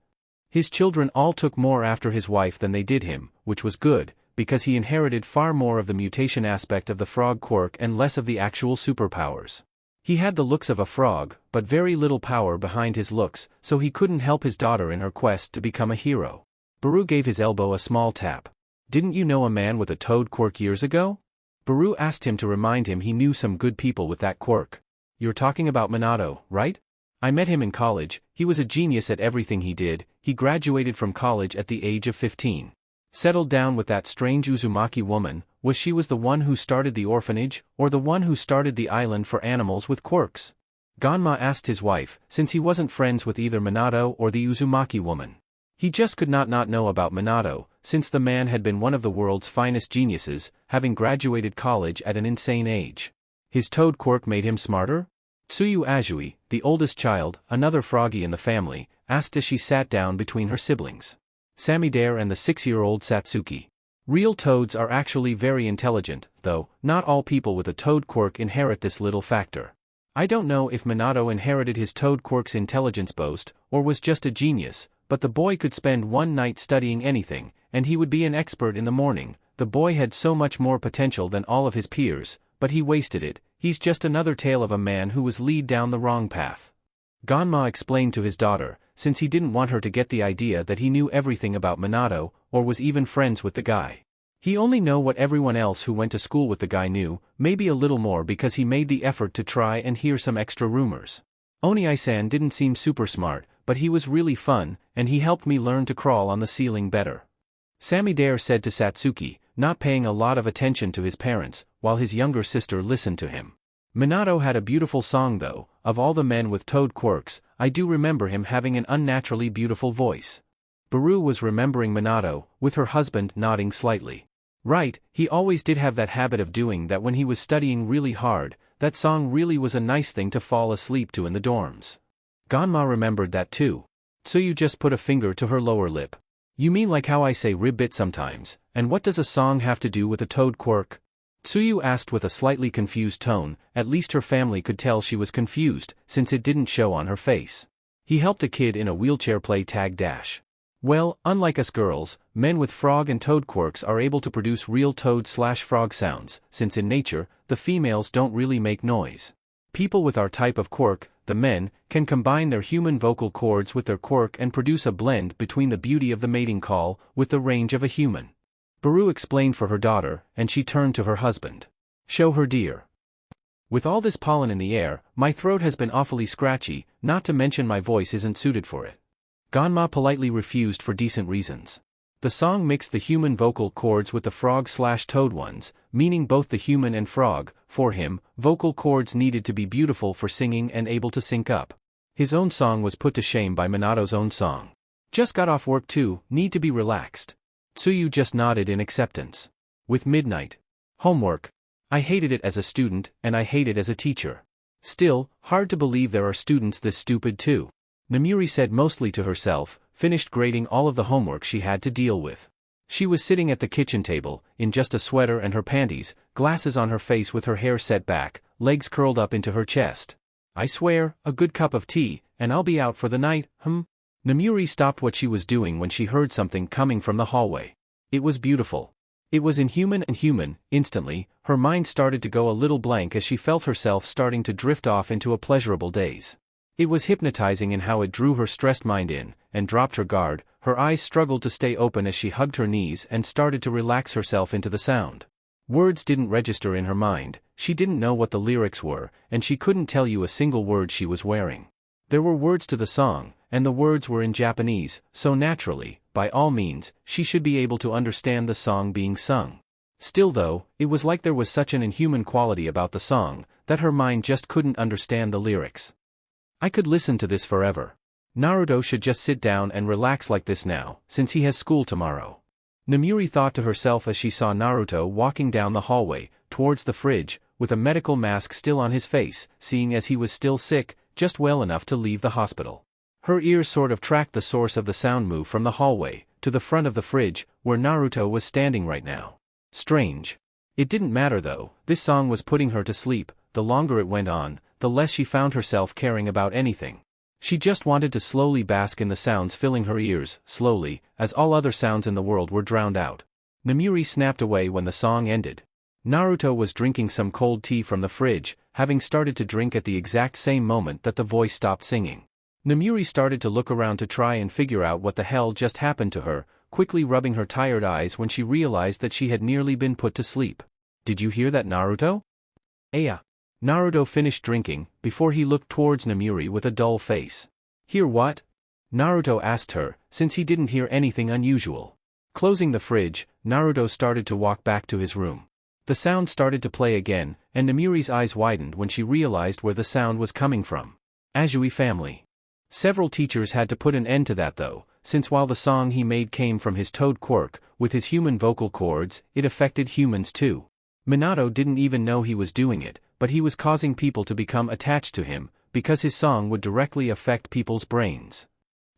His children all took more after his wife than they did him, which was good, because he inherited far more of the mutation aspect of the frog quirk and less of the actual superpowers. He had the looks of a frog, but very little power behind his looks, so he couldn't help his daughter in her quest to become a hero. Baru gave his elbow a small tap. "Didn't you know a man with a toad quirk years ago?" Baru asked him to remind him he knew some good people with that quirk. "You're talking about Minato, right? I met him in college. He was a genius at everything he did. He graduated from college at the age of 15. Settled down with that strange Uzumaki woman. Was she the one who started the orphanage, or the one who started the island for animals with quirks?" Ganma asked his wife, since he wasn't friends with either Minato or the Uzumaki woman. He just could not know about Minato, since the man had been one of the world's finest geniuses, having graduated college at an insane age. His toad quirk made him smarter? Tsuyu Azui, the oldest child, another froggy in the family, asked as she sat down between her siblings. Samidare and the 6-year-old Satsuki. Real toads are actually very intelligent, though not all people with a toad quirk inherit this little factor. I don't know if Minato inherited his toad quirk's intelligence boast, or was just a genius, but the boy could spend one night studying anything, and he would be an expert in the morning. The boy had so much more potential than all of his peers, but he wasted it. He's just another tale of a man who was led down the wrong path. Ganma explained to his daughter, since he didn't want her to get the idea that he knew everything about Minato, or was even friends with the guy. He only knew what everyone else who went to school with the guy knew, maybe a little more because he made the effort to try and hear some extra rumors. Oni-san didn't seem super smart, but he was really fun, and he helped me learn to crawl on the ceiling better. Samidare said to Satsuki, not paying a lot of attention to his parents, while his younger sister listened to him. Minato had a beautiful song though. Of all the men with toad quirks, I do remember him having an unnaturally beautiful voice. Baru was remembering Minato, with her husband nodding slightly. Right, he always did have that habit of doing that when he was studying really hard. That song really was a nice thing to fall asleep to in the dorms. Ganma remembered that too. Tsuyu just put a finger to her lower lip. "You mean like how I say ribbit sometimes, and what does a song have to do with a toad quirk?" Tsuyu asked with a slightly confused tone. At least her family could tell she was confused, since it didn't show on her face. He helped a kid in a wheelchair play tag dash. "Well, unlike us girls, men with frog and toad quirks are able to produce real toad/frog sounds, since in nature, the females don't really make noise. People with our type of quirk, the men, can combine their human vocal cords with their quirk and produce a blend between the beauty of the mating call, with the range of a human." Baru explained for her daughter, and she turned to her husband. "Show her, dear. With all this pollen in the air, my throat has been awfully scratchy, not to mention my voice isn't suited for it." Ganma politely refused for decent reasons. The song mixed the human vocal cords with the frog/toad ones, meaning both the human and frog. For him, vocal cords needed to be beautiful for singing and able to sync up. His own song was put to shame by Minato's own song. "Just got off work too, need to be relaxed." Tsuyu just nodded in acceptance. "With midnight homework. I hated it as a student, and I hate it as a teacher. Still, hard to believe there are students this stupid too." Namuri said mostly to herself, finished grading all of the homework she had to deal with. She was sitting at the kitchen table, in just a sweater and her panties, glasses on her face with her hair set back, legs curled up into her chest. "I swear, a good cup of tea, and I'll be out for the night, Namuri stopped what she was doing when she heard something coming from the hallway. It was beautiful. It was inhuman and human. Instantly, her mind started to go a little blank as she felt herself starting to drift off into a pleasurable daze. It was hypnotizing in how it drew her stressed mind in, and dropped her guard. Her eyes struggled to stay open as she hugged her knees and started to relax herself into the sound. Words didn't register in her mind, she didn't know what the lyrics were, and she couldn't tell you a single word she was wearing. There were words to the song, and the words were in Japanese, so naturally, by all means, she should be able to understand the song being sung. Still though, it was like there was such an inhuman quality about the song, that her mind just couldn't understand the lyrics. "I could listen to this forever. Naruto should just sit down and relax like this now, since he has school tomorrow." Namuri thought to herself as she saw Naruto walking down the hallway, towards the fridge, with a medical mask still on his face, seeing as he was still sick, just well enough to leave the hospital. Her ears sort of tracked the source of the sound move from the hallway, to the front of the fridge, where Naruto was standing right now. Strange. It didn't matter though, this song was putting her to sleep. The longer it went on, the less she found herself caring about anything. She just wanted to slowly bask in the sounds filling her ears, slowly, as all other sounds in the world were drowned out. Namuri snapped away when the song ended. Naruto was drinking some cold tea from the fridge, having started to drink at the exact same moment that the voice stopped singing. Namuri started to look around to try and figure out what the hell just happened to her, quickly rubbing her tired eyes when she realized that she had nearly been put to sleep. Did you hear that, Naruto? Aya. Naruto finished drinking, before he looked towards Namuri with a dull face. Hear what? Naruto asked her, since he didn't hear anything unusual. Closing the fridge, Naruto started to walk back to his room. The sound started to play again, and Namuri's eyes widened when she realized where the sound was coming from. Azui family. Several teachers had to put an end to that though, since while the song he made came from his toad quirk, with his human vocal cords, it affected humans too. Minato didn't even know he was doing it, but he was causing people to become attached to him, because his song would directly affect people's brains.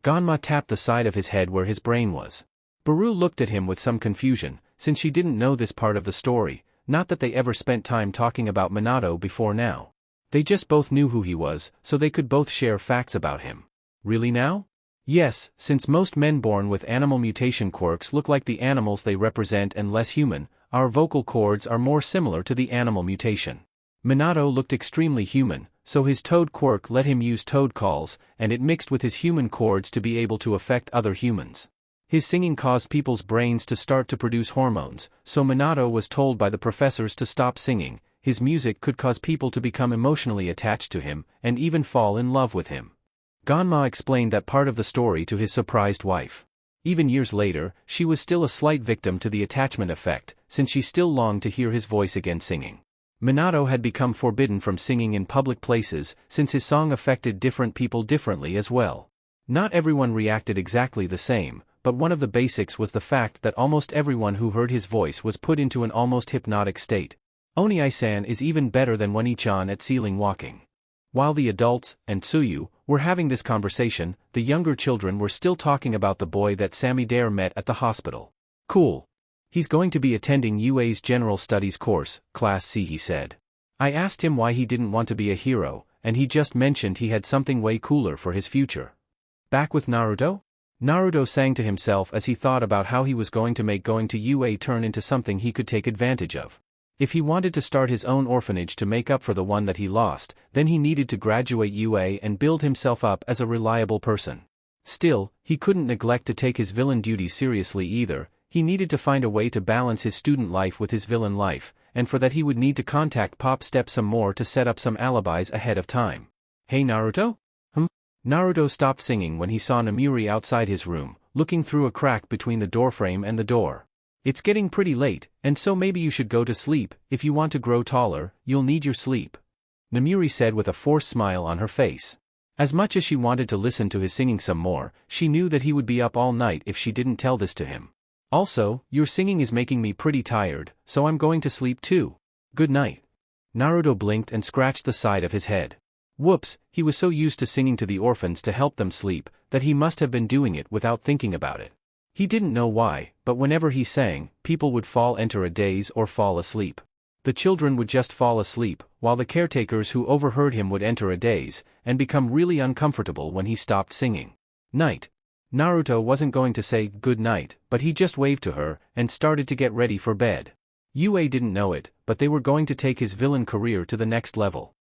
Ganma tapped the side of his head where his brain was. Baru looked at him with some confusion, since she didn't know this part of the story, not that they ever spent time talking about Minato before now. They just both knew who he was, so they could both share facts about him. Really now? Yes, since most men born with animal mutation quirks look like the animals they represent and less human, our vocal cords are more similar to the animal mutation. Minato looked extremely human, so his toad quirk let him use toad calls, and it mixed with his human cords to be able to affect other humans. His singing caused people's brains to start to produce hormones, so Minato was told by the professors to stop singing. His music could cause people to become emotionally attached to him, and even fall in love with him. Ganma explained that part of the story to his surprised wife. Even years later, she was still a slight victim to the attachment effect, since she still longed to hear his voice again singing. Minato had become forbidden from singing in public places, since his song affected different people differently as well. Not everyone reacted exactly the same, but one of the basics was the fact that almost everyone who heard his voice was put into an almost hypnotic state. Oni-san is even better than Oni-chan at ceiling walking. While the adults, and Tsuyu, were having this conversation, the younger children were still talking about the boy that Samidare met at the hospital. Cool. He's going to be attending UA's General Studies course, Class C, he said. I asked him why he didn't want to be a hero, and he just mentioned he had something way cooler for his future. Back with Naruto? Naruto sang to himself as he thought about how he was going to make going to UA turn into something he could take advantage of. If he wanted to start his own orphanage to make up for the one that he lost, then he needed to graduate UA and build himself up as a reliable person. Still, he couldn't neglect to take his villain duties seriously either. He needed to find a way to balance his student life with his villain life, and for that he would need to contact Pop Step some more to set up some alibis ahead of time. Hey Naruto? Naruto stopped singing when he saw Namuri outside his room, looking through a crack between the doorframe and the door. It's getting pretty late, and so maybe you should go to sleep. If you want to grow taller, you'll need your sleep. Namuri said with a forced smile on her face. As much as she wanted to listen to his singing some more, she knew that he would be up all night if she didn't tell this to him. Also, your singing is making me pretty tired, so I'm going to sleep too. Good night. Naruto blinked and scratched the side of his head. Whoops, he was so used to singing to the orphans to help them sleep, that he must have been doing it without thinking about it. He didn't know why, but whenever he sang, people would enter a daze or fall asleep. The children would just fall asleep, while the caretakers who overheard him would enter a daze, and become really uncomfortable when he stopped singing. Night. Naruto wasn't going to say good night, but he just waved to her, and started to get ready for bed. UA didn't know it, but they were going to take his villain career to the next level.